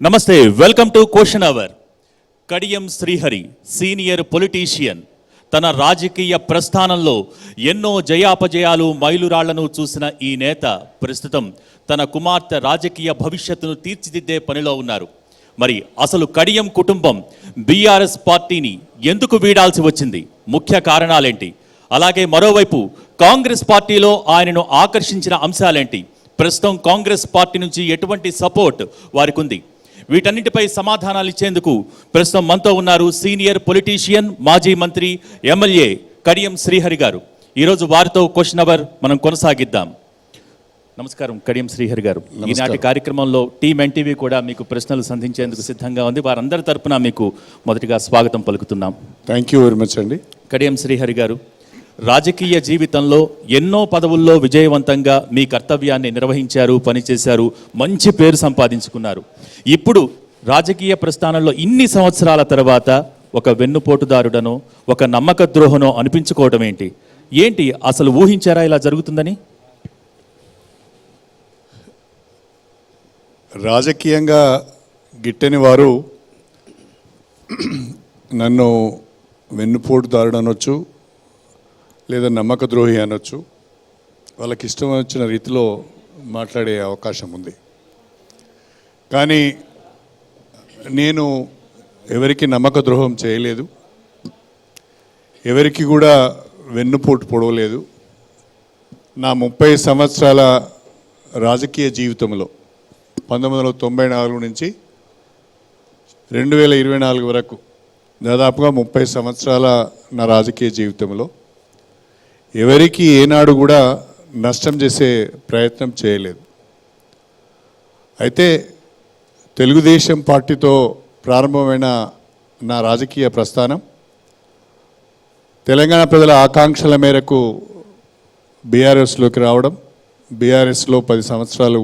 నమస్తే, welcome to question hour. Kadiyam Srihari senior politician. తన రాజకీయ ప్రస్థానంలో ఎన్నో జయాపజయాలు మైలురాళ్లను చూసిన ఈ నేత ప్రస్తుతం తన కుమార్తె రాజకీయ భవిష్యత్తును తీర్చిదిద్దే పనిలో ఉన్నారు. మరి అసలు కడియం కుటుంబం బీఆర్ఎస్ పార్టీని ఎందుకు వీడాల్సి వచ్చింది, ముఖ్య కారణాలేంటి, అలాగే మరోవైపు కాంగ్రెస్ పార్టీలో ఆయనను ఆకర్షించిన అంశాలేంటి, ప్రస్తుతం కాంగ్రెస్ పార్టీ నుంచి ఎటువంటి సపోర్ట్ వారికి ఉంది, వీటన్నిటిపై సమాధానాలు ఇచ్చేందుకు ప్రస్తుతం మనతో ఉన్నారు సీనియర్ పొలిటీషియన్, మాజీ మంత్రి, ఎమ్మెల్యే కడియం శ్రీహరి గారు. ఈరోజు వారితో క్వశ్చన్ అవర్ మనం కొనసాగిద్దాం. నమస్కారం కడియం శ్రీహరి గారు. ఈనాటి కార్యక్రమంలో టీమ్ ఎన్టీవీ కూడా మీకు ప్రశ్నలు సంధించేందుకు సిద్ధంగా ఉంది. వారందరి తరపున మీకు మొదటిగా స్వాగతం పలుకుతున్నాం. థ్యాంక్ యూ వెరీ మచ్ అండి. కడియం శ్రీహరి గారు, రాజకీయ జీవితంలో ఎన్నో పదవుల్లో విజయవంతంగా మీ కర్తవ్యాన్ని నిర్వహించారు, పనిచేశారు, మంచి పేరు సంపాదించుకున్నారు. ఇప్పుడు రాజకీయ ప్రస్థానంలో ఇన్ని సంవత్సరాల తర్వాత ఒక వెన్నుపోటుదారుడనో ఒక నమ్మక ద్రోహనో అనిపించుకోవడం ఏంటి అసలు ఊహించారా ఇలా జరుగుతుందని? రాజకీయంగా గిట్టని వారు నన్ను వెన్నుపోటుదారుడు అనొచ్చు, లేదా నమ్మక ద్రోహి అనొచ్చు. వాళ్ళకి ఇష్టం వచ్చిన రీతిలో మాట్లాడే అవకాశం ఉంది. కానీ నేను ఎవరికి నమ్మక ద్రోహం చేయలేదు, ఎవరికి కూడా వెన్నుపోటు పొడవలేదు. నా 30 సంవత్సరాల రాజకీయ జీవితంలో 1994 నుంచి 2024 వరకు దాదాపుగా 30 సంవత్సరాల నా రాజకీయ జీవితంలో ఎవరికి ఏనాడు కూడా నష్టం చేసే ప్రయత్నం చేయలేదు. అయితే తెలుగుదేశం పార్టీతో ప్రారంభమైన నా రాజకీయ ప్రస్థానం తెలంగాణ ప్రజల ఆకాంక్షల మేరకు బీఆర్ఎస్లోకి రావడం, బీఆర్ఎస్లో 10 సంవత్సరాలు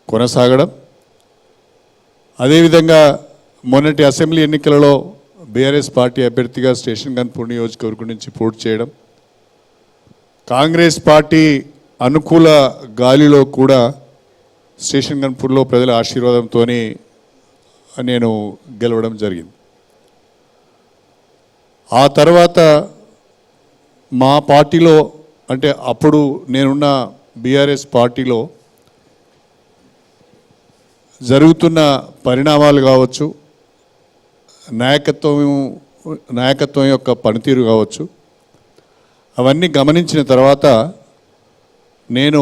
కొనసాగడం, అదేవిధంగా మొన్నటి అసెంబ్లీ ఎన్నికలలో బీఆర్ఎస్ పార్టీ అభ్యర్థిగా స్టేషన్ గన్పూర్ నియోజకవర్గం నుంచి పోటీ చేయడం, కాంగ్రెస్ పార్టీ అనుకూల గాలిలో కూడా స్టేషన్ గన్పూర్లో ప్రజల ఆశీర్వాదంతో నేను గెలవడం జరిగింది. ఆ తర్వాత మా పార్టీలో, అంటే అప్పుడు నేనున్న బీఆర్ఎస్ పార్టీలో జరుగుతున్న పరిణామాలు కావచ్చు, నాయకత్వం యొక్క పనితీరు కావచ్చు, అవన్నీ గమనించిన తర్వాత నేను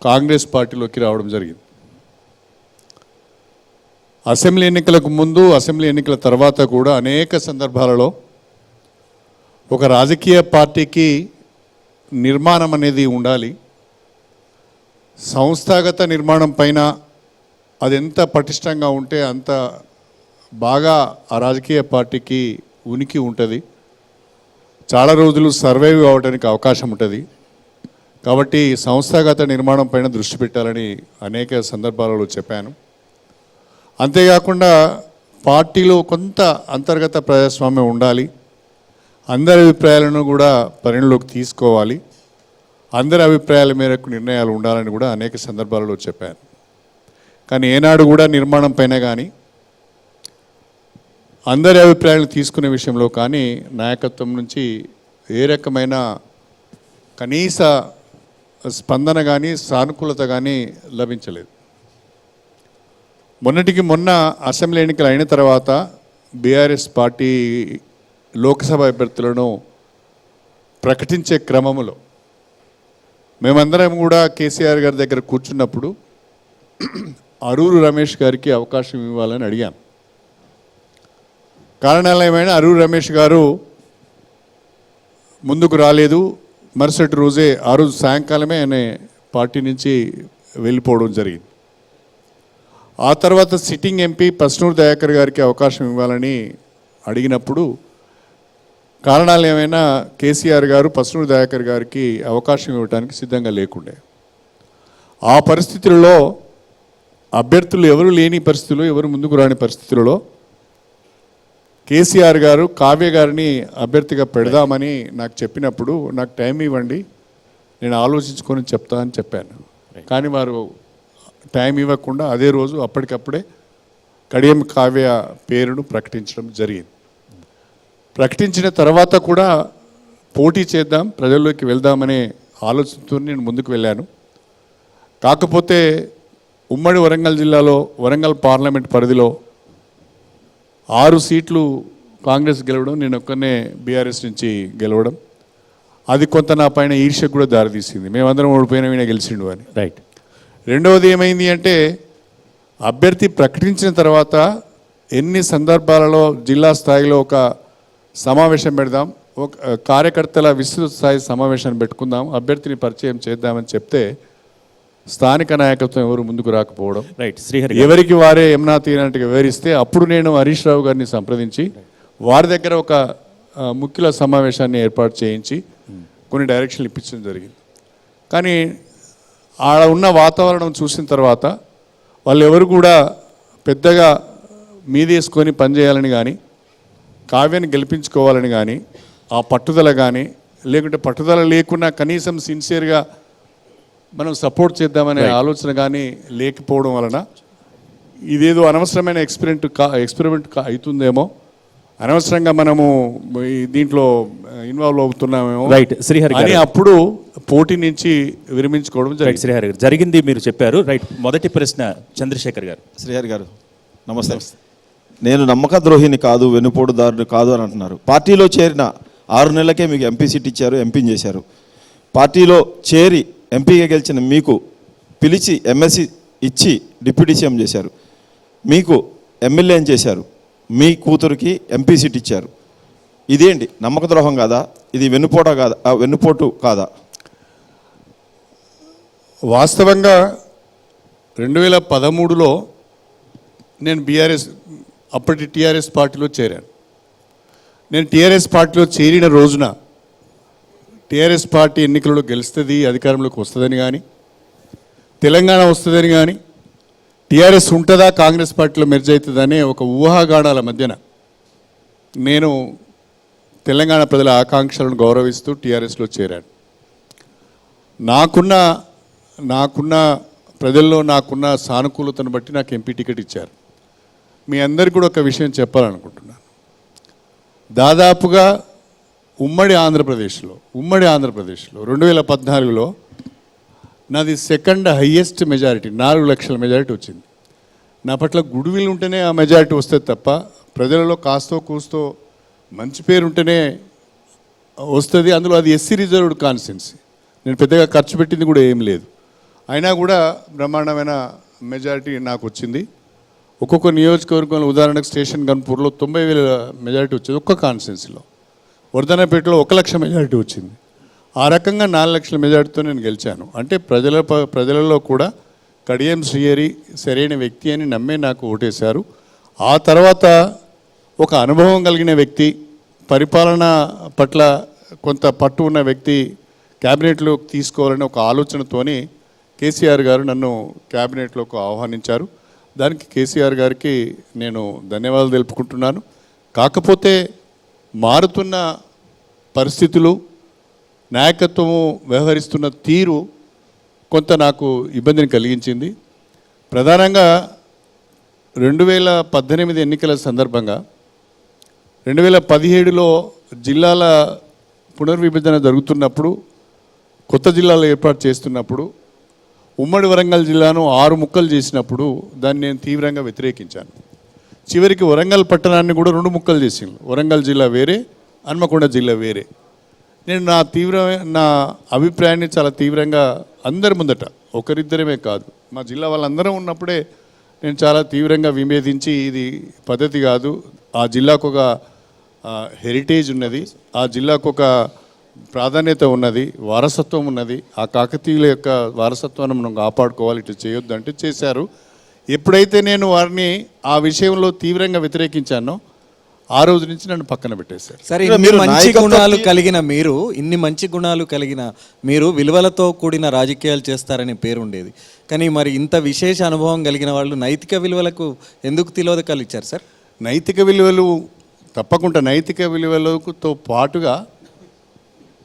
కాంగ్రెస్ పార్టీలోకి రావడం జరిగింది. అసెంబ్లీ ఎన్నికలకు ముందు, అసెంబ్లీ ఎన్నికల తర్వాత కూడా అనేక సందర్భాలలో ఒక రాజకీయ పార్టీకి నిర్మాణం అనేది ఉండాలి. సంస్థాగత నిర్మాణం పైన అది ఎంత పటిష్టంగా ఉంటే అంత బాగా ఆ రాజకీయ పార్టీకి ఉనికి ఉంటుంది, చాలా రోజులు సర్వైవ్ అవ్వడానికి అవకాశం ఉంటుంది. కాబట్టి సంస్థాగత నిర్మాణం పైన దృష్టి పెట్టాలని అనేక సందర్భాలలో చెప్పాను. అంతేకాకుండా పార్టీలో కొంత అంతర్గత ప్రజాస్వామ్యం ఉండాలి, అందరి అభిప్రాయాలను కూడా పరిగణలోకి తీసుకోవాలి, అందరి అభిప్రాయాల మేరకు నిర్ణయాలు ఉండాలని కూడా అనేక సందర్భాలలో చెప్పాను. కానీ ఏనాడు కూడా నిర్మాణం పైన కానీ, అందరి అభిప్రాయాలను తీసుకునే విషయంలో కానీ నాయకత్వం నుంచి ఏ రకమైన కనీస స్పందన కానీ సానుకూలత కానీ లభించలేదు. మొన్నటికి మొన్న అసెంబ్లీ ఎన్నికలు అయిన తర్వాత బీఆర్ఎస్ పార్టీ లోక్సభ అభ్యర్థులను ప్రకటించే క్రమంలో మేమందరం కూడా కేసీఆర్ గారి దగ్గర కూర్చున్నప్పుడు అరూరు రమేష్ గారికి అవకాశం ఇవ్వాలని అడిగాను. కారణాలు ఏమైనా అరూరు రమేష్ గారు ముందుకు రాలేదు. మరుసటి రోజే, ఆ రోజు సాయంకాలమే ఆయన పార్టీ నుంచి వెళ్ళిపోవడం జరిగింది. ఆ తర్వాత సిట్టింగ్ ఎంపీ పస్నూరు దయాకర్ గారికి అవకాశం ఇవ్వాలని అడిగినప్పుడు కారణాలు ఏమైనా కేసీఆర్ గారు పస్నూరు దయాకర్ గారికి అవకాశం ఇవ్వడానికి సిద్ధంగా లేకుండే. ఆ పరిస్థితులలో అభ్యర్థులు ఎవరు లేని పరిస్థితుల్లో, ఎవరు ముందుకు రాని పరిస్థితులలో కేసీఆర్ గారు కావ్య గారిని అభ్యర్థిగా పెడదామని నాకు చెప్పినప్పుడు, నాకు టైం ఇవ్వండి, నేను ఆలోచించుకొని చెప్తా అని చెప్పాను. కానీ వారు టైం ఇవ్వకుండా అదే రోజు అప్పటికప్పుడే కడియం కావ్య పేరును ప్రకటించడం జరిగింది. ప్రకటించిన తర్వాత కూడా పోటీ చేద్దాం, ప్రజల్లోకి వెళ్దామనే ఆలోచనతో నేను ముందుకు వెళ్ళాను. కాకపోతే ఉమ్మడి వరంగల్ జిల్లాలో వరంగల్ పార్లమెంట్ పరిధిలో 6 సీట్లు కాంగ్రెస్ గెలవడం, నేను ఒక్కనే బీఆర్ఎస్ నుంచి గెలవడం, అది కొంత నా పైన ఈర్ష్యకు కూడా దారితీసింది. మేమందరం ఓడిపోయినా ఈయన గెలిచిండు అని. రైట్. రెండవది ఏమైంది అంటే అభ్యర్థి ప్రకటించిన తర్వాత ఎన్ని సందర్భాలలో జిల్లా స్థాయిలో ఒక సమావేశం పెడదాం, ఒక కార్యకర్తల విస్తృత స్థాయి సమావేశాన్ని పెట్టుకుందాం, అభ్యర్థిని పరిచయం చేద్దామని చెప్తే స్థానిక నాయకత్వం ఎవరు ముందుకు రాకపోవడం, రైట్. శ్రీహరి ఎవరికి వారే యమునా తీరానికి వివరిస్తే అప్పుడు నేను హరీష్ రావు గారిని సంప్రదించి వారి దగ్గర ఒక ముఖ్యుల సమావేశాన్ని ఏర్పాటు చేయించి కొన్ని డైరెక్షన్లు ఇప్పించడం జరిగింది. కానీ ఆడ ఉన్న వాతావరణం చూసిన తర్వాత వాళ్ళు ఎవరు కూడా పెద్దగా మీదేసుకొని పనిచేయాలని కానీ, కావ్యాన్ని గెలిపించుకోవాలని కానీ, ఆ పట్టుదల కానీ, లేకుంటే పట్టుదల లేకున్నా కనీసం సిన్సియర్గా మనం సపోర్ట్ చేద్దామనే ఆలోచన కానీ లేకపోవడం వలన ఇదేదో అనవసరమైన ఎక్స్పెరిమెంట్ అవుతుందేమో, అనవసరంగా మనము దీంట్లో ఇన్వాల్వ్ అవుతున్నామేమో రైట్. శ్రీహరి అని అప్పుడు పోటీ నుంచి విరమించుకోవడం రైట్. జరిగింది. శ్రీహరి గారు జరిగింది మీరు చెప్పారు. రైట్. మొదటి ప్రశ్న చంద్రశేఖర్ గారు. శ్రీహరి గారు నమస్తే. నేను నమ్మక ద్రోహిని కాదు, వెన్నుపోటుదారుని కాదు అని అంటున్నారు. పార్టీలో చేరిన 6 నెలలకే మీకు ఎంపీ సీట్ ఇచ్చారు, ఎంపీని చేశారు. పార్టీలో చేరి ఎంపీగా గెలిచిన మీకు పిలిచి ఎమ్మెల్సీ ఇచ్చి డిప్యూటీ సీఎం చేశారు. మీకు ఎమ్మెల్యేని చేశారు. మీ కూతురికి ఎంపీ సీట్ ఇచ్చారు. ఇదేంటి నమ్మక ద్రోహం కాదా? ఇది వెన్నుపోటు కాదా? వాస్తవంగా 2013లో నేను బీఆర్ఎస్ అప్పటి టీఆర్ఎస్ పార్టీలో చేరాను. నేను టీఆర్ఎస్ పార్టీలో చేరిన రోజున టీఆర్ఎస్ పార్టీ ఎన్నికలలో గెలుస్తుంది, అధికారంలోకి వస్తుందని కానీ, తెలంగాణ వస్తుందని కానీ, టీఆర్ఎస్ ఉంటుందా కాంగ్రెస్ పార్టీలో మెర్జ్ అవుతుందనే ఒక ఊహాగానాల మధ్యన నేను తెలంగాణ ప్రజల ఆకాంక్షలను గౌరవిస్తూ టీఆర్ఎస్లో చేరాను. నాకున్న ప్రజల్లో నాకున్న సానుకూలతను బట్టి నాకు ఎంపీ టికెట్ ఇచ్చారు. మీ అందరికీ కూడా ఒక విషయం చెప్పాలనుకుంటున్నాను. దాదాపుగా ఉమ్మడి ఆంధ్రప్రదేశ్లో 2014లో నాది సెకండ్ హయ్యెస్ట్ మెజారిటీ, 4 లక్షల మెజారిటీ వచ్చింది. నా పట్ల గుడ్ విల్ ఉంటేనే ఆ మెజారిటీ వస్తుంది తప్ప ప్రజలలో కాస్తో కూస్తో మంచి పేరు ఉంటేనే వస్తుంది. అందులో అది ఎస్సీ రిజర్వ్డ్ కాన్స్టిట్యున్సీ. నేను పెద్దగా ఖర్చు పెట్టింది కూడా ఏం లేదు. అయినా కూడా బ్రహ్మాండమైన మెజారిటీ నాకు వచ్చింది. ఒక్కొక్క నియోజకవర్గంలో ఉదాహరణకు స్టేషన్ గన్పూర్లో 90,000 మెజారిటీ వచ్చేది ఒక్క కాన్స్టిట్యున్సీలో. వర్ధనపేటలో 1 లక్ష మెజారిటీ వచ్చింది. ఆ రకంగా 4 లక్షల మెజారిటీతో నేను గెలిచాను. అంటే ప్రజలలో కూడా కడియం శ్రీహరి సరైన వ్యక్తి అని నమ్మే నాకు ఓటేశారు. ఆ తర్వాత ఒక అనుభవం కలిగిన వ్యక్తి, పరిపాలన పట్ల కొంత పట్టు ఉన్న వ్యక్తి క్యాబినెట్లోకి తీసుకోవాలని ఒక ఆలోచనతోని కేసీఆర్ గారు నన్ను క్యాబినెట్లోకి ఆహ్వానించారు. దానికి కేసీఆర్ గారికి నేను ధన్యవాదాలు తెలుపుకుంటున్నాను. కాకపోతే మారుతున్న పరిస్థితులు, నాయకత్వము వ్యవహరిస్తున్న తీరు కొంత నాకు ఇబ్బందిని కలిగించింది. ప్రధానంగా 2018 ఎన్నికల సందర్భంగా 2017లో జిల్లాల పునర్విభజన జరుగుతున్నప్పుడు, కొత్త జిల్లాలు ఏర్పాటు చేస్తున్నప్పుడు, ఉమ్మడి వరంగల్ జిల్లాను 6 ముక్కలు చేసినప్పుడు దాన్ని నేను తీవ్రంగా వ్యతిరేకించాను. చివరికి వరంగల్ పట్టణాన్ని కూడా 2 ముక్కలు చేసింది. వరంగల్ జిల్లా వేరే, హన్మకొండ జిల్లా వేరే. నేను నా అభిప్రాయాన్ని చాలా తీవ్రంగా అందరి ముందట, ఒకరిద్దరమే కాదు, మా జిల్లా వాళ్ళందరం ఉన్నప్పుడే నేను చాలా తీవ్రంగా విభేదించి ఇది పద్ధతి కాదు, ఆ జిల్లాకు ఒక హెరిటేజ్ ఉన్నది, ఆ జిల్లాకు ఒక ప్రాధాన్యత ఉన్నది, వారసత్వం ఉన్నది, ఆ కాకతీయుల యొక్క వారసత్వాన్ని మనం కాపాడుకోవాలి, ఇటు చేయొద్దు అంటే చేశారు. ఎప్పుడైతే నేను వారిని ఆ విషయంలో తీవ్రంగా వ్యతిరేకించానో ఆ రోజు నుంచి నన్ను పక్కన పెట్టేశారు. సరే, ఇన్ని మంచి గుణాలు కలిగిన మీరు విలువలతో కూడిన రాజకీయాలు చేస్తారనే పేరు ఉండేది. కానీ మరి ఇంత విశేష అనుభవం కలిగిన వాళ్ళు నైతిక విలువలకు ఎందుకు తిలోదకాలు ఇచ్చారు సార్? నైతిక విలువలు తప్పకుండా, నైతిక విలువలతో పాటుగా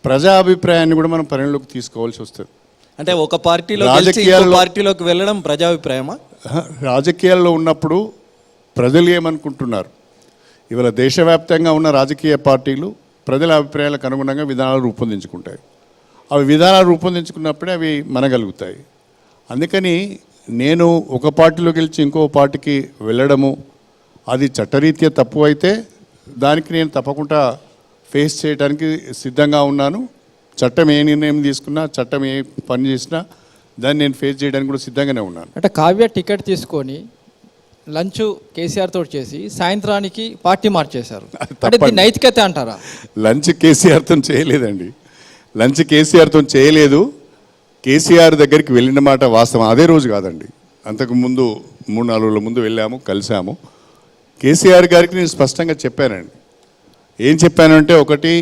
ప్రజా అభిప్రాయాన్ని కూడా మనం పరిగణలోకి తీసుకోవాల్సి వస్తుంది. అంటే ఒక పార్టీలో గెలిచి ఇంకో రాజకీయాల్లో- పార్టీలోకి వెళ్ళడం ప్రజాభిప్రాయమా? రాజకీయాల్లో ఉన్నప్పుడు ప్రజలు ఏమనుకుంటున్నారు, ఇవాళ దేశవ్యాప్తంగా ఉన్న రాజకీయ పార్టీలు ప్రజల అభిప్రాయాలకు అనుగుణంగా విధానాలు రూపొందించుకుంటాయి. అవి విధానాలు రూపొందించుకున్నప్పుడే అవి మనగలుగుతాయి. అందుకని నేను ఒక పార్టీలో గెలిచి ఇంకో పార్టీకి వెళ్ళడము అది చట్టరీత్యా తప్పు అయితే దానికి నేను తప్పకుండా ఫేస్ చేయడానికి సిద్ధంగా ఉన్నాను. చట్టం ఏ నిర్ణయం తీసుకున్నా, చట్టం ఏ పని చేసినా దాన్ని నేను ఫేస్ చేయడానికి కూడా సిద్ధంగానే ఉన్నాను. అంటే కావ్య టికెట్ తీసుకొని లంచ్ కేసీఆర్ తోటి చేసి సాయంత్రానికి పార్టీ మార్చేశారు. అంటే ఇది నైతికత అంటారా? లంచ్ కేసీఆర్తో చేయలేదండి, లంచ్ కేసీఆర్తో చేయలేదు. కేసీఆర్ దగ్గరికి వెళ్ళిన మాట వాస్తవం. అదే రోజు కాదండి, అంతకు ముందు 3-4 రోజుల ముందు వెళ్ళాము, కలిసాము. కేసీఆర్ గారికి నేను స్పష్టంగా చెప్పానండి. ఏం చెప్పానంటే, ఒకటి,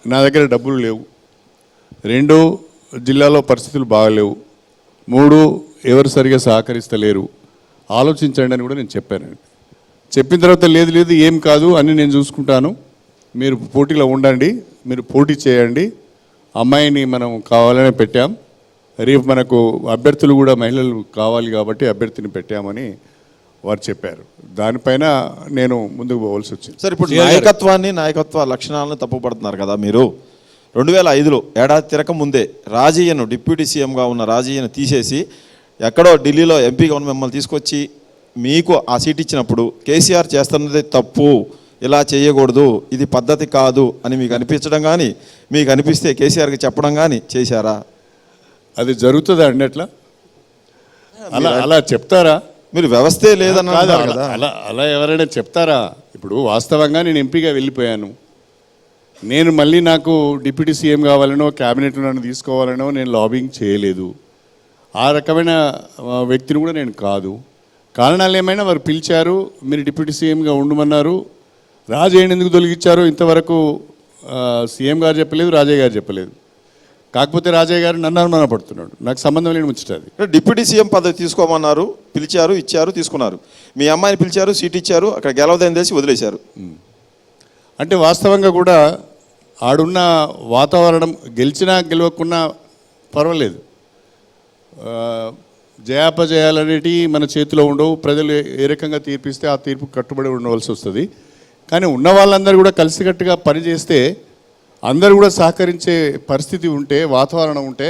నా దగ్గర డబ్బులు లేవు. 2, జిల్లాలో పరిస్థితులు బాగలేవు. 3, ఎవరు సరిగా సహకరిస్తలేరు, ఆలోచించండి అని కూడా నేను చెప్పానండి. చెప్పిన తర్వాత లేదు లేదు ఏం కాదు అన్నీ నేను చూసుకుంటాను, మీరు పోటీలో ఉండండి, మీరు పోటీ చేయండి, అమ్మాయిని మనం కావాలనే పెట్టాం, రేపు మనకు అభ్యర్థులు కూడా మహిళలు కావాలి కాబట్టి అభ్యర్థిని పెట్టామని వారు చెప్పారు. దానిపైన నేను ముందుకు పోవాల్సి వచ్చింది. సార్, ఇప్పుడు నాయకత్వ లక్షణాలను తప్పుపడుతున్నారు కదా మీరు. 2005లో ఏడాది తిరక ముందే రాజయ్యను, డిప్యూటీ సీఎంగా ఉన్న రాజయ్యను తీసేసి ఎక్కడో ఢిల్లీలో ఎంపీగా ఉన్న మిమ్మల్ని తీసుకొచ్చి మీకు ఆ సీట్ ఇచ్చినప్పుడు కేసీఆర్ చేస్తున్నది తప్పు, ఇలా చేయకూడదు, ఇది పద్ధతి కాదు అని మీకు అనిపించడం కానీ, మీకు అనిపిస్తే కేసీఆర్కి చెప్పడం కానీ చేశారా? అది జరుగుతుందా అండి? అట్లా అలా చెప్తారా? మీరు వ్యవస్థే లేదన్నారు కాదు, కదా. అలా ఎవరైనా చెప్తారా? ఇప్పుడు వాస్తవంగా నేను ఎంపీగా వెళ్ళిపోయాను. నేను మళ్ళీ నాకు డిప్యూటీ సీఎం కావాలనో క్యాబినెట్లో నన్ను తీసుకోవాలనో నేను లాబింగ్ చేయలేదు. ఆ రకమైన వ్యక్తిని కూడా నేను కాదు. కారణాలు ఏమైనా వారు పిలిచారు, మీరు డిప్యూటీ సీఎంగా ఉండమన్నారు. రాజయ్యని ఎందుకు తొలగించారో ఇంతవరకు సీఎం గారు చెప్పలేదు, రాజయ్య గారు చెప్పలేదు. కాకపోతే రాజయ్య గారు నన్ను అనుమానపడుతున్నాడు, నాకు సంబంధం లేని ముచ్చటది. డిప్యూటీ సీఎం పదవి తీసుకోమన్నారు, పిలిచారు, ఇచ్చారు, తీసుకున్నారు. మీ అమ్మాయిని పిలిచారు, సీట్ ఇచ్చారు, అక్కడ గెలవదని తెలిసి వదిలేశారు. అంటే వాస్తవంగా కూడా ఆడున్న వాతావరణం గెలిచినా గెలవకున్నా పర్వాలేదు. జయాపజయాలనేటివి మన చేతిలో ఉండవు. ప్రజలు ఏ రకంగా తీర్పిస్తే ఆ తీర్పు కట్టుబడి ఉండవలసి వస్తుంది. కానీ ఉన్న వాళ్ళందరూ కూడా కలిసికట్టుగా పనిచేస్తే, అందరూ కూడా సహకరించే పరిస్థితి ఉంటే, వాతావరణం ఉంటే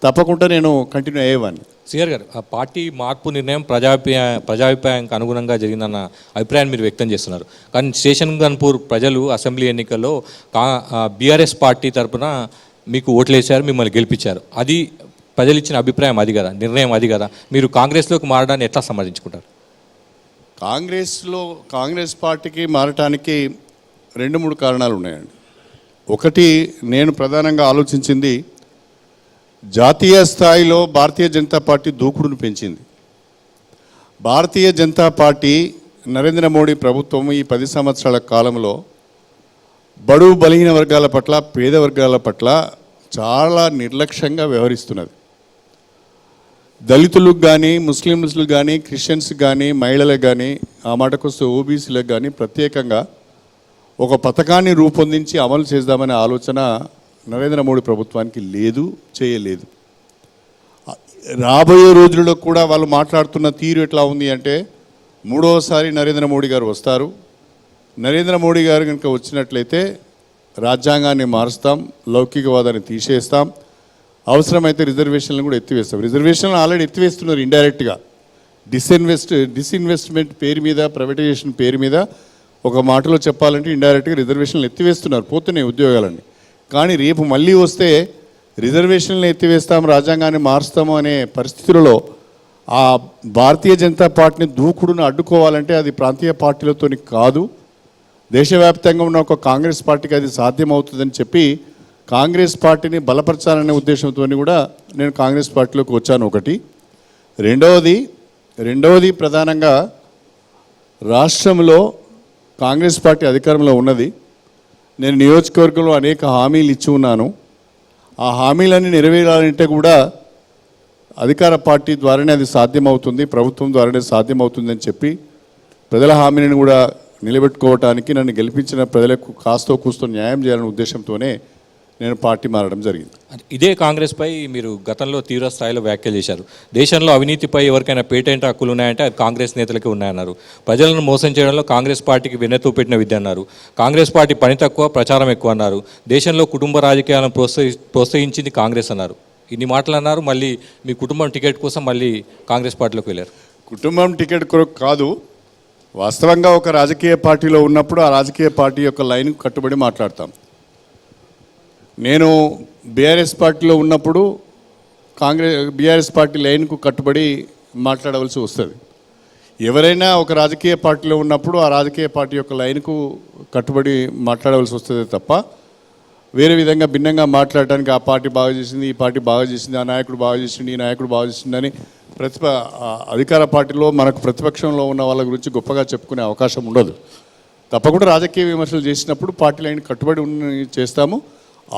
తప్పకుండా నేను కంటిన్యూ అయ్యేవాడిని. సిఆర్ గారు, ఆ పార్టీ మార్పు నిర్ణయం ప్రజాభిప్రాయానికి అనుగుణంగా జరిగిందన్న అభిప్రాయాన్ని మీరు వ్యక్తం చేస్తున్నారు. కానీ స్టేషన్ గన్పూర్ ప్రజలు అసెంబ్లీ ఎన్నికల్లో బీఆర్ఎస్ పార్టీ తరఫున మీకు ఓట్లేశారు, మిమ్మల్ని గెలిపించారు. అది ప్రజలు ఇచ్చిన అభిప్రాయం అది కదా, నిర్ణయం అది కదా. మీరు కాంగ్రెస్లోకి మారడాన్ని ఎట్లా సమర్థించుకుంటారు? కాంగ్రెస్ పార్టీకి మారటానికి 2-3 కారణాలు ఉన్నాయండి. ఒకటి, నేను ప్రధానంగా ఆలోచించింది, జాతీయ స్థాయిలో భారతీయ జనతా పార్టీ దూకుడును పెంచింది. భారతీయ జనతా పార్టీ, నరేంద్ర మోడీ ప్రభుత్వం ఈ 10 సంవత్సరాల కాలంలో బడుగు బలహీన వర్గాల పట్ల, పేద వర్గాల పట్ల చాలా నిర్లక్ష్యంగా వ్యవహరిస్తున్నది. దళితులకు కానీ, ముస్లింలకు కానీ, క్రిస్టియన్స్కి కానీ, మహిళలకు కానీ, ఆ మాటకొస్తే ఓబీసీలకు కానీ ప్రత్యేకంగా ఒక పథకాన్ని రూపొందించి అమలు చేద్దామనే ఆలోచన నరేంద్ర మోడీ ప్రభుత్వానికి లేదు, చేయలేదు. రాబోయే రోజుల్లో కూడా వాళ్ళు మాట్లాడుతున్న తీరు ఎట్లా ఉంది అంటే, 3వసారి నరేంద్ర మోడీ గారు వస్తారు, నరేంద్ర మోడీ గారు కనుక వచ్చినట్లయితే రాజ్యాంగాన్ని మారుస్తాం, లౌకికవాదాన్ని తీసేస్తాం, అవసరమైతే రిజర్వేషన్లను కూడా ఎత్తివేస్తాం. రిజర్వేషన్లు ఆల్రెడీ ఎత్తివేస్తున్నారు ఇండైరెక్ట్గా. డిస్ఇన్వెస్ట్మెంట్ పేరు మీద, ప్రైవేటైజేషన్ పేరు మీద, ఒక మాటలో చెప్పాలంటే ఇండైరెక్ట్గా రిజర్వేషన్లు ఎత్తివేస్తున్నారు, పోతున్నాయి ఉద్యోగాలన్నీ. కానీ రేపు మళ్ళీ వస్తే రిజర్వేషన్లను ఎత్తివేస్తాం, రాజ్యాంగాన్ని మారుస్తాము అనే పరిస్థితులలో ఆ భారతీయ జనతా పార్టీని దూకుడును అడ్డుకోవాలంటే అది ప్రాంతీయ పార్టీలతో కాదు, దేశవ్యాప్తంగా ఉన్న ఒక కాంగ్రెస్ పార్టీకి అది సాధ్యమవుతుందని చెప్పి కాంగ్రెస్ పార్టీని బలపరచాలనే ఉద్దేశంతో కూడా నేను కాంగ్రెస్ పార్టీలోకి వచ్చాను. ఒకటి. రెండవది ప్రధానంగా రాష్ట్రంలో కాంగ్రెస్ పార్టీ అధికారంలో ఉన్నది. నేను నియోజకవర్గంలో అనేక హామీలు ఇచ్చి ఉన్నాను. ఆ హామీలన్నీ నెరవేరాలంటే కూడా అధికార పార్టీ ద్వారానే అది సాధ్యమవుతుంది, ప్రభుత్వం ద్వారానే సాధ్యమవుతుందని చెప్పి ప్రజల హామీని కూడా నిలబెట్టుకోవటానికి, నన్ను గెలిపించిన ప్రజలకు కాస్తో కూస్తో న్యాయం చేయాలనే ఉద్దేశంతోనే నేను పార్టీ మారడం జరిగింది. ఇదే కాంగ్రెస్పై మీరు గతంలో తీవ్ర స్థాయిలో వ్యాఖ్యలు చేశారు. దేశంలో అవినీతిపై ఎవరికైనా పేటెంట్ హక్కులు ఉన్నాయంటే అది కాంగ్రెస్ నేతలకే ఉన్నాయన్నారు. ప్రజలను మోసం చేయడంలో కాంగ్రెస్ పార్టీకి వెన్నెత్తు పెట్టిన విద్య అన్నారు. కాంగ్రెస్ పార్టీ పని తక్కువ, ప్రచారం ఎక్కువ అన్నారు. దేశంలో కుటుంబ రాజకీయాలను ప్రోత్సహించింది కాంగ్రెస్ అన్నారు. ఇన్ని మాటలు అన్నారు. మళ్ళీ మీ కుటుంబం టికెట్ కోసం మళ్ళీ కాంగ్రెస్ పార్టీలోకి వెళ్ళారు. కుటుంబం టికెట్ కొరకు కాదు, వాస్తవంగా ఒక రాజకీయ పార్టీలో ఉన్నప్పుడు ఆ రాజకీయ పార్టీ యొక్క లైన్కు కట్టుబడి మాట్లాడతాం. నేను బీఆర్ఎస్ పార్టీలో ఉన్నప్పుడు బీఆర్ఎస్ పార్టీ లైన్కు కట్టుబడి మాట్లాడవలసి వస్తుంది. ఎవరైనా ఒక రాజకీయ పార్టీలో ఉన్నప్పుడు ఆ రాజకీయ పార్టీ యొక్క లైన్కు కట్టుబడి మాట్లాడవలసి వస్తుంది తప్ప వేరే విధంగా భిన్నంగా మాట్లాడడానికి ఆ పార్టీ బాగా చేసింది, ఈ పార్టీ బాగా చేసింది, ఆ నాయకుడు బాగా చేసింది, ఈ నాయకుడు బాగా చేసింది అని అధికార పార్టీలో మనకు ప్రతిపక్షంలో ఉన్న వాళ్ళ గురించి గొప్పగా చెప్పుకునే అవకాశం ఉండదు. తప్పకుండా రాజకీయ విమర్శలు చేసినప్పుడు పార్టీ లైన్ కట్టుబడి చేస్తాము.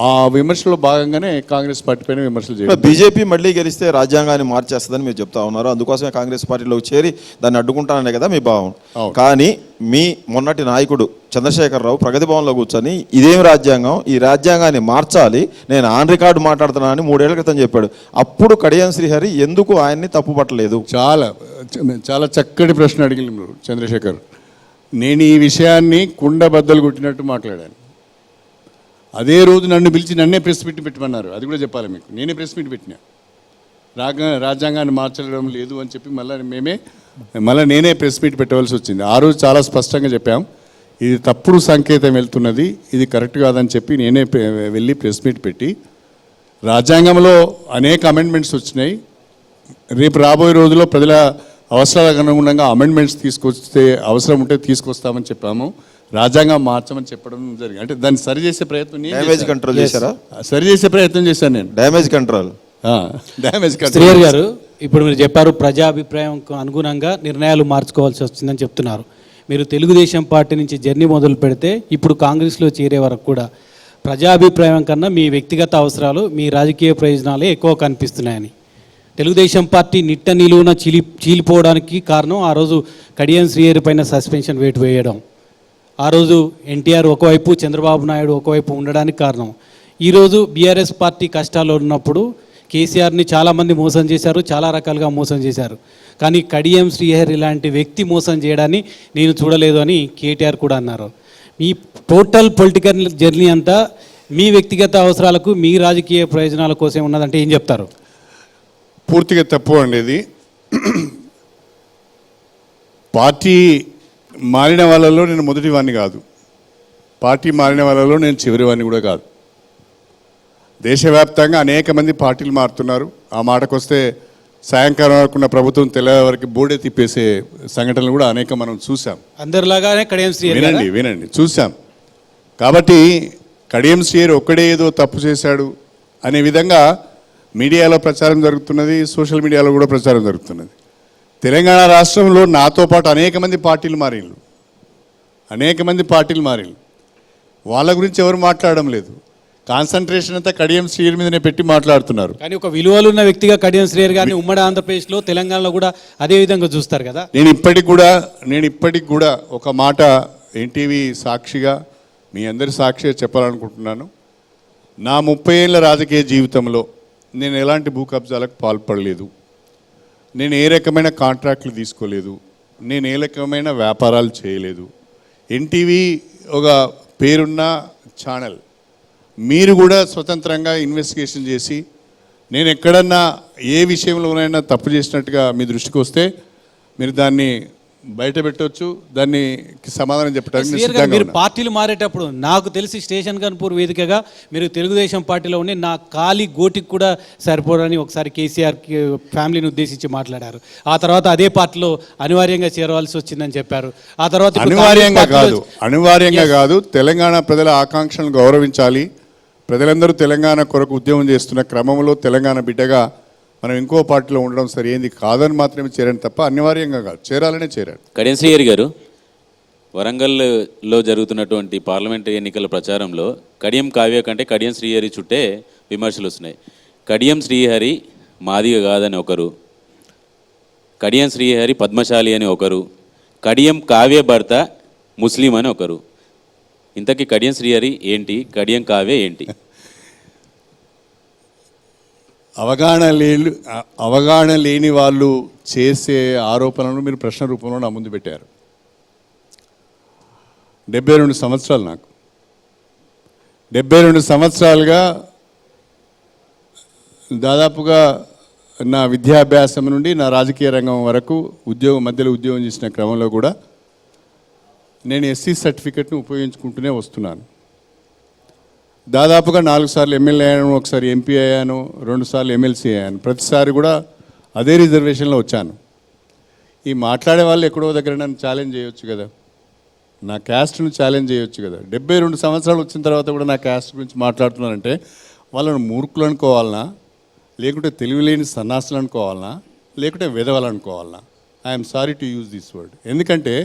ఆ విమర్శలో భాగంగానే కాంగ్రెస్ పార్టీ పైన విమర్శలు చేయాలి. బీజేపీ మళ్ళీ గెలిస్తే రాజ్యాంగాన్ని మార్చేస్తుందని మీరు చెప్తా ఉన్నారు. అందుకోసమే కాంగ్రెస్ పార్టీలోకి చేరి దాన్ని అడ్డుకుంటాననే కదా మీ భావం. కానీ మీ మొన్నటి నాయకుడు చంద్రశేఖరరావు ప్రగతి భవన్లో కూర్చొని ఇదేం రాజ్యాంగం, ఈ రాజ్యాంగాన్ని మార్చాలి, నేను ఆన్ రికార్డు మాట్లాడుతున్నానని 3 ఏళ్ల క్రితం చెప్పాడు. అప్పుడు కడియం శ్రీహరి ఎందుకు ఆయన్ని తప్పుపట్టలేదు? చాలా చాలా చక్కటి ప్రశ్న అడిగింది మీరు చంద్రశేఖర్. నేను ఈ విషయాన్ని కుండ బద్దలు కొట్టినట్టు మాట్లాడాను. అదే రోజు నన్ను పిలిచి నన్నే ప్రెస్ మీట్ పెట్టమన్నారు. అది కూడా చెప్పాలి మీకు. నేనే ప్రెస్ మీట్ పెట్టినా. రాజ్యాంగాన్ని మార్చడం లేదు అని చెప్పి మళ్ళీ నేనే ప్రెస్ మీట్ పెట్టవలసి వచ్చింది. ఆ రోజు చాలా స్పష్టంగా చెప్పాం, ఇది తప్పుడు సంకేతం వెళ్తున్నది, ఇది కరెక్ట్ కాదని చెప్పి నేనే వెళ్ళి ప్రెస్ మీట్ పెట్టి రాజ్యాంగంలో అనేక అమెండ్మెంట్స్ వచ్చినాయి. రేపు రాబోయే రోజుల్లో ప్రజల అవసరాలకు అనుగుణంగా అమెండ్మెంట్స్ తీసుకొస్తే అవసరం ఉంటే తీసుకొస్తామని చెప్పాము. రాజ్యాంగం మార్చమని చెప్పడం జరిగింది. అంటే దాన్ని సరి చేసే ప్రయత్నం డ్యామేజ్ కంట్రోల్ చేశారా? సరి చేసే ప్రయత్నం చేశాను నేను. డ్యామేజ్ కంట్రోల్ శ్రీహరి గారు, ఇప్పుడు మీరు చెప్పారు ప్రజాభిప్రాయంకు అనుగుణంగా నిర్ణయాలు మార్చుకోవాల్సి వస్తుందని చెప్తున్నారు. మీరు తెలుగుదేశం పార్టీ నుంచి జర్నీ మొదలు పెడితే ఇప్పుడు కాంగ్రెస్లో చేరే వరకు కూడా ప్రజాభిప్రాయం కన్నా మీ వ్యక్తిగత అవసరాలు, మీ రాజకీయ ప్రయోజనాలే ఎక్కువ కనిపిస్తున్నాయని, తెలుగుదేశం పార్టీ నిట్ట నిలువున చీలిపోవడానికి కారణం ఆ రోజు కడియం శ్రీహరి పైన సస్పెన్షన్ వేటు వేయడం, ఆ రోజు ఎన్టీఆర్ ఒకవైపు, చంద్రబాబు నాయుడు ఒకవైపు ఉండడానికి కారణం. ఈరోజు బీఆర్ఎస్ పార్టీ కష్టాల్లో ఉన్నప్పుడు కేసీఆర్ని చాలామంది మోసం చేశారు, చాలా రకాలుగా మోసం చేశారు. కానీ కడియం శ్రీహరి లాంటి వ్యక్తి మోసం చేయడాన్ని నేను చూడలేదు అని కేటీఆర్ కూడా అన్నారు. మీ టోటల్ పొలిటికల్ జర్నీ అంతా మీ వ్యక్తిగత అవసరాలకు, మీ రాజకీయ ప్రయోజనాల కోసం ఉన్నదంటే ఏం చెప్తారు? పూర్తిగా తప్పు అండి. ఇది పార్టీ మారిన వాళ్ళలో నేను మొదటి వాడిని కాదు, పార్టీ మారిన వాళ్ళలో నేను చివరి వాడిని కూడా కాదు. దేశవ్యాప్తంగా అనేక మంది పార్టీలు మారుతున్నారు. ఆ మాటకు వస్తే సాయంకాలం వరకు ఉన్న ప్రభుత్వం తెల్లవారి వరకు బోర్డే తిప్పేసే సంఘటనలు కూడా అనేక మనం చూసాం. అందరిలాగానే కడియం శ్రీహరి వినండి చూసాం. కాబట్టి కడియం శ్రీహరి ఒక్కడే ఏదో తప్పు చేశాడు అనే విధంగా మీడియాలో ప్రచారం జరుగుతున్నది, సోషల్ మీడియాలో కూడా ప్రచారం జరుగుతున్నది. తెలంగాణ రాష్ట్రంలో నాతో పాటు అనేక మంది పార్టీలు మారిళ్ళు. వాళ్ళ గురించి ఎవరు మాట్లాడడం లేదు. కాన్సన్ట్రేషన్ అంతా కడియం శ్రీహరి మీదనే పెట్టి మాట్లాడుతున్నారు. కానీ ఒక విలువలున్న వ్యక్తిగా కడియం శ్రీహరి గారిని ఉమ్మడి ఆంధ్రప్రదేశ్లో, తెలంగాణలో కూడా అదే విధంగా చూస్తారు కదా. నేను ఇప్పటికి కూడా ఒక మాట ఎన్టీవీ సాక్షిగా, మీ అందరి సాక్షిగా చెప్పాలనుకుంటున్నాను. నా 30 ఏళ్ళ రాజకీయ జీవితంలో నేను ఎలాంటి భూ కబ్జాలకు పాల్పడలేదు, నేను ఏ రకమైన కాంట్రాక్ట్లు తీసుకోలేదు, నేను ఏ రకమైన వ్యాపారాలు చేయలేదు. ఎన్టీవీ ఒక పేరున్న ఛానల్. మీరు కూడా స్వతంత్రంగా ఇన్వెస్టిగేషన్ చేసి నేను ఎక్కడన్నా ఏ విషయంలోనైనా తప్పు చేసినట్టుగా మీ దృష్టికి వస్తే మీరు దాన్ని బయట పెట్టవచ్చు, దాన్ని సమాధానం చెప్పడానికి మీరు పార్టీలు మారేటప్పుడు నాకు తెలిసి స్టేషన్ గన్పూర్ వేదికగా మీరు తెలుగుదేశం పార్టీలో ఉండి నా కాలి గోటికి కూడా సరిపోరని ఒకసారి కేసీఆర్ ఫ్యామిలీని ఉద్దేశించి మాట్లాడారు. ఆ తర్వాత అదే పార్టీలో అనివార్యంగా చేరవలసి వచ్చిందని చెప్పారు. ఆ తర్వాత అనివార్యంగా కాదు, తెలంగాణ ప్రజల ఆకాంక్షలను గౌరవించాలి. ప్రజలందరూ తెలంగాణ కొరకు ఉద్యమం చేస్తున్న క్రమంలో తెలంగాణ బిడ్డగా మనం ఇంకో పార్టీలో ఉండడం సరైనది కాదని మాత్రమే చేరాను తప్ప అనివార్యంగా కాదు, చేరాలనే చేరాడు. కడియం శ్రీహరి గారు, వరంగల్లో జరుగుతున్నటువంటి పార్లమెంట్ ఎన్నికల ప్రచారంలో కడియం కావ్య కంటే కడియం శ్రీహరి చుట్టే విమర్శలు వస్తున్నాయి. కడియం శ్రీహరి మాదిగ కాదని ఒకరు, కడియం శ్రీహరి పద్మశాలి అని ఒకరు, కడియం కావ్య భర్త ముస్లిం అని ఒకరు. ఇంతకీ కడియం శ్రీహరి ఏంటి, కడియం కావ్య ఏంటి? అవగాహన లేని వాళ్ళు చేసే ఆరోపణలను మీరు ప్రశ్న రూపంలో నా ముందు పెట్టారు. 72 సంవత్సరాలు నాకు 72 సంవత్సరాలుగా దాదాపుగా నా విద్యాభ్యాసం నుండి నా రాజకీయ రంగం వరకు మధ్యలో ఉద్యోగం చేసిన క్రమంలో కూడా నేను ఎస్సీ సర్టిఫికెట్ను ఉపయోగించుకుంటూనే వస్తున్నాను. దాదాపుగా 4 సార్లు ఎమ్మెల్యే అయ్యాను, ఒకసారి ఎంపీ అయ్యాను, 2 సార్లు ఎమ్మెల్సీ అయ్యాను. ప్రతిసారి కూడా అదే రిజర్వేషన్లో వచ్చాను. ఈ మాట్లాడే వాళ్ళు ఎక్కడో దగ్గర నన్ను ఛాలెంజ్ చేయొచ్చు కదా, నా క్యాస్ట్ను ఛాలెంజ్ చేయొచ్చు కదా. 72 సంవత్సరాలు వచ్చిన తర్వాత కూడా నా క్యాస్ట్ గురించి మాట్లాడుతున్నానంటే వాళ్ళను మూర్ఖులు అనుకోవాలనా, లేకుంటే తెలివిలేని సన్నాసులు అనుకోవాలనా, లేకుంటే విధవలు అనుకోవాలనా? I'm sorry to use this word. ఎందుకంటే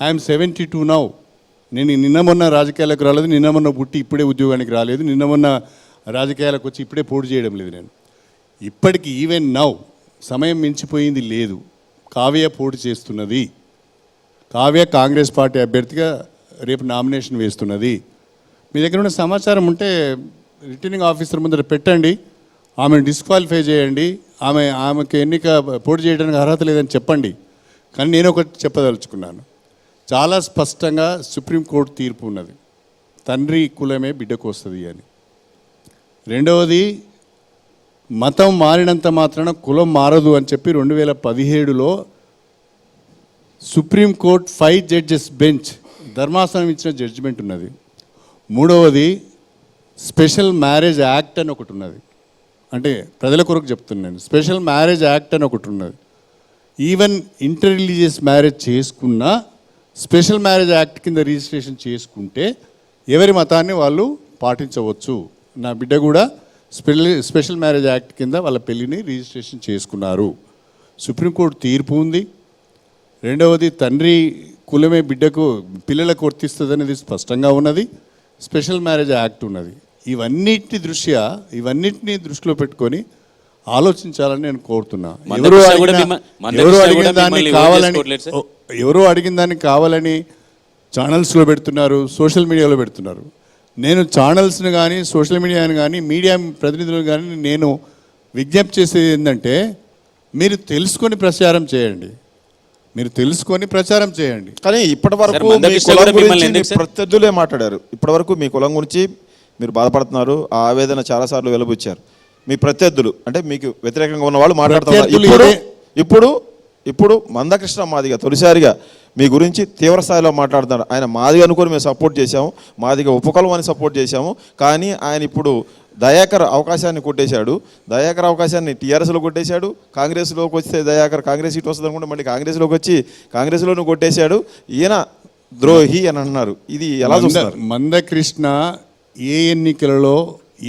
ఐఎమ్ 72 నౌ. నేను నిన్న మొన్న రాజకీయాలకు రాలేదు, నిన్న మొన్న పుట్టి ఇప్పుడే ఉద్యోగానికి రాలేదు, నిన్న మొన్న రాజకీయాలకు వచ్చి ఇప్పుడే పోటీ చేయడం లేదు. నేను ఇప్పటికి ఈవెన్ నౌ సమయం మించిపోయింది లేదు. కావ్య పోటీ చేస్తున్నది, కావ్య కాంగ్రెస్ పార్టీ అభ్యర్థిగా రేపు నామినేషన్ వేస్తున్నది. మీ దగ్గర ఉన్న సమాచారం ఉంటే రిటర్నింగ్ ఆఫీసర్ ముందర పెట్టండి, ఆమెను డిస్క్వాలిఫై చేయండి, ఆమెకు పోటీ చేయడానికి అర్హత లేదని చెప్పండి. కానీ నేను ఒకటి చెప్పదలుచుకున్నాను, చాలా స్పష్టంగా సుప్రీంకోర్టు తీర్పు ఉన్నది, తండ్రి కులమే బిడ్డకు వస్తుంది అని. రెండవది, మతం మారినంత మాత్రాన కులం మారదు అని చెప్పి 2017లో సుప్రీంకోర్టు 5 జడ్జెస్ బెంచ్ ధర్మాసనం ఇచ్చిన జడ్జిమెంట్ ఉన్నది. మూడవది, స్పెషల్ మ్యారేజ్ యాక్ట్ అని ఒకటి ఉన్నది. అంటే ప్రజల కొరకు చెప్తున్నాను, స్పెషల్ మ్యారేజ్ యాక్ట్ అని ఒకటి ఉన్నది. ఈవెన్ ఇంటర్ రిలీజియస్ మ్యారేజ్ చేసుకున్నా స్పెషల్ మ్యారేజ్ యాక్ట్ కింద రిజిస్ట్రేషన్ చేసుకుంటే ఎవరి మతాన్ని వాళ్ళు పాటించవచ్చు. నా బిడ్డ కూడా స్పెషల్ మ్యారేజ్ యాక్ట్ కింద వాళ్ళ పెళ్ళిని రిజిస్ట్రేషన్ చేసుకున్నారు. సుప్రీంకోర్టు తీర్పు ఉంది. రెండవది, తండ్రి కులమే పిల్లలకు వర్తిస్తుంది అనేది స్పష్టంగా ఉన్నది. స్పెషల్ మ్యారేజ్ యాక్ట్ ఉన్నది. ఇవన్నిటిని దృష్టిలో పెట్టుకొని ఆలోచించాలని నేను కోరుతున్నా. ఎవరో అడిగిన దాన్ని కావాలని ఛానల్స్లో పెడుతున్నారు, సోషల్ మీడియాలో పెడుతున్నారు. నేను ఛానల్స్ని కానీ సోషల్ మీడియాని కానీ మీడియా ప్రతినిధులను కానీ నేను విజ్ఞప్తి చేసేది ఏంటంటే, మీరు తెలుసుకొని ప్రచారం చేయండి, కానీ ఇప్పటి వరకు ప్రత్యర్థులే మాట్లాడారు. ఇప్పటి వరకు మీ కులం గురించి మీరు బాధపడుతున్నారు, ఆ ఆవేదన చాలాసార్లు వెలుబుచ్చారు. మీ ప్రత్యర్థులు అంటే మీకు వ్యతిరేకంగా ఉన్న వాళ్ళు మాట్లాడుతున్నారు. ఇప్పుడు మందకృష్ణ మాదిగ తొలిసారిగా మీ గురించి తీవ్ర స్థాయిలో మాట్లాడుతున్నారు. ఆయన మాదిగ అనుకొని మేము సపోర్ట్ చేశాము, మాదిగ ఉపకులం అని సపోర్ట్ చేశాము. కానీ ఆయన ఇప్పుడు దయాకర్ అవకాశాన్ని కొట్టేశాడు, దయాకర్ అవకాశాన్ని టీఆర్ఎస్లో కొట్టేశాడు. కాంగ్రెస్లోకి వస్తే దయాకర్ కాంగ్రెస్ సీట్ వస్తుంది అనుకుంటే మళ్ళీ కాంగ్రెస్లోకి వచ్చి కాంగ్రెస్లోనూ కొట్టేశాడు. ఈయన ద్రోహి అని అన్నారు. ఇది ఎలా చూస్తారు? మందకృష్ణ ఏ ఎన్నికలలో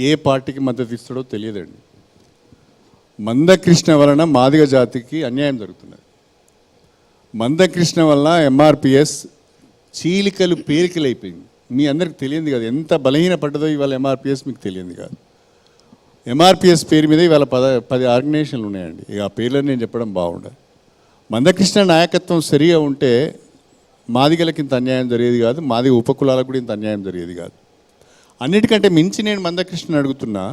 ఏ పార్టీకి మద్దతు ఇస్తాడో తెలియదండి. మందకృష్ణ వలన మాదిగ జాతికి అన్యాయం జరుగుతున్నది. మందకృష్ణ వలన ఎంఆర్పిఎస్ పేలికలైపోయింది. మీ అందరికి తెలియదు కాదు, ఎంత బలహీన పడ్డదో ఇవాళ ఎంఆర్పిఎస్ మీకు తెలియదు కాదు. ఎంఆర్పిఎస్ పేరు మీద ఇవాళ 10 ఆర్గనైజేషన్లు ఉన్నాయండి. ఇక ఆ పేర్లను నేను చెప్పడం బాగుండదు. మందకృష్ణ నాయకత్వం సరిగా ఉంటే మాదిగలకి ఇంత అన్యాయం జరిగేది కాదు, మాదిగ ఉపకులాలకు కూడా ఇంత అన్యాయం జరిగేది కాదు. అన్నిటికంటే మించి నేను మందకృష్ణని అడుగుతున్నా,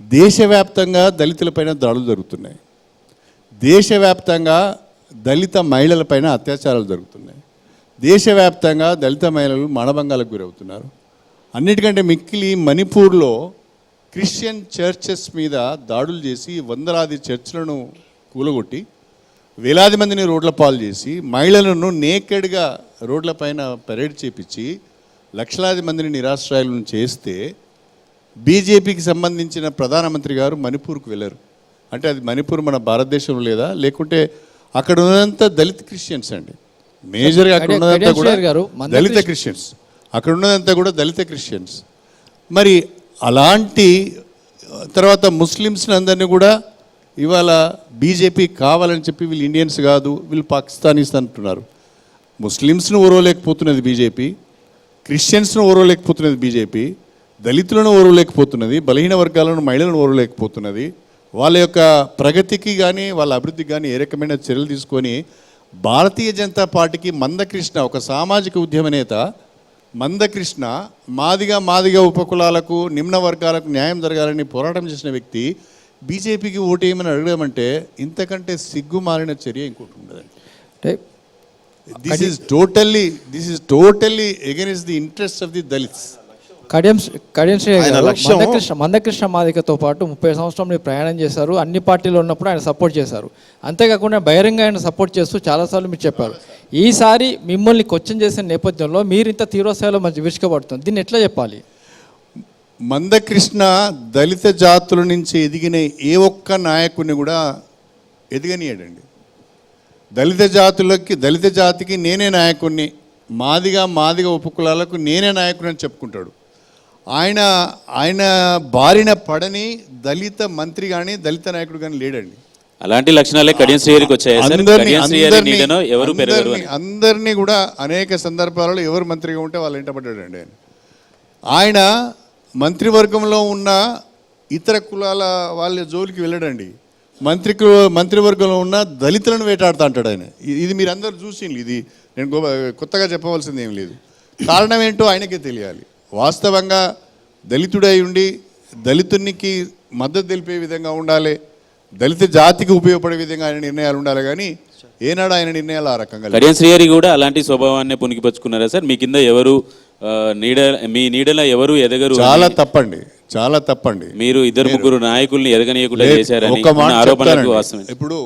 దేశవ్యాప్తంగా దళితులపైన దాడులు జరుగుతున్నాయి, దేశవ్యాప్తంగా దళిత మహిళలపైన అత్యాచారాలు జరుగుతున్నాయి, దేశవ్యాప్తంగా దళిత మహిళలు మానభంగాలకు గురవుతున్నారు. అన్నిటికంటే మిక్కిలి మణిపూర్లో క్రిస్టియన్ చర్చెస్ మీద దాడులు చేసి వందలాది చర్చ్లను కూలగొట్టి వేలాది మందిని రోడ్ల పాలు చేసి మహిళలను నేకెడ్గా రోడ్లపైన పరేడ్ చేపించి లక్షలాది మందిని నిరాశ్రయాలను చేస్తే బీజేపీకి సంబంధించిన ప్రధానమంత్రి గారు మణిపూర్కు వెళ్ళరు. అంటే అది మణిపూర్ మన భారతదేశంలో లేదా, లేకుంటే అక్కడ ఉన్నదంతా దళిత క్రిస్టియన్స్ అండి. మేజర్గా అక్కడ ఉన్నదంతా కూడా దళిత క్రిస్టియన్స్, అక్కడ ఉన్నదంతా కూడా దళిత క్రిస్టియన్స్. మరి అలాంటి తర్వాత ముస్లిమ్స్ని అందరినీ కూడా ఇవాళ బీజేపీ కావాలని చెప్పి వీళ్ళు ఇండియన్స్ కాదు, వీళ్ళు పాకిస్తానీస్ అంటున్నారు. ముస్లిమ్స్ను ఓరవలేకపోతున్నది బీజేపీ, క్రిస్టియన్స్ను ఓరవలేకపోతున్నది బీజేపీ, దళితులను ఓరవలేకపోతున్నది, బలహీన వర్గాలను మహిళలను ఓరవలేకపోతున్నది. వాళ్ళ యొక్క ప్రగతికి కానీ వాళ్ళ అభివృద్ధికి కానీ ఏ రకమైన చర్యలు తీసుకొని భారతీయ జనతా పార్టీకి మందకృష్ణ ఒక సామాజిక ఉద్యమ నేత, మందకృష్ణ మాదిగ ఉపకులాలకు నిమ్న వర్గాలకు న్యాయం జరగాలని పోరాటం చేసిన వ్యక్తి బీజేపీకి ఓటు వేయమని అడగడం అంటే ఇంతకంటే సిగ్గు మారిన చర్య ఇంకోటి ఉండదండి. అంటే this is totally against the interest of the Dalits. Kadiyam Shri ఆయన గారు లక్ష్యం- మందకృష్ణ మాదికతో పాటు 30 సంవత్సరాలు మీరు ప్రయాణం చేశారు, అన్ని పార్టీలు ఉన్నప్పుడు ఆయన సపోర్ట్ చేశారు. అంతేకాకుండా బహిరంగ ఆయన సపోర్ట్ చేస్తూ చాలాసార్లు మీరు చెప్పారు. ఈసారి మిమ్మల్ని క్వశ్చన్ చేసిన నేపథ్యంలో మీరు ఇంత తీవ్రస్థాయిలో మంచి విరుచుకపడుతుంది, దీన్ని ఎట్లా చెప్పాలి? మందకృష్ణ దళిత జాతుల నుంచి ఎదిగిన ఏ ఒక్క నాయకుడిని కూడా ఎదగనీయడండి. దళిత జాతికి నేనే నాయకుడిని, మాదిగ ఉపకులాలకు నేనే నాయకుడిని అని చెప్పుకుంటాడు. ఆయన బారిన పడని దళిత మంత్రి కానీ దళిత నాయకుడు కానీ లేడండి. అలాంటి లక్షణాలే కడియం శ్రీహరికి వచ్చాయి సార్. కడియం శ్రీహరి నీడనో ఎవరు పెరగరు అని. అందరినీ కూడా అనేక సందర్భాలలో ఎవరు మంత్రిగా ఉంటే వాళ్ళు వెంటబడ్డాడండి. ఆయన మంత్రివర్గంలో ఉన్న ఇతర కులాల వాళ్ళ జోలికి వెళ్ళడండి. మంత్రివర్గంలో ఉన్న దళితులను వేటాడుతూ అంటాడు ఆయన. ఇది మీరు అందరూ చూసిండ్రు. ఇది నేను కొత్తగా చెప్పవలసింది ఏం లేదు. కారణం ఏంటో ఆయనకే తెలియాలి. వాస్తవంగా దళితుడై ఉండి దళితునికి మద్దతు తెలిపే విధంగా ఉండాలి, దళిత జాతికి ఉపయోగపడే విధంగా ఆయన నిర్ణయాలు ఉండాలి. కానీ ఏనాడు ఆయన నిర్ణయాలు ఆ రకంగా కడియం శ్రీహరి కూడా అలాంటి స్వభావాన్ని పునికిపచ్చుకున్నారా సార్? మీ కింద ఎవరు మీ నీడలో ఎవరు ఎదగరు? చాలా తప్పండి. మీరు 2-3 నాయకుల్ని ఎదగనీయకుండా చేశారని ఒక మాట ఆరోపణలకు చెప్తానండి. వాస్తవం. ఇప్పుడు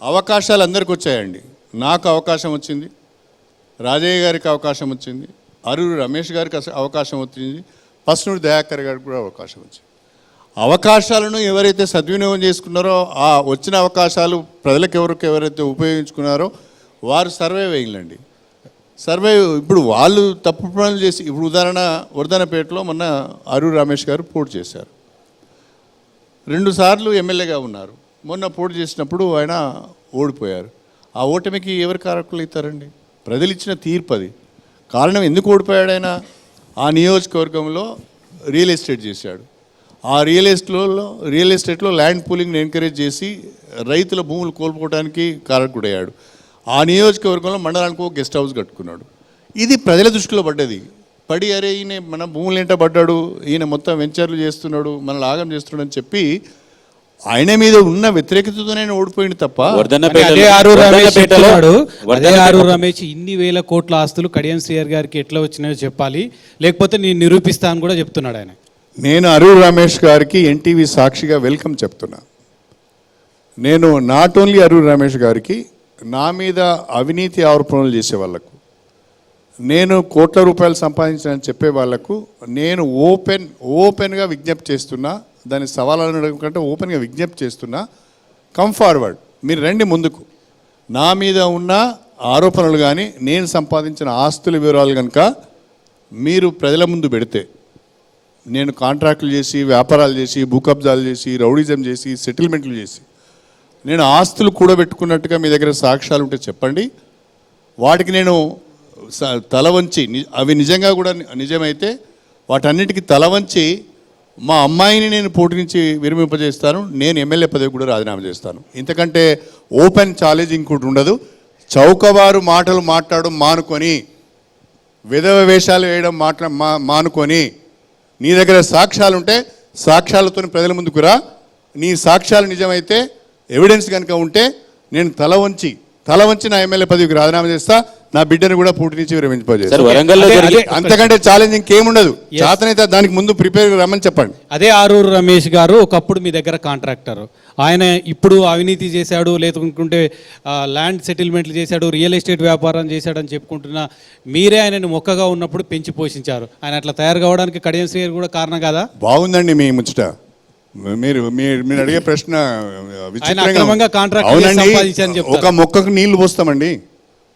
అవకాశాలు అందరికి వచ్చాయండి. నాకు అవకాశం వచ్చింది, రాజయ్య గారికి అవకాశం వచ్చింది, అరూరు రమేష్ గారికి అవకాశం వచ్చింది, పస్నూరు దయాకర్ గారికి కూడా అవకాశం వచ్చింది. అవకాశాలను ఎవరైతే సద్వినియోగం చేసుకున్నారో, ఆ వచ్చిన అవకాశాలు ప్రజలకు ఎవరైతే ఉపయోగించుకున్నారో వారు సర్వైవ్ అయ్యిందండి. ఇప్పుడు వాళ్ళు తప్పు పనులు చేసి, ఇప్పుడు ఉదాహరణ వర్ధనపేటలో మొన్న అరూరు రమేష్ గారు పోటీ చేశారు, 2 సార్లు ఎమ్మెల్యేగా ఉన్నారు. మొన్న పోటీ చేసినప్పుడు ఆయన ఓడిపోయారు. ఆ ఓటమికి ఎవరు కారకులు అవుతారండి? ప్రజలు ఇచ్చిన తీర్పు అది. కారణం ఎందుకు ఓడిపోయాడు ఆయన? ఆ నియోజకవర్గంలో రియల్ ఎస్టేట్ చేశాడు. ఆ రియల్ ఎస్టేట్లో ల్యాండ్ పూలింగ్ని ఎంకరేజ్ చేసి రైతుల భూములు కోల్పోవడానికి కారకుడయ్యాడు. ఆ నియోజకవర్గంలో మండలానికి ఒక గెస్ట్ హౌస్ కట్టుకున్నాడు. ఇది ప్రజల దృష్టిలో పడ్డది. అరే ఈయన మన భూములు ఏంటో పడ్డాడు, ఈయన మొత్తం వెంచర్లు చేస్తున్నాడు, మనల్ని ఆగం చేస్తున్నాడు అని చెప్పి ఆయన మీద ఉన్న వ్యతిరేకతతోనే ఓడిపోయింది తప్ప. అదే ఆరు రమేష్ ఇన్ని వేల కోట్ల ఆస్తులు కడియం శ్రీహరి గారికి ఎట్లా వచ్చినాయో చెప్పాలి, లేకపోతే నేను నిరూపిస్తా అని కూడా చెప్తున్నాడు ఆయన. నేను అరూరు రమేష్ గారికి ఎన్టీవీ సాక్షిగా వెల్కమ్ చెప్తున్నా. నేను నాట్ ఓన్లీ అరూరు రమేష్ గారికి, నా మీద అవినీతి ఆరోపణలు చేసే వాళ్లకు, నేను కోట్ల రూపాయలు సంపాదించానని చెప్పే వాళ్లకు నేను ఓపెన్గా విజ్ఞప్తి చేస్తున్నా. దాని సవాళ్ళను అడగకంటే ఓపెన్గా విజ్ఞప్తి చేస్తున్నా, కమ్ ఫార్వర్డ్, మీరు రండి ముందుకు. నా మీద ఉన్న ఆరోపణలు కానీ నేను సంపాదించిన ఆస్తుల వివరాలు కనుక మీరు ప్రజల ముందు పెడితే, నేను కాంట్రాక్టులు చేసి, వ్యాపారాలు చేసి, భూ కబ్జాలు చేసి, రౌడిజం చేసి, సెటిల్మెంట్లు చేసి, నేను ఆస్తులు కూడబెట్టుకున్నట్టుగా మీ దగ్గర సాక్ష్యాలు ఉంటే చెప్పండి. వాటికి నేను తల వంచి, అవి నిజంగా కూడా నిజమైతే వాటన్నిటికీ తల వంచి మా అమ్మాయిని నేను పోటీ నుంచి విరమింపజేస్తాను, నేను ఎమ్మెల్యే పదవి కూడా రాజీనామా చేస్తాను. ఇంతకంటే ఓపెన్ ఛాలెంజ్ ఇంకోటి ఉండదు. చౌకవారు మాటలు మాట్లాడడం మానుకొని, విధవ వేషాలు వేయడం మానుకొని, నీ దగ్గర సాక్ష్యాలు ఉంటే సాక్ష్యాలతో ప్రజల ముందుకు రా. నీ సాక్ష్యాలు నిజమైతే, ఎవిడెన్స్ కనుక ఉంటే నేను తల వంచి నా ఎమ్మెల్యే పదవికి రాజీనామా చేస్తా, నా బిడ్డను కూడా పోటీ నుంచి విరమింపజేస్తా. అంతకంటే ఛాలెంజ్ ఇంకేముండదు. చేతనైతే దానికి ముందు ప్రిపేర్ రమ్మని చెప్పండి. అదే ఆరూరు రమేష్ గారు ఒకప్పుడు మీ దగ్గర కాంట్రాక్టర్, ఆయన ఇప్పుడు అవినీతి చేశాడు, లేకుంటే ల్యాండ్ సెటిల్మెంట్లు చేశాడు, రియల్ ఎస్టేట్ వ్యాపారం చేశాడని చెప్పుకుంటున్నా మీరే ఆయనను మొక్కగా ఉన్నప్పుడు పెంచి పోషించారు. ఆయన అట్లా తయారు కావడానికి కడియం శ్రీహరి కూడా కారణం కాదా? బాగుందండి మీ ముచ్చట. మీరు అడిగే ప్రశ్న అవునండి. ఒక మొక్కకు నీళ్లు పోస్తామండి,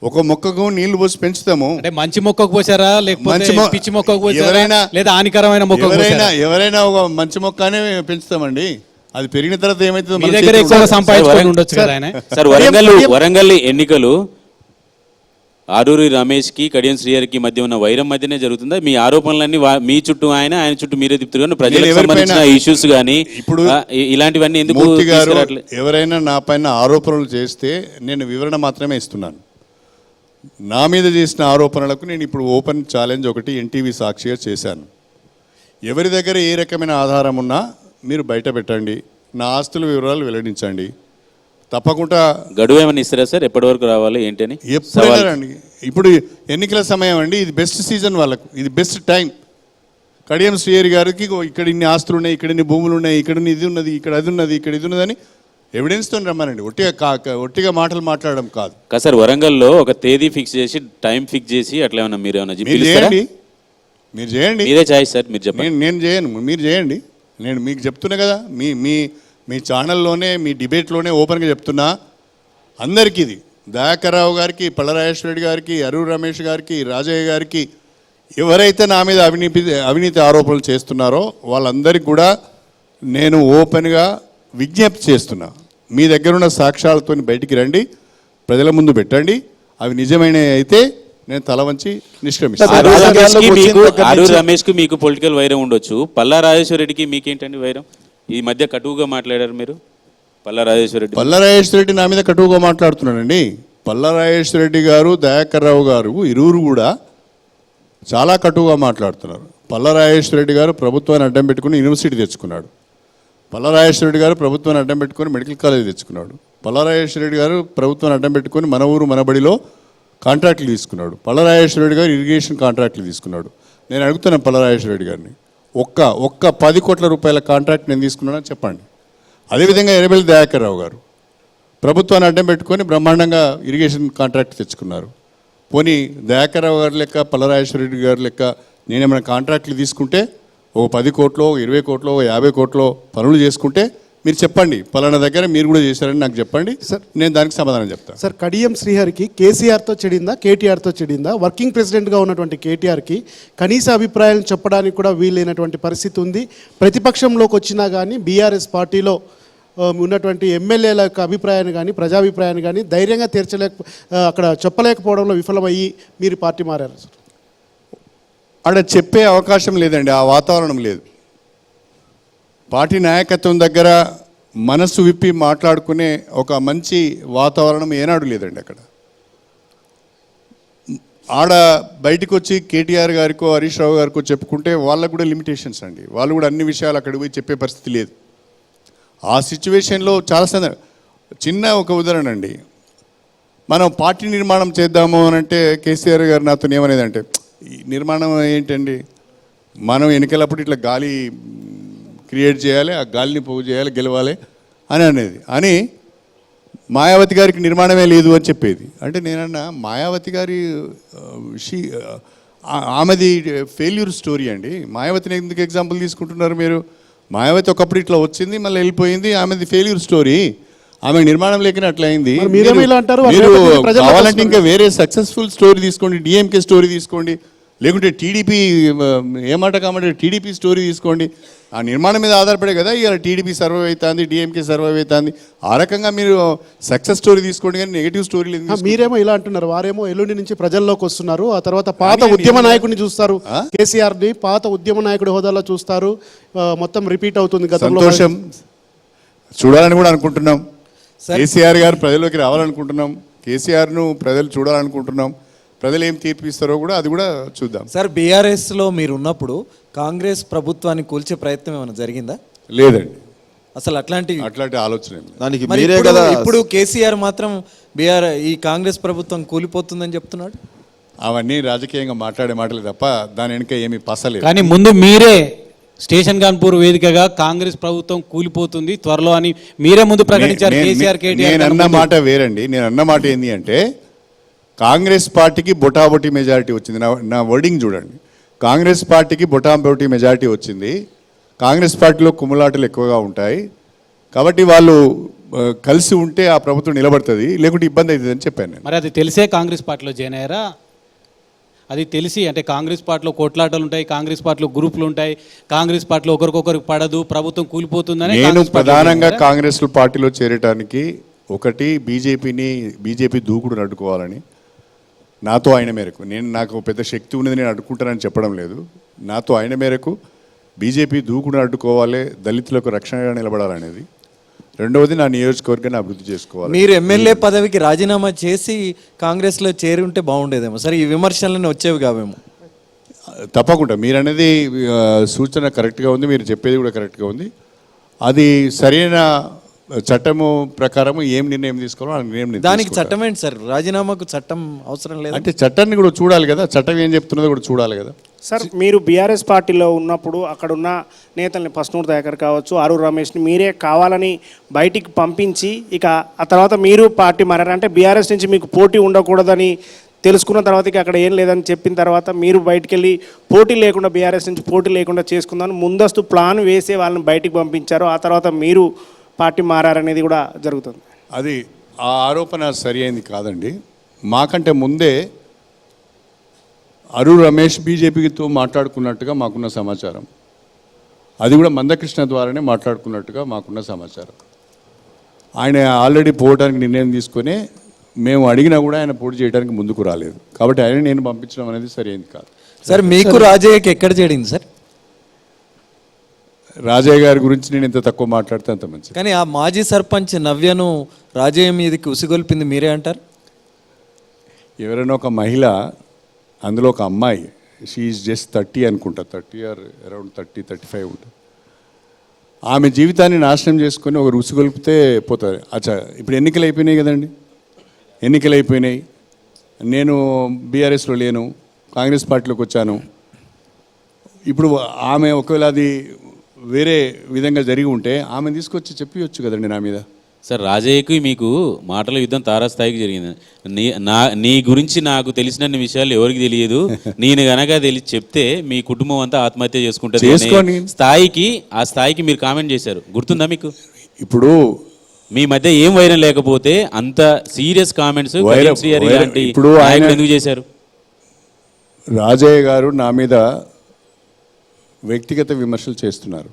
ఒక మొక్కకు నీళ్లు పోసి పెంచుతాము. అంటే మంచి మొక్కకు పోసారా, లేకపోతే పిచ్చి మొక్కకు పోసారా, లేదా హానికరమైన మొక్కకు పోసారా? ఎవరైనా ఒక మంచి మొక్కనే పెంచుతామండి. అది పెరిగిన తర్వాత ఏమైతుందో మీ దగ్గర ఎక్కువ సంపాదించుకొని ఉండొచ్చు కదా ఆయన. సార్, వరంగల్ ఎన్నికలు ఆరూరి రమేష్కి కడియం శ్రీహరికి మధ్య ఉన్న వైరం మధ్యనే జరుగుతుందా? మీ ఆరోపణలన్నీ మీ చుట్టూ ఆయన చుట్టూ మీరే తిప్పుతారు. ప్రజలకు సంబంధించిన ఇష్యూస్ కానీ ఇప్పుడు ఇలాంటివన్నీ ఎందుకు? ఎవరైనా నా పైన ఆరోపణలు చేస్తే నేను వివరణ మాత్రమే ఇస్తున్నాను. నా మీద చేసిన ఆరోపణలకు నేను ఇప్పుడు ఓపెన్ ఛాలెంజ్ ఒకటి ఎన్టీవీ సాక్షిగా చేశాను. ఎవరి దగ్గర ఏ రకమైన ఆధారం ఉన్నా మీరు బయట పెట్టండి. నా ఆస్తుల వివరాలు వెల్లడించండి. తప్పకుండా గడువు ఏమైనా ఇస్తారా సార్? ఎప్పటి వరకు రావాలి ఏంటి అని? ఎప్పుడైనా రండి. ఇప్పుడు ఎన్నికల సమయం అండి, ఇది బెస్ట్ సీజన్ వాళ్ళకు, ఇది బెస్ట్ టైం. కడియం శ్రీహరి గారికి ఇక్కడ ఇన్ని ఆస్తులు ఉన్నాయి, ఇక్కడ ఇన్ని భూములు ఉన్నాయి, ఇక్కడ ఇది ఉన్నది, ఇక్కడ అది ఉన్నది, ఇక్కడ ఇది ఉన్నదని ఎవిడెన్స్తో రమ్మనండి. ఒట్టిగా మాటలు మాట్లాడడం కాదు. సార్ వరంగల్లో ఒక తేదీ ఫిక్స్ చేసి టైం ఫిక్స్ చేసి అట్లా ఏమన్నా మీరు ఏమన్నా మీరు చేయండి, మీరు చేయండి. మీరే చాయిస్ సార్, మీరు చెప్పండి. నేను చేయను, మీరు చేయండి. నేను మీకు చెప్తున్నా కదా, మీ మీ మీ ఛానల్లోనే, మీ డిబేట్లోనే ఓపెన్గా చెప్తున్నా అందరికీ. ఇది దయాకర్రావు గారికి, పల్లరాజేశ్వర రెడ్డి గారికి, అరూర్ రమేష్ గారికి, రాజయ్య గారికి, ఎవరైతే నా మీద అవినీతి ఆరోపణలు చేస్తున్నారో వాళ్ళందరికీ కూడా నేను ఓపెన్గా విజ్ఞప్తి చేస్తున్నా. మీ దగ్గర ఉన్న సాక్ష్యాలతో బయటికి రండి, ప్రజల ముందు పెట్టండి. అవి నిజమైన అయితే నేను తల వంచి నిష్క్రమిస్తాను. అరూర్ రమేష్ కు మీకు పొలిటికల్ వైరం ఉండొచ్చు, పల్లా రాజేశ్వర రెడ్డికి మీకేంటండి వైరం? ఈ మధ్య కటువుగా మాట్లాడారు మీరు. పల్లా రాజేశ్వర రెడ్డి నా మీద కటువుగా మాట్లాడుతున్నానండి. పల్లా రాజేశ్వర రెడ్డి గారు, దయాకర్రావు గారు ఇరువురు కూడా చాలా కటువుగా మాట్లాడుతున్నారు. పల్లా రాజేశ్వర రెడ్డి గారు ప్రభుత్వాన్ని అడ్డం పెట్టుకుని యూనివర్సిటీ తెచ్చుకున్నాడు. పల్లా రాజేశ్వర రెడ్డి గారు ప్రభుత్వాన్ని అడ్డం పెట్టుకొని మెడికల్ కాలేజ్ తెచ్చుకున్నాడు. పల్లా రాజేశ్వర రెడ్డి గారు ప్రభుత్వాన్ని అడ్డం పెట్టుకొని మన ఊరు మన బడిలో కాంట్రాక్టులు తీసుకున్నాడు. పల్లా రాజేశ్వర రెడ్డి గారు ఇరిగేషన్ కాంట్రాక్టులు తీసుకున్నాడు. నేను అడుగుతున్నాను పల్లా రాజేశ్వర రెడ్డి గారిని, ఒక్క 10 కోట్ల రూపాయల కాంట్రాక్ట్ నేను తీసుకున్నానని చెప్పండి. అదేవిధంగా ఎర్రబెల్లి దయాకర్రావు గారు ప్రభుత్వాన్ని అడ్డం పెట్టుకొని బ్రహ్మాండంగా ఇరిగేషన్ కాంట్రాక్ట్ తెచ్చుకున్నారు. పోనీ దయాకర్రావు గారి లెక్క, పల్లా రాజేశ్వర రెడ్డి గారి లెక్క నేనేమైనా కాంట్రాక్టులు తీసుకుంటే ఓ 10 కోట్లో, 20 కోట్లో, 50 కోట్లో పనులు చేసుకుంటే మీరు చెప్పండి, పలానా దగ్గర మీరు కూడా చేశారని నాకు చెప్పండి సార్, నేను దానికి సమాధానం చెప్తాను. సార్, కడియం శ్రీహరికి కేసీఆర్తో చెడిందా, కేటీఆర్తో చెడిందా? వర్కింగ్ ప్రెసిడెంట్గా ఉన్నటువంటి కేటీఆర్కి కనీస అభిప్రాయాలను చెప్పడానికి కూడా వీలైనటువంటి పరిస్థితి ఉంది. ప్రతిపక్షంలోకి వచ్చినా కానీ బీఆర్ఎస్ పార్టీలో ఉన్నటువంటి ఎమ్మెల్యేల యొక్క అభిప్రాయాన్ని కానీ, ప్రజాభిప్రాయాన్ని కానీ ధైర్యంగా అక్కడ చెప్పలేకపోవడంలో విఫలమయ్యి మీరు పార్టీ మారారు సార్. అక్కడ చెప్పే అవకాశం లేదండి, ఆ వాతావరణం లేదు. పార్టీ నాయకత్వం దగ్గర మనస్సు విప్పి మాట్లాడుకునే ఒక మంచి వాతావరణం ఏనాడు లేదండి. అక్కడ బయటకు వచ్చి కేటీఆర్ గారికో హరీష్ రావు గారికో చెప్పుకుంటే వాళ్ళకు కూడా లిమిటేషన్స్ అండి. వాళ్ళు కూడా అన్ని విషయాలు అక్కడికి పోయి చెప్పే పరిస్థితి లేదు. ఆ సిచ్యువేషన్లో చాలా చిన్న ఒక ఉదాహరణ అండి, మనం పార్టీ నిర్మాణం చేద్దాము అని అంటే కేసీఆర్ గారు నాతో ఏమనేదంటే, ఈ నిర్మాణం ఏంటండి, మనం ఎన్నికలప్పుడు ఇట్లా గాలి క్రియేట్ చేయాలి, ఆ గాలిని పోగు చేయాలి, గెలవాలి అని అనేది. అని మాయావతి గారికి నిర్మాణమే లేదు అని చెప్పేది. అంటే నేనన్నా మాయావతి గారి ఆమెది ఫెయిల్యూర్ స్టోరీ అండి. మాయావతిని ఎందుకు ఎగ్జాంపుల్ తీసుకుంటున్నారు మీరు? మాయావతి ఒకప్పుడు ఇట్లా వచ్చింది, మళ్ళీ వెళ్ళిపోయింది, ఆమెది ఫెయిల్యూర్ స్టోరీ. ఆమె నిర్మాణం లేకనే అట్లా అయింది. మీరు కావాలంటే ఇంకా వేరే సక్సెస్ఫుల్ స్టోరీ తీసుకోండి, డిఎంకే స్టోరీ తీసుకోండి, లేకుంటే టీడీపీ ఏమాట కామంటే టీడీపీ స్టోరీ తీసుకోండి. ఆ నిర్మాణం మీద ఆధారపడే కదా ఇవాళ టీడీపీ సర్వైవ్ అవుతుంది, డిఎంకే సర్వైవ్ అవుతుంది. ఆ రకంగా మీరు సక్సెస్ స్టోరీ తీసుకోండి, కానీ నెగిటివ్ స్టోరీ లేదు. మీరేమో ఇలా అంటున్నారు, వారేమో ఎల్లుండి నుంచి ప్రజల్లోకి వస్తున్నారు, ఆ తర్వాత పాత ఉద్యమ నాయకుడిని చూస్తారు, కేసీఆర్ని పాత ఉద్యమ నాయకుడి హోదాలో చూస్తారు, మొత్తం రిపీట్ అవుతుంది. సంతోషం, చూడాలని కూడా అనుకుంటున్నాం. కేసీఆర్ గారు ప్రజల్లోకి రావాలనుకుంటున్నాం, కేసీఆర్ను ప్రజలు చూడాలనుకుంటున్నాం. ప్రజలు ఏం తీర్పు ఇస్తారో కూడా అది కూడా చూద్దాం. సార్, బీఆర్ఎస్లో మీరు ఉన్నప్పుడు కాంగ్రెస్ ప్రభుత్వాన్ని కూల్చే ప్రయత్నం ఏమైనా జరిగిందా? లేదండి, అసలు అట్లాంటి ఆలోచన దానికి మీరే కదా. ఇప్పుడు కేసీఆర్ మాత్రం ఈ కాంగ్రెస్ ప్రభుత్వం కూలిపోతుందని చెప్తున్నాడు. అవన్నీ రాజకీయంగా మాట్లాడే మాటలు తప్ప దాని వెనుక ఏమీ పసలేదు. కానీ ముందు మీరే స్టేషన్ కాన్పూర్ వేదికగా కాంగ్రెస్ ప్రభుత్వం కూలిపోతుంది త్వరలో అని మీరే ముందు ప్రకటించారు. కేసీఆర్, కేటీఆర్ నేను అన్న మాట వేరండి. నేను అన్న మాట ఏంటి అంటే, కాంగ్రెస్ పార్టీకి బొటాబొటి మెజారిటీ వచ్చింది. నా వర్డింగ్ చూడండి, కాంగ్రెస్ పార్టీకి బొటాబొటి మెజారిటీ వచ్చింది. కాంగ్రెస్ పార్టీలో కుమ్ములాటలు ఎక్కువగా ఉంటాయి కాబట్టి వాళ్ళు కలిసి ఉంటే ఆ ప్రభుత్వం నిలబడుతుంది, లేకుంటే ఇబ్బంది అవుతుంది అని చెప్పాను నేను. మరి అది తెలిసే కాంగ్రెస్ పార్టీలో జాయిన్ అయ్యారా? అది తెలిసి అంటే కాంగ్రెస్ పార్టీలో కొట్లాటలు ఉంటాయి, కాంగ్రెస్ పార్టీలో గ్రూపులు ఉంటాయి, కాంగ్రెస్ పార్టీలో ఒకరికొకరికి పడదు, ప్రభుత్వం కూలిపోతుందని నేను ప్రధానంగా కాంగ్రెస్ పార్టీలో చేరటానికి ఒకటి బీజేపీ దూకుడును అడ్డుకోవాలని, నాతో ఆయన మేరకు నాకు పెద్ద శక్తి ఉన్నది నేను అడ్డుకుంటానని చెప్పడం లేదు. నాతో ఆయన మేరకు బీజేపీ దూకుడును అడ్డుకోవాలి, దళితులకు రక్షణగా నిలబడాలనేది. రెండవది నా నియోజకవర్గాన్ని అభివృద్ధి చేసుకోవాలి. మీరు ఎమ్మెల్యే పదవికి రాజీనామా చేసి కాంగ్రెస్లో చేరి ఉంటే బాగుండేదేమో సరే, ఈ విమర్శలన్నీ వచ్చేవి కావేమో. తప్పకుండా మీరు అనేది సూచన కరెక్ట్గా ఉంది, మీరు చెప్పేది కూడా కరెక్ట్గా ఉంది. అది సరైన చట్టము ప్రకారం ఏం నిర్ణయం తీసుకోవాలో ఆ నిర్ణయం నేను దానికి తీసుకుంటా. చట్టం ఏంటి సార్? రాజీనామాకు చట్టం అవసరం లేదు. అంటే చట్టాన్ని కూడా చూడాలి కదా, చట్టం ఏం చెప్తున్నదో కూడా చూడాలి కదా. సార్, మీరు బీఆర్ఎస్ పార్టీలో ఉన్నప్పుడు అక్కడ ఉన్న నేతల్ని పస్నూరు దయాకర్ కావచ్చు, ఆరూరు రమేష్ని మీరే కావాలని బయటికి పంపించి ఇక ఆ తర్వాత మీరు పార్టీ మారారు. అంటే బీఆర్ఎస్ నుంచి మీకు పోటీ ఉండకూడదని తెలుసుకున్న తర్వాత ఇక అక్కడ ఏం లేదని చెప్పిన తర్వాత మీరు బయటికి వెళ్ళి పోటీ లేకుండా బీఆర్ఎస్ నుంచి పోటీ లేకుండా చేసుకుందామని ముందస్తు ప్లాన్ వేసే వాళ్ళని బయటికి పంపించారు. ఆ తర్వాత మీరు పార్టీ మారారనేది కూడా జరుగుతుంది. అది ఆ ఆరోపణ సరి అయింది కాదండి. మాకంటే ముందే అరుణ్ రమేష్ బీజేపీతో మాట్లాడుకున్నట్టుగా మాకున్న సమాచారం. అది కూడా మందకృష్ణ ద్వారానే మాట్లాడుకున్నట్టుగా మాకున్న సమాచారం. ఆయన ఆల్రెడీ పోవడానికి నిర్ణయం తీసుకొని మేము అడిగినా కూడా ఆయన పోటీ చేయడానికి ముందుకు రాలేదు. కాబట్టి ఆయన నేను పంపించడం అనేది సరైనది కాదు. సార్, మీకు రాజయ్యకి ఎక్కడ చేడింది సార్? రాజయ్య గారి గురించి నేను ఎంత తక్కువ మాట్లాడితే అంత మంచిది. కానీ ఆ మాజీ సర్పంచ్ నవ్యను రాజయ్య మీదకి ఉసిగొల్పింది మీరే అంటారు? ఎవరైనా ఒక మహిళ, అందులో ఒక అమ్మాయి, షీఈస్ జస్ట్ 30 అనుకుంటా, 30 ఆర్ అరౌండ్ 30-35 ఉంటుంది. ఆమె జీవితాన్ని నాశనం చేసుకొని ఒక రుసిగొల్పితే పోతుంది. అచ్చా, ఇప్పుడు ఎన్నికలు అయిపోయినాయి కదండి, ఎన్నికలు అయిపోయినాయి. నేను బీఆర్ఎస్లో లేను, కాంగ్రెస్ పార్టీలోకి వచ్చాను. ఇప్పుడు ఆమె ఒకవేళ అది వేరే విధంగా జరిగి ఉంటే ఆమె తీసుకొచ్చి చెప్పవచ్చు కదండి నా మీద. సార్, రాజయ్యకి మీకు మాటల యుద్ధం తారాస్థాయికి జరిగింది. నీ గురించి నాకు తెలిసినన్ని విషయాలు ఎవరికి తెలియదు, నేను గనక చెప్తే మీ కుటుంబం అంతా ఆత్మహత్య చేసుకుంటుంది చేసుకోండి. ఆ స్థాయికి మీరు కామెంట్ చేశారు, గుర్తుందా మీకు? ఇప్పుడు మీ మధ్య ఏం వైరం లేకపోతే అంత సీరియస్ కామెంట్స్ ఇప్పుడు ఆయన ఎందుకు చేశారు? రాజయ్య గారు నా మీద వ్యక్తిగత విమర్శలు చేస్తున్నారు.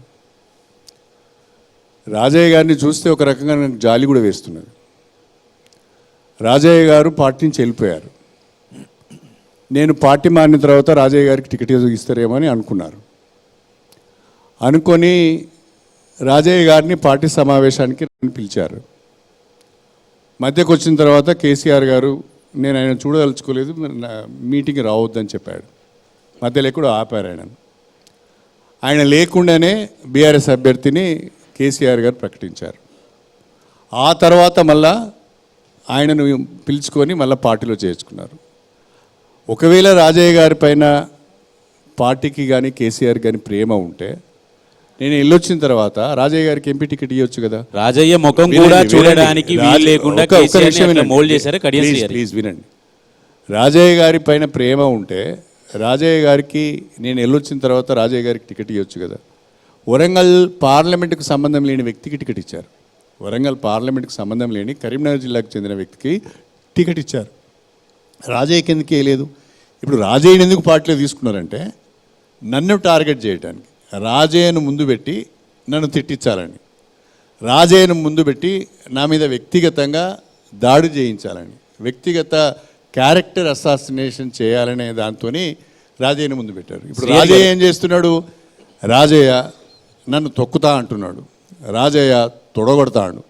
రాజయ్య గారిని చూస్తే ఒక రకంగా నాకు జాలి కూడా వేస్తున్నది. రాజయ్య గారు పార్టీ నుంచి వెళ్ళిపోయారు. నేను పార్టీ మారిన తర్వాత రాజయ్య గారికి టికెట్ ఇస్తారేమో అని అనుకున్నారు. అనుకొని రాజయ్య గారిని పార్టీ సమావేశానికి పిలిచారు. మధ్యకు వచ్చిన తర్వాత కేసీఆర్ గారు నేను ఆయన చూడదలుచుకోలేదు, మీటింగ్ రావద్దని చెప్పాడు. మధ్యలో కూడా ఆపారు ఆయన. ఆయన లేకుండానే బీఆర్ఎస్ అభ్యర్థిని కేసీఆర్ గారు ప్రకటించారు. ఆ తర్వాత మళ్ళా ఆయనను పిలుచుకొని మళ్ళీ పార్టీలో చేర్చుకున్నారు. ఒకవేళ రాజయ్య గారి పైన పార్టీకి కానీ కేసీఆర్ కానీ ప్రేమ ఉంటే నేను వెళ్ళొచ్చిన తర్వాత రాజయ్య గారికి ఎంపీ టికెట్ ఇవ్వచ్చు కదా. రాజయ్య ముఖం కూడా చూడడానికి వీలు లేకుండా మోల్డ్ చేశారు. ప్లీజ్ వినండి. రాజయ్య గారి పైన ప్రేమ ఉంటే రాజయ్య గారికి నేను వెళ్ళొచ్చిన తర్వాత రాజయ్య గారికి టికెట్ ఇవ్వచ్చు కదా. వరంగల్ పార్లమెంటుకు సంబంధం లేని వ్యక్తికి టికెట్ ఇచ్చారు. వరంగల్ పార్లమెంట్కి సంబంధం లేని కరీంనగర్ జిల్లాకు చెందిన వ్యక్తికి టికెట్ ఇచ్చారు. రాజయ్యకి ఎందుకు వేయలేదు? ఇప్పుడు రాజయ్యని ఎందుకు పార్టీలో తీసుకున్నారంటే నన్ను టార్గెట్ చేయడానికి, రాజయ్యను ముందు పెట్టి నన్ను తిట్టించాలని, రాజయ్యను ముందు పెట్టి నా మీద వ్యక్తిగతంగా దాడి చేయించాలని, వ్యక్తిగత క్యారెక్టర్ అసాసినేషన్ చేయాలనే దాంతో రాజయ్యను ముందు పెట్టారు. ఇప్పుడు రాజయ్య ఏం చేస్తున్నాడు? రాజయ్య నన్ను తొక్కుతా అంటున్నాడు, రాజయ్య తొడగొడతాడు,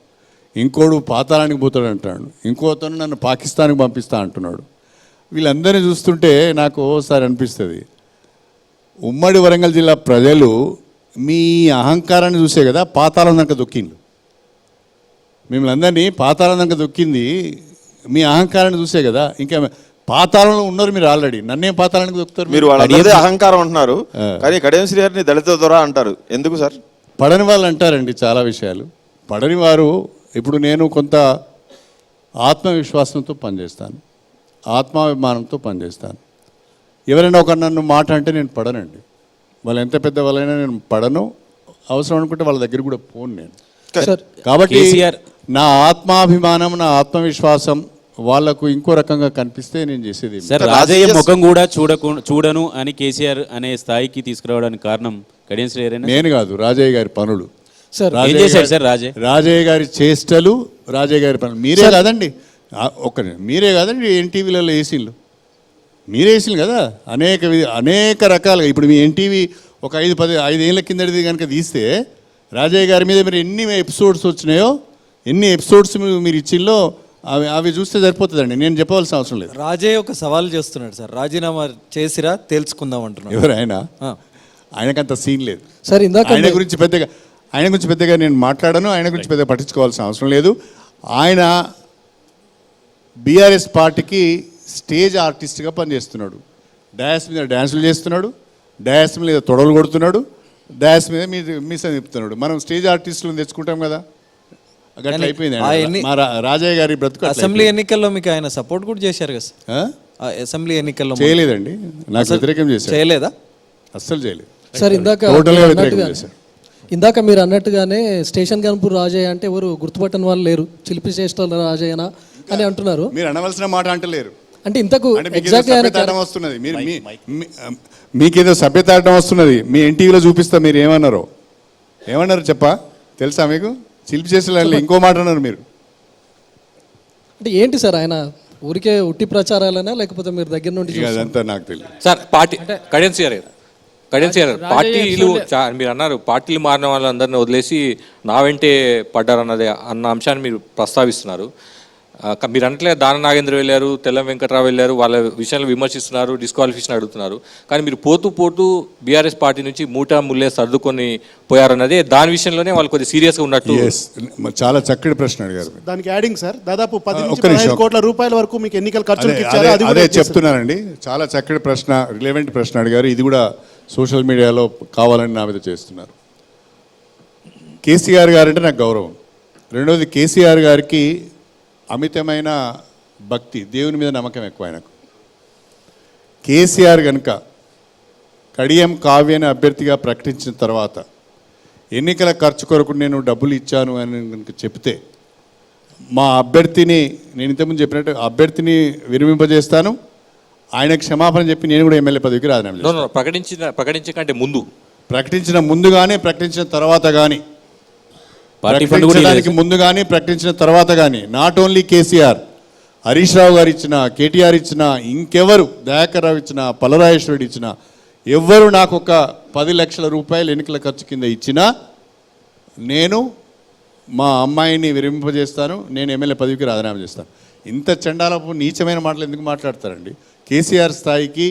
ఇంకోడు పాతాళానికి పోతాడు అంటాడు, ఇంకోతను నన్ను పాకిస్తాన్కి పంపిస్తా అంటున్నాడు. వీళ్ళందరినీ చూస్తుంటే నాకు ఓసారి అనిపిస్తుంది, ఉమ్మడి వరంగల్ జిల్లా ప్రజలు మీ అహంకారాన్ని చూసే కదా పాతాళం దాకా దొక్కిండు. మిమ్మల్ని అందరినీ పాతాళం దాకా దొక్కింది మీ అహంకారాన్ని చూసే కదా. ఇంకా పాతాళంలో ఉన్నారు మీరు ఆల్రెడీ, నన్నేం పాతాళానికి దొక్కుతారు? మీరు వాళ్ళ అహంకారం అంటున్నారు, కానీ కడియం శ్రీహరిని దళిత దొర అంటారు, ఎందుకు సార్? పడని వాళ్ళు అంటారండి చాలా విషయాలు. పడని వారు, ఇప్పుడు నేను కొంత ఆత్మవిశ్వాసంతో పనిచేస్తాను, ఆత్మాభిమానంతో పనిచేస్తాను. ఎవరైనా ఒక నన్ను మాట అంటే నేను పడనండి. వాళ్ళు ఎంత పెద్ద వాళ్ళైనా నేను పడను. అవసరం అనుకుంటే వాళ్ళ దగ్గర కూడా పోను నేను. కాబట్టి నా ఆత్మాభిమానం, నా ఆత్మవిశ్వాసం వాళ్లకు ఇంకో రకంగా కనిపిస్తే నేను చేసేది. సార్, రాజయ్య ముఖం కూడా చూడను అని కేసీఆర్ అనే స్థాయికి తీసుకురావడానికి కారణం కడియం శ్రీహరి నేను కాదు, రాజయ్య గారి పనులు. రాజయ్య గారి చేష్టలు, రాజయ్య గారి పనులు. మీరే కాదండి, మీరే కాదండి ఎన్టీవీలలో ఏసీలు మీరే వేసిలు కదా, అనేక రకాలుగా. ఇప్పుడు మీ ఎన్టీవీ ఒక 5 ఏళ్ళ కిందటిది కనుక తీస్తే రాజయ్య గారి మీద మీరు ఎన్ని ఎపిసోడ్స్ వచ్చినాయో, ఎన్ని ఎపిసోడ్స్ మీరు ఇచ్చిల్లో అవి చూస్తే సరిపోతుందండి, నేను చెప్పవలసిన అవసరం లేదు. రాజయ్య ఒక సవాల్ చేస్తున్నాడు సార్, రాజీనామా చేసిరా తెలుసుకుందాం అంటున్నాడు. ఎవరు ఆయనకంత సీన్ లేదు సార్. ఇందాక ఆయన గురించి పెద్దగా ఆయన గురించి పెద్దగా నేను మాట్లాడను, ఆయన గురించి పెద్దగా పట్టించుకోవాల్సిన అవసరం లేదు. ఆయన బీఆర్ఎస్ పార్టీకి స్టేజ్ ఆర్టిస్ట్గా పనిచేస్తున్నాడు. డయాస్ మీద డ్యాన్సులు చేస్తున్నాడు, డయాస్ మీద తొడలు కొడుతున్నాడు, డయాస్ మీద మీసం తిప్పుతున్నాడు. మనం స్టేజ్ ఆర్టిస్టులను తెచ్చుకుంటాం కదా, గట్ల అయిపోయింది. మా రాజయ్య గారి బ్రతుకు అసెంబ్లీ ఎన్నికల్లో మీకు ఆయన సపోర్ట్ కూడా చేశారు కదా సార్? ఆ? అసెంబ్లీ ఎన్నికల్లో చేయలేదండి, నాకు వ్యతిరేకం చేశారు. చేయలేదా? అస్సలు చేయలేదు సార్. ఇందాక టోటల్గా వ్యతిరేకం చేశారు. ఇందాక మీరు అన్నట్టుగానే స్టేషన్ గన్పూర్ రాజయ్య అంటే ఎవరు గుర్తుపట్టని వాళ్ళు లేరు, చిలిపి స్టేషన్ రాజయ్యనా అని అంటున్నారు. మీరు అనవలసిన మాట అంటలేరు. అంటే ఇంతకు అంటే వస్తున్నది, మీరు మీకేదో సభ్యత అడ్డం వస్తున్నది. మీ ఎన్టీవీలో చూపిస్తా, మీరు ఏమన్నారు చెప్పా తెలుసా మీకు? శిల్పి చేసిన ఇంకో మాట అన్నారు మీరు. అంటే ఏంటి సార్, ఆయన ఊరికే ఉట్టి ప్రచారాలైనా లేకపోతే మీరు దగ్గర నుండి అదంతా నాకు తెలియదు సార్. పార్టీ కడెన్సీ పార్టీలు మీరు అన్నారు, పార్టీలు మారిన వాళ్ళందరినీ వదిలేసి నా వెంటే పడ్డారన్నది అన్న అంశాన్ని మీరు ప్రస్తావిస్తున్నారు. మీరు అనట్లే దాన నాగేంద్ర వెళ్ళారు, తెల్లం వెంకట్రావు వెళ్ళారు, వాళ్ళ విషయాలు విమర్శిస్తున్నారు, డిస్క్వాలిఫికేషన్ అడుగుతున్నారు. కానీ మీరు పోతూ బీఆర్ఎస్ పార్టీ నుంచి ముల్లే సర్దుకొని పోయారన్నదే దాని విషయంలోనే వాళ్ళు కొద్దిగా సీరియస్గా ఉన్నట్టు. చాలా చక్కటి ప్రశ్న అడిగారు. దానికి యాడింగ్ సార్, దాదాపు 10 కోట్ల రూపాయల వరకు మీకు ఎన్నికల ఖర్చు అదే చెప్తున్నానండి. చాలా చక్కటి ప్రశ్న, రిలవెంట్ ప్రశ్న అడిగారు. ఇది కూడా సోషల్ మీడియాలో కావాలని నా మీద చేస్తున్నారు. కేసీఆర్ గారు అంటే నాకు గౌరవం. రెండవది, కేసీఆర్ గారికి అమితమైన భక్తి, దేవుని మీద నమ్మకం ఎక్కువ ఆయనకు. కేసీఆర్ కనుక కడియం కావ్యని అభ్యర్థిగా ప్రకటించిన తర్వాత ఎన్నికల ఖర్చు కొరకు నేను డబ్బులు ఇచ్చాను అని కనుక చెప్తే, మా అభ్యర్థిని, నేను ఇంతకుముందు చెప్పినట్టు అభ్యర్థిని విరమింపజేస్తాను, ఆయన క్షమాపణ చెప్పి నేను కూడా ఎమ్మెల్యే పదవికి రాజీనామా చేస్తాను. ప్రకటించిన ముందు కానీ ప్రకటించిన తర్వాత కానీ, ప్రకటించడానికి ముందు కానీ ప్రకటించిన తర్వాత కానీ, నాట్ ఓన్లీ కేసీఆర్, హరీష్ రావు గారు ఇచ్చిన, కేటీఆర్ ఇచ్చిన, ఇంకెవరు, దయాకర్ రావు ఇచ్చిన, పలరాజేశ్వరుడు ఇచ్చిన, ఎవ్వరు నాకు ఒక 10 లక్షల రూపాయలు ఎన్నికల ఖర్చు కింద ఇచ్చినా నేను మా అమ్మాయిని విరమింపజేస్తాను, నేను ఎమ్మెల్యే పదవికి రాజీనామా చేస్తాను. ఇంత చండాలపు నీచమైన మాటలు ఎందుకు మాట్లాడతారండి? కేసీఆర్ స్థాయికి,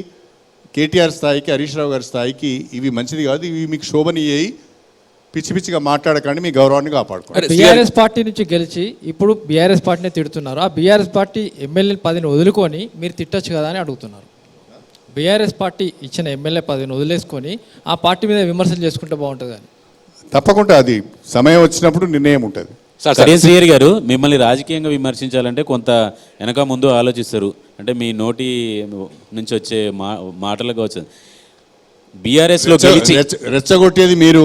కేటీఆర్ స్థాయికి, హరీష్ రావు గారి స్థాయికి ఇవి మంచిది కాదు. ఇవి మీకు శోభనీయాయి. పిచ్చి పిచ్చిగా మాట్లాడకండి, మీ గౌరవాన్ని కాపాడుకోండి. బీఆర్ఎస్ పార్టీ నుంచి గెలిచి ఇప్పుడు బీఆర్ఎస్ పార్టీని తిడుతున్నారు. ఆ బీఆర్ఎస్ పార్టీ ఎమ్మెల్యే పదవిని వదులుకొని మీరు తిట్టచ్చు కదా అని అడుగుతున్నారు. బీఆర్ఎస్ పార్టీ ఇచ్చిన ఎమ్మెల్యే పదవిని వదిలేసుకొని ఆ పార్టీ మీద విమర్శలు చేసుకుంటే బాగుంటుంది అని. తప్పకుండా అది సమయం వచ్చినప్పుడు నిర్ణయం ఉంటుంది. కడియం శ్రీహరి గారు, మిమ్మల్ని రాజకీయంగా విమర్శించాలంటే కొంత వెనక ముందు ఆలోచిస్తారు. అంటే మీ నోటి నుంచి వచ్చే మాటలుగా వచ్చింది. బీఆర్ఎస్లో రెచ్చగొట్టేది మీరు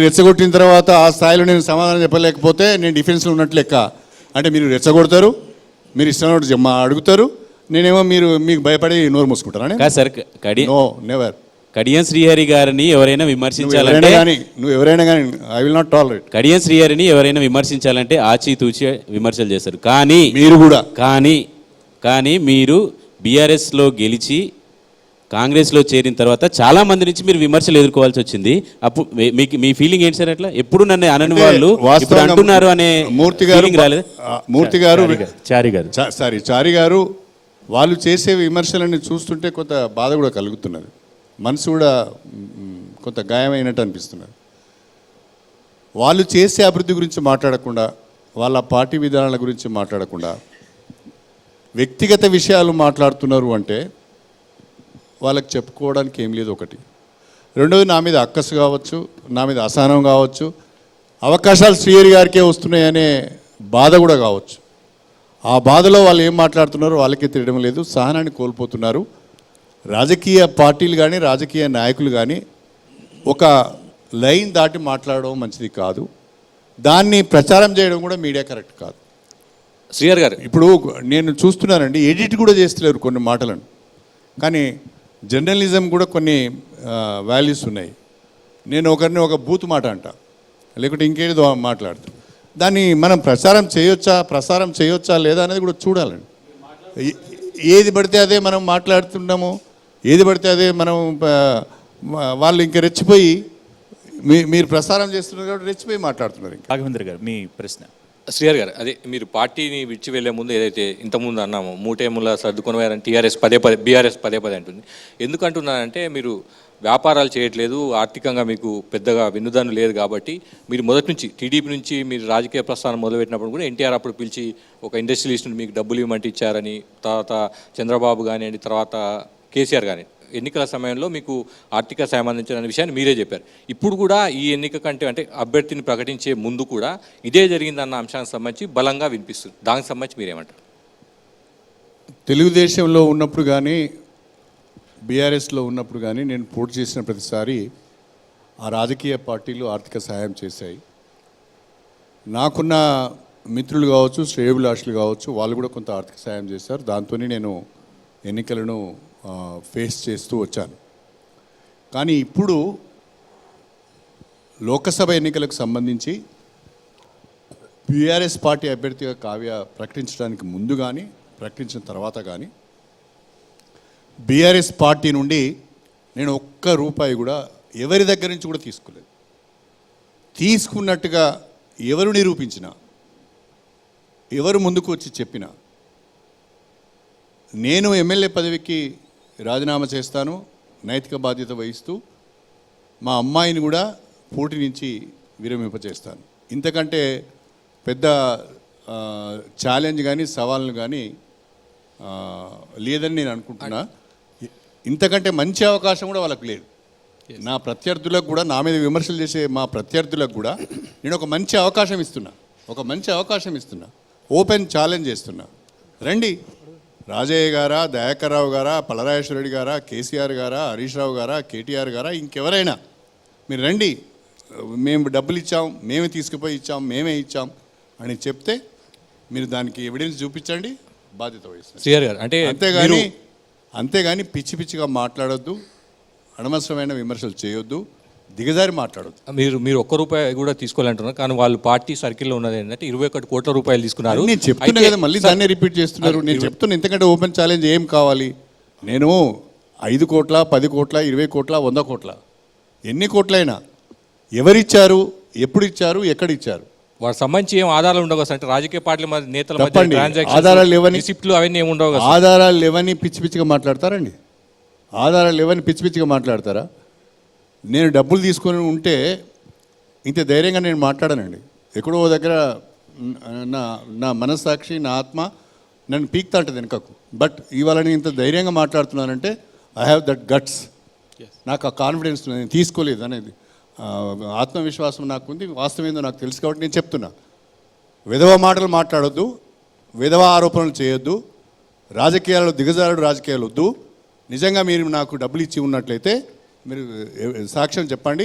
రెచ్చగొట్టిన తర్వాత ఆ స్థాయిలో నేను సమాధానం చెప్పలేకపోతే నేను డిఫెన్స్లో ఉన్నట్లు లెక్క. అంటే మీరు రెచ్చగొడతారు, మీరు ఇష్టం అడుగుతారు, నేనేమో మీకు భయపడి నోరు మూసుకుంటారా? Sir, never. కడియం శ్రీహరి గారిని ఎవరైనా విమర్శించాలంటే, నువ్వు ఎవరైనా కానీ I will not tolerate. Kadiyam శ్రీహరిని ఎవరైనా విమర్శించాలంటే ఆచితూచి విమర్శలు చేస్తారు. కానీ మీరు కూడా కానీ మీరు బీఆర్ఎస్లో గెలిచి కాంగ్రెస్లో చేరిన తర్వాత చాలా మంది నుంచి మీరు విమర్శలు ఎదుర్కోవాల్సి వచ్చింది. అప్పుడు మీ ఫీలింగ్ ఏంటి సార్? అట్లా ఎప్పుడు నన్ను అనని వాళ్ళు ఇప్పుడు అంటున్నారు అనే మూర్తి రాలేదు? చారి గారు వాళ్ళు చేసే విమర్శలన్నీ చూస్తుంటే కొంత బాధ కూడా కలుగుతున్నది, మనసు కూడా కొంత గాయమైనట్టు అనిపిస్తున్నది. వాళ్ళు చేసే అభివృద్ధి గురించి మాట్లాడకుండా, వాళ్ళ పార్టీ విధానాల గురించి మాట్లాడకుండా వ్యక్తిగత విషయాలు మాట్లాడుతున్నారు అంటే వాళ్ళకి చెప్పుకోవడానికి ఏం లేదు. ఒకటి. రెండోది, నా మీద అక్కసు కావచ్చు, నా మీద అసహనం కావచ్చు, అవకాశాలు శ్రీహరి గారికే వస్తున్నాయనే బాధ కూడా కావచ్చు. ఆ బాధలో వాళ్ళు ఏం మాట్లాడుతున్నారో వాళ్ళకే తెలియడం లేదు, సహనాన్ని కోల్పోతున్నారు. రాజకీయ పార్టీలు కానీ రాజకీయ నాయకులు కానీ ఒక లైన్ దాటి మాట్లాడడం మంచిది కాదు. దాన్ని ప్రచారం చేయడం కూడా మీడియా కరెక్ట్ కాదు. శ్రీహరి గారు, ఇప్పుడు నేను చూస్తున్నానండి, ఎడిట్ కూడా చేస్తలేరు కొన్ని మాటలను. కానీ జర్నలిజం కూడా కొన్ని వాల్యూస్ ఉన్నాయి. నేను ఒకరిని ఒక బూత్ మాట అంట, లేకుంటే ఇంకేదో మాట్లాడుతూ దాన్ని మనం ప్రసారం చేయొచ్చా లేదా అనేది కూడా చూడాలండి. ఏది పడితే అదే మనం మాట్లాడుతున్నాము, ఏది పడితే అదే మనం వాళ్ళు ఇంకా రెచ్చిపోయి మీరు ప్రసారం చేస్తున్నారు కాబట్టి రెచ్చిపోయి మాట్లాడుతున్నారు. రాఘవేంద్ర గారు, మీ ప్రశ్న. శ్రీహరి గారు, అదే మీరు పార్టీని విడిచి వెళ్లే ముందు ఏదైతే ఇంతకుముందు అన్నామో మూటేముల సర్దుకొని పోయారని టీఆర్ఎస్ బీఆర్ఎస్ పదే అంటుంది. ఎందుకంటున్నారంటే మీరు వ్యాపారాలు చేయట్లేదు, ఆర్థికంగా మీకు పెద్దగా వెన్నుదన్ను లేదు కాబట్టి మీరు మొదటి నుంచి టీడీపీ నుంచి మీరు రాజకీయ ప్రస్థానం మొదలుపెట్టినప్పుడు కూడా ఎన్టీఆర్ అప్పుడు పిలిచి ఒక ఇండస్ట్రియలిస్ట్ మీకు డబ్బులు ఇవ్వమంటే ఇచ్చారని, తర్వాత చంద్రబాబు కానివ్వండి, తర్వాత కేసీఆర్ కానీ ఎన్నికల సమయంలో మీకు ఆర్థిక సాయం అందించిన విషయాన్ని మీరే చెప్పారు. ఇప్పుడు కూడా ఈ ఎన్నిక కంటే అంటే అభ్యర్థిని ప్రకటించే ముందు కూడా ఇదే జరిగిందన్న అంశానికి సంబంధించి బలంగా వినిపిస్తుంది. దానికి సంబంధించి మీరేమంటారు? తెలుగుదేశంలో ఉన్నప్పుడు కానీ బీఆర్ఎస్లో ఉన్నప్పుడు కానీ నేను పోటీ చేసిన ప్రతిసారి ఆ రాజకీయ పార్టీలు ఆర్థిక సహాయం చేశాయి. నాకున్న మిత్రులు కావచ్చు, శ్రేయోభిలాషులు కావచ్చు, వాళ్ళు కూడా కొంత ఆర్థిక సహాయం చేశారు. దాంతోనే నేను ఎన్నికలను ఫేస్ చేస్తూ వచ్చాను. కానీ ఇప్పుడు లోకసభ ఎన్నికలకు సంబంధించి బీఆర్ఎస్ పార్టీ అభ్యర్థిగా కావ్య ప్రకటించడానికి ముందు కానీ ప్రకటించిన తర్వాత కానీ బీఆర్ఎస్ పార్టీ నుండి నేను ఒక్క రూపాయి కూడా ఎవరి దగ్గర నుంచి కూడా తీసుకోలేదు. తీసుకున్నట్టుగా ఎవరు నిరూపించినా, ఎవరు ముందుకు వచ్చి చెప్పినా నేను ఎమ్మెల్యే పదవికి రాజీనామా చేస్తాను, నైతిక బాధ్యత వహిస్తూ మా అమ్మాయిని కూడా పోటీ నుంచి విరమింపచేస్తాను. ఇంతకంటే పెద్ద ఛాలెంజ్ కానీ సవాళ్ళను కానీ లేదని నేను అనుకుంటున్నా. ఇంతకంటే మంచి అవకాశం కూడా వాళ్ళకు లేదు. నా ప్రత్యర్థులకు కూడా, నా మీద విమర్శలు చేసే మా ప్రత్యర్థులకు కూడా నేను ఒక మంచి అవకాశం ఇస్తున్నా, ఓపెన్ ఛాలెంజ్ చేస్తున్నా. రండి, రాజయ్య గారా, దయాకర్ రావు గారా, పలరాజేశ్వర రెడ్డి గారా, కేసీఆర్ గారా, హరీష్ రావు గారా, కేటీఆర్ గారా, ఇంకెవరైనా మీరు రండి, మేము డబ్బులు ఇచ్చాం, మేమే తీసుకుపోయి ఇచ్చాం, మేమే ఇచ్చాం అని చెప్తే మీరు దానికి ఎవిడెన్స్ చూపించండి, బాధ్యత వహిస్తారు. శ్రీహరి గారు, అంటే అంతేగాని పిచ్చి పిచ్చిగా మాట్లాడొద్దు, అనవసరమైన విమర్శలు చేయొద్దు, దిగజారి మాట్లాడొద్దు. మీరు ఒక్క రూపాయి కూడా తీసుకోవాలంటున్నారు. కానీ వాళ్ళు పార్టీ సర్కిల్లో ఉన్నది ఏంటంటే 21 కోట్ల రూపాయలు తీసుకున్నారు. నేను చెప్తున్నా కదా, మళ్ళీ దాన్ని రిపీట్ చేస్తున్నారు. నేను చెప్తున్నా, ఇంతకంటే ఓపెన్ ఛాలెంజ్ ఏం కావాలి? నేను 5 కోట్ల, 10 కోట్ల, 20 కోట్ల, 100 కోట్ల, ఎన్ని కోట్లైనా ఎవరిచ్చారు, ఎప్పుడు ఇచ్చారు, ఎక్కడ ఇచ్చారు, వాటి సంబంధించి ఏం ఆధారాలు ఉండవు కదా. అంటే రాజకీయ పార్టీల మధ్య నేతల మధ్య తప్పండి. ట్రాన్సాక్షన్స్, ఆధారాలు లేవని, రిసిప్ట్లు అవన్నీ ఏమి ఉండవు కదా. ఆధారాలు లేవని పిచ్చి పిచ్చిగా మాట్లాడతారండి. ఆధారాలు లేవని పిచ్చి పిచ్చిగా మాట్లాడతారా? నేను డబ్బులు తీసుకొని ఉంటే ఇంత ధైర్యంగా నేను మాట్లాడానండి. ఎక్కడో దగ్గర నా మనస్సాక్షి, నా ఆత్మ నన్ను పీక్తా ఉంటుంది వెనుకకు. బట్ ఇవాళ నేను ఇంత ధైర్యంగా మాట్లాడుతున్నానంటే ఐ హ్యావ్ దట్ గట్స్. నాకు ఆ కాన్ఫిడెన్స్ నేను తీసుకోలేదు అనేది ఆత్మవిశ్వాసం నాకుంది. వాస్తవం ఏందో నాకు తెలుసు కాబట్టి నేను చెప్తున్నా. విధవ మాటలు మాట్లాడొద్దు, విధవ ఆరోపణలు చేయొద్దు, రాజకీయాల్లో దిగజారుడు రాజకీయాలు వద్దు. నిజంగా మీరు నాకు డబ్బులు ఇచ్చి ఉన్నట్లయితే మీరు సాక్ష్యం చెప్పండి,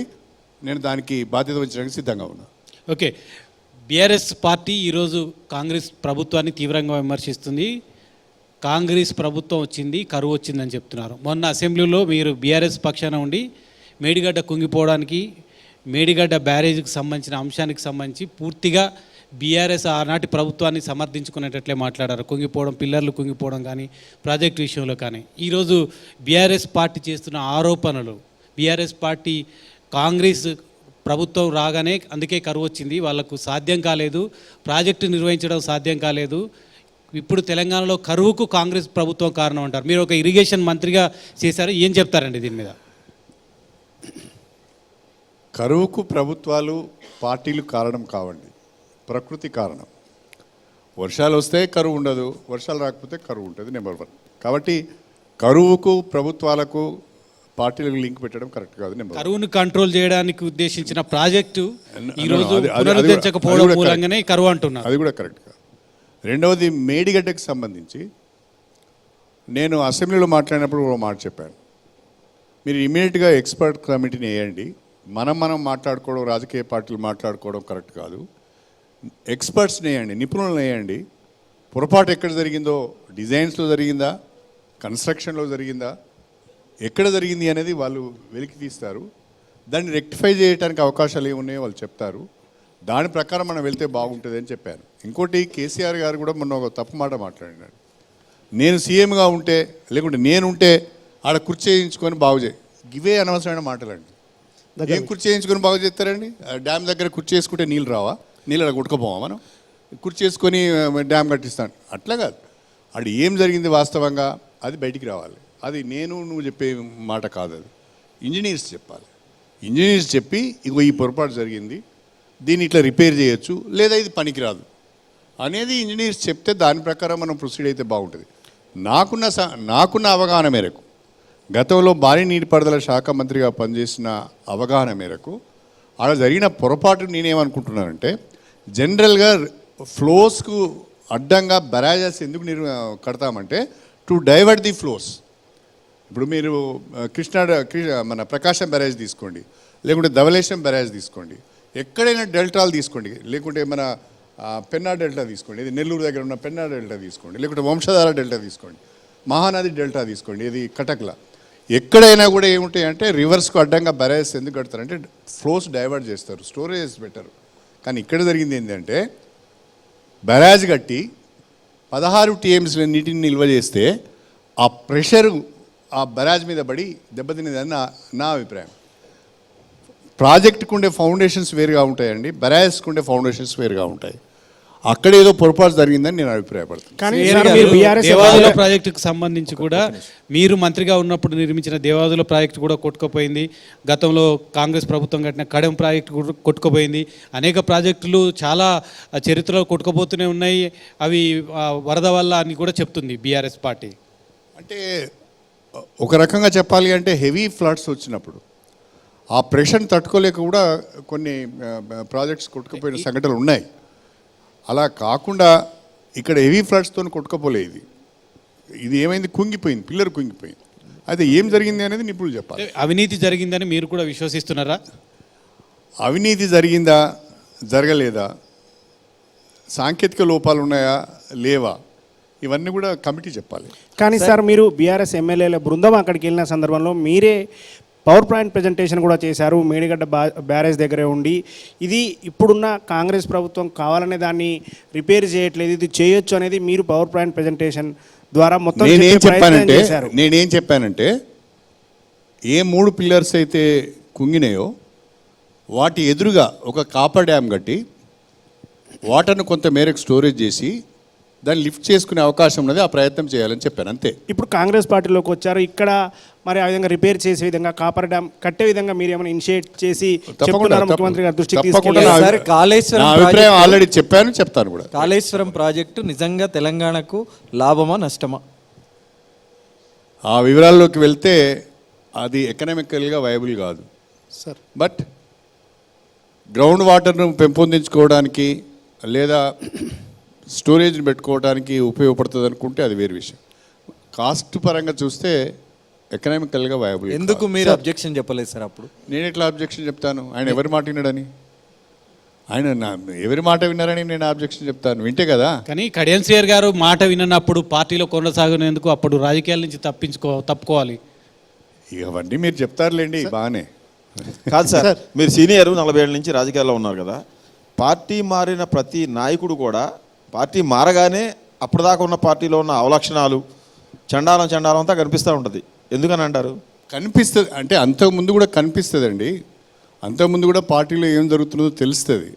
నేను దానికి బాధ్యత వహించడానికి సిద్ధంగా ఉన్నా. ఓకే, బీఆర్ఎస్ పార్టీ ఈరోజు కాంగ్రెస్ ప్రభుత్వాన్ని తీవ్రంగా విమర్శిస్తుంది. కాంగ్రెస్ ప్రభుత్వం వచ్చింది, కరువు వచ్చిందని చెప్తున్నారు. మొన్న అసెంబ్లీలో మీరు బీఆర్ఎస్ పక్షాన ఉండి మేడిగడ్డ కుంగిపోవడానికి, మేడిగడ్డ బ్యారేజ్కి సంబంధించిన అంశానికి సంబంధించి పూర్తిగా బీఆర్ఎస్ ఆనాటి ప్రభుత్వాన్ని సమర్థించుకునేటట్లే మాట్లాడారు. కుంగిపోవడం, పిల్లర్లు కుంగిపోవడం కానీ, ప్రాజెక్టు విషయంలో కానీ. ఈరోజు బీఆర్ఎస్ పార్టీ చేస్తున్న ఆరోపణలు, బీఆర్ఎస్ పార్టీ కాంగ్రెస్ ప్రభుత్వం రాగానే అందుకే కరువు వచ్చింది, వాళ్లకు సాధ్యం కాలేదు, ప్రాజెక్టు నిర్వహించడం సాధ్యం కాలేదు, ఇప్పుడు తెలంగాణలో కరువుకు కాంగ్రెస్ ప్రభుత్వం కారణం అంటారు. మీరు ఒక ఇరిగేషన్ మంత్రిగా చేశారు, ఏం చెప్తారండి దీని మీద? కరువుకు ప్రభుత్వాలు, పార్టీలు కారణం కావండి, ప్రకృతి కారణం. వర్షాలు వస్తే కరువు ఉండదు, వర్షాలు రాకపోతే కరువు ఉంటుంది, నెంబర్ 1. కాబట్టి కరువుకు ప్రభుత్వాలకు పార్టీలకు లింక్ పెట్టడం కరెక్ట్ కాదు. నెంబర్ 1. కరువును కంట్రోల్ చేయడానికి ఉద్దేశించిన ప్రాజెక్టు ఈరోజు పునరుద్ధరించకపోవడం మూలంగానే కరువు అంటున్నారు. అది కూడా కరెక్ట్ కాదు. రెండవది, మేడిగడ్డకు సంబంధించి నేను అసెంబ్లీలో మాట్లాడినప్పుడు ఒక మాట చెప్పాను. మీరు ఇమీడియట్గా ఎక్స్పర్ట్ కమిటీని వేయండి. మనం మాట్లాడుకోవడం, రాజకీయ పార్టీలు మాట్లాడుకోవడం కరెక్ట్ కాదు. ఎక్స్పర్ట్స్ని వేయండి, నిపుణులను వేయండి. పొరపాటు ఎక్కడ జరిగిందో, డిజైన్స్లో జరిగిందా, కన్స్ట్రక్షన్లో జరిగిందా, ఎక్కడ జరిగింది అనేది వాళ్ళు వెలికి తీస్తారు. దాన్ని రెక్టిఫై చేయడానికి అవకాశాలు ఏమున్నాయో వాళ్ళు చెప్తారు. దాని ప్రకారం మనం వెళ్తే బాగుంటుంది అని చెప్పాను. ఇంకోటి, కేసీఆర్ గారు కూడా మొన్న ఒక తప్పు మాట మాట్లాడినాడు. నేను సీఎంగా ఉంటే, లేకుంటే నేనుంటే ఆడ కుర్చీ చేయించుకొని బాగు చేయి, ఇవే అనవసరమైన మాటలండి. ఏం కుర్చీ చేయించుకొని బాగు చేస్తారండి? డ్యామ్ దగ్గర కుర్చీ చేసుకుంటే నీళ్ళు రావా? నీళ్ళు కొట్టుకుపోవా మనం? కుర్చేసుకొని డ్యామ్ కట్టిస్తాను అట్లా కాదు. అది ఏం జరిగింది వాస్తవంగా అది బయటికి రావాలి. అది నువ్వు చెప్పే మాట కాదు, అది ఇంజనీర్స్ చెప్పాలి. ఇంజనీర్స్ చెప్పి ఇగో ఈ పొరపాటు జరిగింది, దీన్ని ఇట్లా రిపేర్ చేయొచ్చు, లేదా ఇది పనికిరాదు అనేది ఇంజనీర్స్ చెప్తే దాని ప్రకారం మనం ప్రొసీడ్ అయితే బాగుంటుంది. నాకున్న అవగాహన మేరకు, గతంలో భారీ నీటిపారుదల శాఖ మంత్రిగా పనిచేసిన అవగాహన మేరకు అలా జరిగిన పొరపాటు నేనేమనుకుంటున్నానంటే, జనరల్గా ఫ్లోస్కు అడ్డంగా బరాజెస్ ఎందుకు కడతామంటే టు డైవర్ట్ ది ఫ్లోస్. ఇప్పుడు మీరు మన ప్రకాశం బ్యారేజ్ తీసుకోండి, లేకుంటే ధవళేశ్వరం బ్యారేజ్ తీసుకోండి, ఎక్కడైనా డెల్టాలు తీసుకోండి, లేకుంటే మన పెన్నా డెల్టా తీసుకోండి, ఇది నెల్లూరు దగ్గర ఉన్న పెన్నా డెల్టా తీసుకోండి, లేకుంటే వంశధార డెల్టా తీసుకోండి, మహానది డెల్టా తీసుకోండి, ఇది కటక్ల, ఎక్కడైనా కూడా ఏముంటాయి అంటే రివర్స్కు అడ్డంగా బ్యారేజ్ ఎందుకు కడతారంటే ఫ్లోస్ డైవర్ట్ చేస్తారు, స్టోరేజ్ బెటర్. కానీ ఇక్కడ జరిగింది ఏంటంటే బ్యారేజ్ కట్టి 16 TMS నీటిని నిల్వ చేస్తే ఆ ప్రెషరు ఆ బ్యారేజ్ మీద పడి దెబ్బతినేదని నా అభిప్రాయం. ప్రాజెక్టుకు ఉండే ఫౌండేషన్స్ వేరుగా ఉంటాయండి, బ్యారేజ్కి ఉండే ఫౌండేషన్స్ వేరుగా ఉంటాయి. అక్కడ ఏదో పొరపాటు జరిగిందని నేను అభిప్రాయపడుతున్నాను. కానీ దేవాదుల ప్రాజెక్టుకు సంబంధించి కూడా మీరు మంత్రిగా ఉన్నప్పుడు నిర్మించిన దేవాదుల ప్రాజెక్టు కూడా కొట్టుకుపోయింది. గతంలో కాంగ్రెస్ ప్రభుత్వం కట్టిన కడెం ప్రాజెక్టు కూడా కొట్టుకుపోయింది. అనేక ప్రాజెక్టులు చాలా చరిత్రలో కొట్టుకుపోతూనే ఉన్నాయి. అవి వరద వల్ల అని కూడా చెప్తుంది బీఆర్ఎస్ పార్టీ. అంటే ఒక రకంగా చెప్పాలి అంటే హెవీ ఫ్లడ్స్ వచ్చినప్పుడు ఆ ప్రెషర్ని తట్టుకోలేక కూడా కొన్ని ప్రాజెక్ట్స్ కొట్టుకుపోయిన సంఘటనలు ఉన్నాయి. అలా కాకుండా ఇక్కడ హెవీ ఫ్లడ్స్తో కొట్టుకపోలే, ఇది ఏమైంది, కుంగిపోయింది, పిల్లర్ కుంగిపోయింది. అయితే ఏం జరిగింది అనేది నిపుణులు చెప్పాలి. అవినీతి జరిగిందని మీరు కూడా విశ్వసిస్తున్నారా? అవినీతి జరిగిందా, జరగలేదా, సాంకేతిక లోపాలు ఉన్నాయా, లేవా, ఇవన్నీ కూడా కమిటీ చెప్పాలి. కానీ సార్ మీరు బీఆర్ఎస్ ఎమ్మెల్యేల బృందం అక్కడికి వెళ్ళిన సందర్భంలో మీరే పవర్ పాయింట్ ప్రజెంటేషన్ కూడా చేశారు. మేడిగడ్డ బ్యారేజ్ దగ్గరే ఉండి ఇది ఇప్పుడున్న కాంగ్రెస్ ప్రభుత్వం కావాలనే దాన్ని రిపేర్ చేయట్లేదు, ఇది చేయొచ్చు అనేది మీరు పవర్ పాయింట్ ప్రజెంటేషన్ ద్వారా మొత్తం నేనేం చెప్పానంటే ఏ 3 పిల్లర్స్ అయితే కుంగినాయో వాటి ఎదురుగా ఒక కాపర్ డ్యామ్ కట్టి వాటర్ను కొంత మేరకు స్టోరేజ్ చేసి దాన్ని లిఫ్ట్ చేసుకునే అవకాశం ఉన్నది, ఆ ప్రయత్నం చేయాలని చెప్పాను, అంతే. ఇప్పుడు కాంగ్రెస్ పార్టీలోకి వచ్చారు, ఇక్కడ మరి ఆ విధంగా రిపేర్ చేసే విధంగా కాపర్ డ్యామ్ కట్టే విధంగా మీరు ఏమైనా ఇనిషియేట్ చేసి చెప్తున్నారు ముఖ్యమంత్రి గారి దృష్టికి తీసుకెళ్ళారు? అభిప్రాయం ఆల్రెడీ చెప్పాను, చెప్తాను కూడా. కాళేశ్వరం ప్రాజెక్టు నిజంగా తెలంగాణకు లాభమా నష్టమా? ఆ వివరాల్లోకి వెళ్తే అది ఎకనామికల్గా వైబుల్ కాదు సార్. బట్ గ్రౌండ్ వాటర్ను పెంపొందించుకోవడానికి లేదా స్టోరేజ్ని పెట్టుకోవడానికి ఉపయోగపడుతుంది అనుకుంటే అది వేరే విషయం. కాస్ట్ పరంగా చూస్తే ఎకనామికల్గా వైబుల్. ఎందుకు మీరు అబ్జెక్షన్ చెప్పలేదు సార్ అప్పుడు? నేను ఎట్లా అబ్జెక్షన్ చెప్తాను? ఆయన ఎవరి మాట విన్నాడని, ఆయన ఎవరి మాట విన్నారని నేను అబ్జెక్షన్ చెప్తాను, వింటే కదా. కానీ కడియం శ్రీహరి గారు మాట విన్నప్పుడు పార్టీలో కొనసాగినందుకు అప్పుడు రాజకీయాల నుంచి తప్పుకోవాలి. ఇవన్నీ మీరు చెప్తారులేండి, బాగానే. కాదు సార్, మీరు సీనియర్ 40 ఏళ్ళ నుంచి రాజకీయాల్లో ఉన్నారు కదా, పార్టీ మారిన ప్రతి నాయకుడు కూడా పార్టీ మారగానే అప్పటిదాకా ఉన్న పార్టీలో ఉన్న అవలక్షణాలు చండాలం అంతా కనిపిస్తూ ఉంటుంది. ఎందుకని అంటారు? కనిపిస్తుంది అంటే అంతకుముందు కూడా కనిపిస్తుందండి, అంతకుముందు కూడా పార్టీలో ఏం జరుగుతుందో తెలుస్తుంది.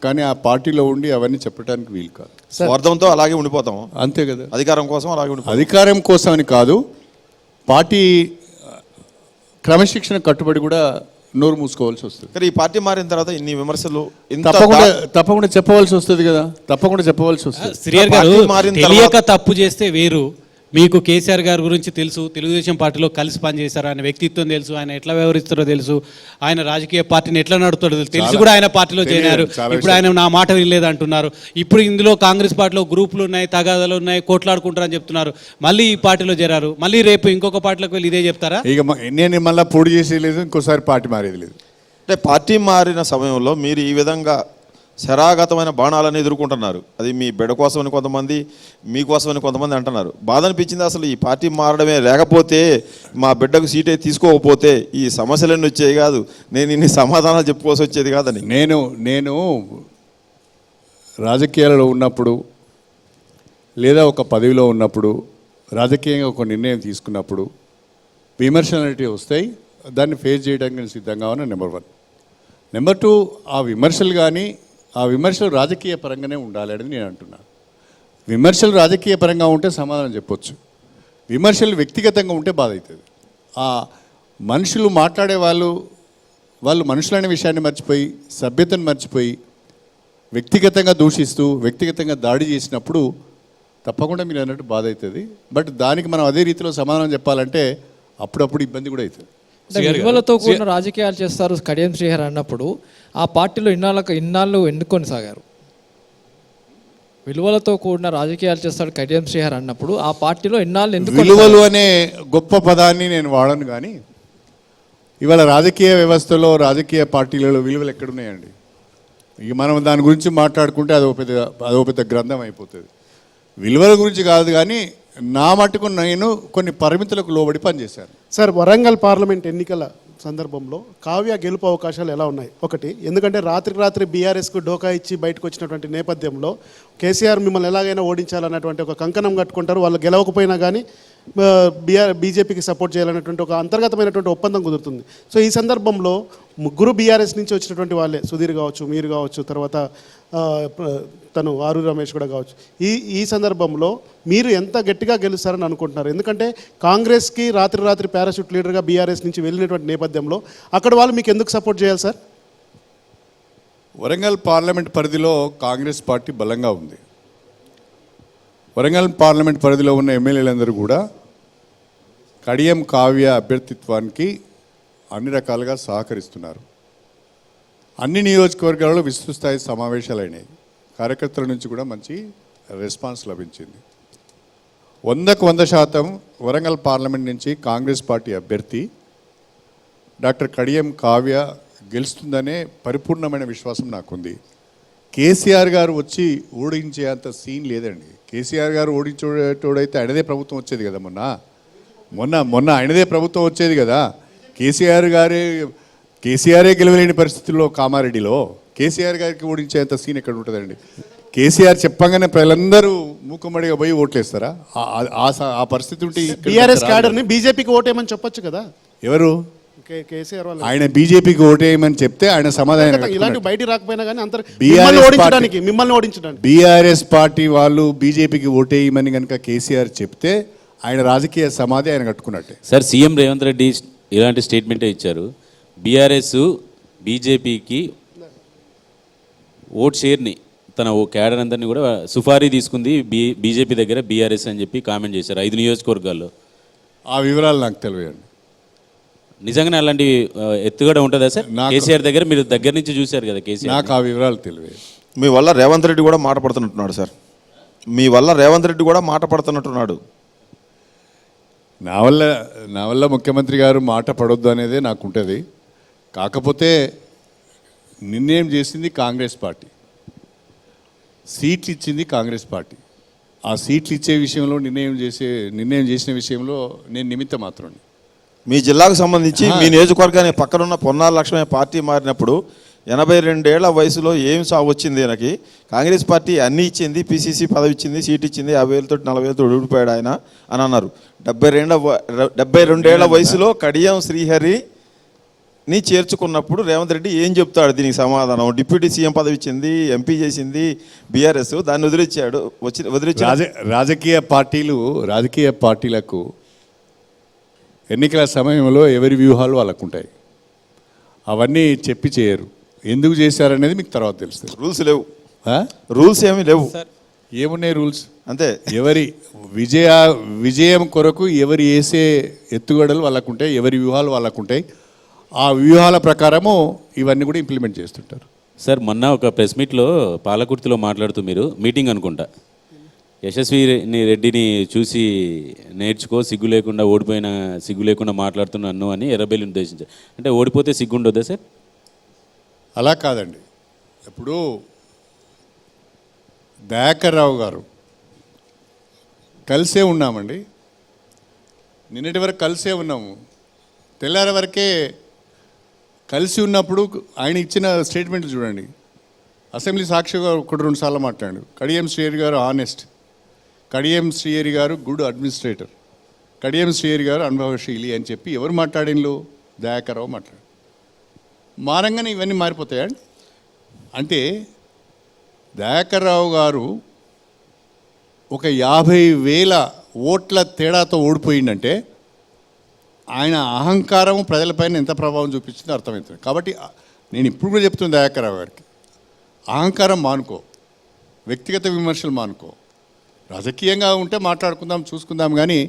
కానీ ఆ పార్టీలో ఉండి అవన్నీ చెప్పడానికి వీలు కాదు. స్వార్థంతో అలాగే ఉండిపోతాం, అంతే కదా. అధికారం కోసం అలాగే ఉండిపోతాం. అధికారం కోసం అని కాదు, పార్టీ క్రమశిక్షణ కట్టుబడి కూడా నోరు మూసుకోవాల్సి వస్తుంది. కానీ ఈ పార్టీ మారిన తర్వాత ఇన్ని విమర్శలు తప్పకుండా చెప్పవలసి వస్తుంది కదా, తప్పకుండా చెప్పవలసి వస్తుంది. శ్రీహరి గారు తెలియక తప్పు చేస్తే వేరు. మీకు కేసీఆర్ గారి గురించి తెలుసు, తెలుగుదేశం పార్టీలో కలిసి పనిచేశారు, ఆయన వ్యక్తిత్వం తెలుసు, ఆయన ఎట్లా వ్యవహరిస్తారో తెలుసు, ఆయన రాజకీయ పార్టీని ఎట్లా నడుపుతాడో తెలిసి కూడా ఆయన పార్టీలో చేరారు. ఇప్పుడు ఆయన నా మాట వినలేదు అంటున్నారు. ఇప్పుడు ఇందులో కాంగ్రెస్ పార్టీలో గ్రూపులు ఉన్నాయి, తగాదాలు ఉన్నాయి, కోట్లాడుకుంటారని చెప్తున్నారు. మళ్ళీ ఈ పార్టీలో చేరారు, మళ్ళీ రేపు ఇంకొక పార్టీలోకి వెళ్ళి ఇదే చెప్తారా? ఇక నేను మళ్ళీ పోటీ చేసేది లేదు, ఇంకోసారి పార్టీ మారేది లేదు. అంటే పార్టీ మారిన సమయంలో మీరు ఈ విధంగా శరాగతమైన బాణాలను ఎదుర్కొంటున్నారు. అది మీ బిడ్డ కోసమని కొంతమంది, మీకోసమని కొంతమంది అంటున్నారు. బాధ అనిపించింది అసలు ఈ పార్టీ మారడమే, లేకపోతే మా బిడ్డకు సీటే తీసుకోకపోతే ఈ సమస్యలన్నీ వచ్చేవి కాదు, నేను ఇన్ని సమాధానాలు చెప్పుకోవాల్సి వచ్చేది కాదని. నేను రాజకీయాలలో ఉన్నప్పుడు లేదా ఒక పదవిలో ఉన్నప్పుడు రాజకీయంగా ఒక నిర్ణయం తీసుకున్నప్పుడు విమర్శలు అనేవి వస్తాయి, దాన్ని ఫేస్ చేయడానికి నేను సిద్ధంగా ఉన్నా. నెంబర్ 1. నెంబర్ 2, ఆ విమర్శలు కానీ ఆ విమర్శలు రాజకీయ పరంగానే ఉండాలి అనేది నేను అంటున్నాను. విమర్శలు రాజకీయ పరంగా ఉంటే సమాధానం చెప్పొచ్చు, విమర్శలు వ్యక్తిగతంగా ఉంటే బాధ అవుతుంది. ఆ మనుషులు మాట్లాడే వాళ్ళు మనుషులనే విషయాన్ని మర్చిపోయి, సభ్యతను మర్చిపోయి, వ్యక్తిగతంగా దూషిస్తూ వ్యక్తిగతంగా దాడి చేసినప్పుడు తప్పకుండా మీరు అన్నట్టు బాధ అవుతుంది. బట్ దానికి మనం అదే రీతిలో సమాధానం చెప్పాలంటే అప్పుడప్పుడు ఇబ్బంది కూడా అవుతుంది. విలువలతో కూడిన రాజకీయాలు చేస్తారు కడియం శ్రీహరి అన్నప్పుడు ఆ పార్టీలో ఇన్నాళ్ళు ఎందుకు కొనసాగారు? విలువలతో కూడిన రాజకీయాలు చేస్తాడు కడియం శ్రీహరి అన్నప్పుడు ఆ పార్టీలో ఇన్నాళ్ళు ఎందుకు? విలువలు అనే గొప్ప పదాన్ని నేను వాడను, కానీ ఇవాళ రాజకీయ వ్యవస్థలో రాజకీయ పార్టీలలో విలువలు ఎక్కడున్నాయండి? ఇక మనం దాని గురించి మాట్లాడుకుంటే అదో పెద్ద గ్రంథం అయిపోతుంది. విలువల గురించి కాదు, కానీ నా మటుకు నేను కొన్ని పరిమితులకు లోబడి పనిచేశాను. సార్, వరంగల్ పార్లమెంట్ ఎన్నికల సందర్భంలో కావ్య గెలుపు అవకాశాలు ఎలా ఉన్నాయి? ఒకటి, ఎందుకంటే రాత్రి బీఆర్ఎస్కు డోకా ఇచ్చి బయటకు వచ్చినటువంటి నేపథ్యంలో కేసీఆర్ మిమ్మల్ని ఎలాగైనా ఓడించాలన్నటువంటి ఒక కంకణం కట్టుకుంటారు. వాళ్ళు గెలవకపోయినా కానీ బీజేపీకి సపోర్ట్ చేయాలన్నటువంటి ఒక అంతర్గతమైనటువంటి ఒప్పందం కుదురుతుంది. సో ఈ సందర్భంలో ముగ్గురు బీఆర్ఎస్ నుంచి వచ్చినటువంటి వాళ్ళే, సుధీర్ కావచ్చు, మీరు కావచ్చు, తర్వాత తను ఆరూరు రమేష్ కూడా కావచ్చు. ఈ సందర్భంలో మీరు ఎంత గట్టిగా గెలుస్తారని అనుకుంటున్నారు? ఎందుకంటే కాంగ్రెస్కి రాత్రి పారాషూట్ లీడర్గా బీఆర్ఎస్ నుంచి వెళ్ళినటువంటి నేపథ్యంలో అక్కడ వాళ్ళు మీకు ఎందుకు సపోర్ట్ చేయాలి సార్? వరంగల్ పార్లమెంట్ పరిధిలో కాంగ్రెస్ పార్టీ బలంగా ఉంది. వరంగల్ పార్లమెంట్ పరిధిలో ఉన్న ఎమ్మెల్యేలందరూ కూడా కడియం కావ్య అభ్యర్థిత్వానికి అన్ని రకాలుగా సహకరిస్తున్నారు. అన్ని నియోజకవర్గాలలో విస్తృత స్థాయి సమావేశాలు అయినాయి. కార్యకర్తల నుంచి కూడా మంచి రెస్పాన్స్ లభించింది. 100% వరంగల్ పార్లమెంట్ నుంచి కాంగ్రెస్ పార్టీ అభ్యర్థి డాక్టర్ కడియం కావ్య గెలుస్తుందనే పరిపూర్ణమైన విశ్వాసం నాకుంది. కేసీఆర్ గారు వచ్చి ఓడించే అంత సీన్ లేదండి. కేసీఆర్ గారు ఓడించేటోడైతే ఆయనదే ప్రభుత్వం వచ్చేది కదా. మొన్న ఆయనదే ప్రభుత్వం వచ్చేది కదా. కేసీఆరే గెలవలేని పరిస్థితుల్లో కామారెడ్డిలో కేసీఆర్ గారికి ఓడించేంత సీన్ ఎక్కడ ఉంటుందండి? కేసీఆర్ చెప్పగానే ప్రజలందరూ మూకుమ్మడిగా పోయి ఓట్లేస్తారా? ఆ పరిస్థితి ఉంటే బీఆర్ఎస్ క్యాడర్ని బీజేపీకి ఓటేయమని చెప్పొచ్చు కదా. ఎవరు? కేసీఆర్ వాళ్ళు ఆయన బీజేపీకి ఓటేయమని చెప్తే ఆయన సమాధానం ఇలాంటి బయటికి రాకపోయినా కానీ మిమ్మల్ని ఓడించడానికి బీఆర్ఎస్ పార్టీ వాళ్ళు బీజేపీకి ఓటేయమని కనుక కేసీఆర్ చెప్తే ఆయన రాజకీయ సమాధి ఆయన కట్టుకున్నట్టే. సార్, సీఎం రేవంత్ రెడ్డి ఇలాంటి స్టేట్మెంటే ఇచ్చారు. బీఆర్ఎస్ బీజేపీకి ఓట్ షేర్ని తన క్యాడర్ అందరినీ కూడా సుఫారీ తీసుకుంది బీజేపీ దగ్గర బీఆర్ఎస్ అని చెప్పి కామెంట్ చేశారు 5 నియోజకవర్గాల్లో. ఆ వివరాలు నాకు తెలియదు. నిజంగానే అలాంటి ఎత్తుగడ ఉంటుందా సార్? కేసీఆర్ దగ్గర మీరు దగ్గర నుంచి చూశారు కదా కేసీఆర్. నాకు ఆ వివరాలు తెలియదు. మీ వల్ల రేవంత్ రెడ్డి కూడా మాట పడుతున్నట్టున్నాడు సార్. మీ వల్ల రేవంత్ రెడ్డి కూడా మాట పడుతున్నట్టున్నాడు. నా వల్ల ముఖ్యమంత్రి గారు మాట పడొద్దు అనేదే నాకు ఉంటుంది. కాకపోతే నిర్ణయం చేసింది కాంగ్రెస్ పార్టీ, సీట్లు ఇచ్చింది కాంగ్రెస్ పార్టీ. ఆ సీట్లు ఇచ్చే విషయంలో నిర్ణయం చేసిన విషయంలో నేను నిమిత్త మాత్రం. మీ జిల్లాకు సంబంధించి మీ నియోజకవర్గానికి పక్కనున్న పొన్నాల లక్ష్మయ్య పార్టీ మారినప్పుడు 82 ఏళ్ల వయసులో ఏం సాగు వచ్చింది ఆయనకి? కాంగ్రెస్ పార్టీ అన్నీ ఇచ్చింది, పిసిసి పదవి ఇచ్చింది, సీట్ ఇచ్చింది, 50,000 40,000 ఊడిపోయాడు ఆయన అని అన్నారు. 72 ఏళ్ల వయసులో కడియం శ్రీహరిని చేర్చుకున్నప్పుడు రేవంత్ రెడ్డి ఏం చెప్తాడు దీనికి సమాధానం? డిప్యూటీ సీఎం పదవి ఇచ్చింది, ఎంపీ చేసింది బీఆర్ఎస్, దాన్ని వదిలించాడు. రాజకీయ పార్టీలకు ఎన్నికల సమయంలో ఎవరి వ్యూహాలు వాళ్ళకు ఉంటాయి. అవన్నీ చెప్పి చేయరు. ఎందుకు చేశారనేది మీకు తర్వాత తెలుస్తుంది. రూల్స్ ఏమీ లేవు. ఏమున్నాయి రూల్స్? అంతే. ఎవరి విజయం కొరకు ఎవరు వేసే ఎత్తుగడలు వాళ్ళకు ఉంటాయి, ఎవరి వ్యూహాలు వాళ్ళకు ఉంటాయి. ఆ వ్యూహాల ప్రకారము ఇవన్నీ కూడా ఇంప్లిమెంట్ చేస్తుంటారు. సార్, మొన్న ఒక ప్రెస్ మీట్లో పాలకుర్తిలో మాట్లాడుతూ మీరు మీటింగ్ అనుకుంటా, యశస్విని రెడ్డిని చూసి నేర్చుకో, సిగ్గు లేకుండా మాట్లాడుతున్నాను అని ఎర్రబెల్లిని ఉద్దేశించారు. అంటే ఓడిపోతే సిగ్గు ఉండొద్దా సార్? అలా కాదండి. ఇప్పుడు దయాకర్ రావు గారు కలిసే ఉన్నామండి. నిన్నటి వరకు కలిసే ఉన్నాము. తెల్లారి వరకే కలిసి ఉన్నప్పుడు ఆయన ఇచ్చిన స్టేట్మెంట్లు చూడండి. అసెంబ్లీ సాక్షిగా 1-2 సార్లు మాట్లాడాడు. కడియం శ్రీహరి గారు ఆనెస్ట్, కడియం శ్రీహరి గారు గుడ్ అడ్మినిస్ట్రేటర్, కడియం శ్రీహరి గారు అనుభవశీలి అని చెప్పి ఎవరు మాట్లాడినలో? దయాకర్ రావు మాట్లాడు. మారంగానే ఇవన్నీ మారిపోతాయా? అంటే దయాకర్ రావు గారు ఒక 50,000 ఓట్ల తేడాతో ఓడిపోయిందంటే ఆయన అహంకారం ప్రజలపైన ఎంత ప్రభావం చూపించిందో అర్థమవుతుంది. కాబట్టి నేను ఇప్పుడు కూడా చెప్తున్నా దయాకర్ రావు గారికి, అహంకారం మానుకో, వ్యక్తిగత విమర్శలు మానుకో. రాజకీయంగా ఉంటే మాట్లాడుకుందాం, చూసుకుందాం, కానీ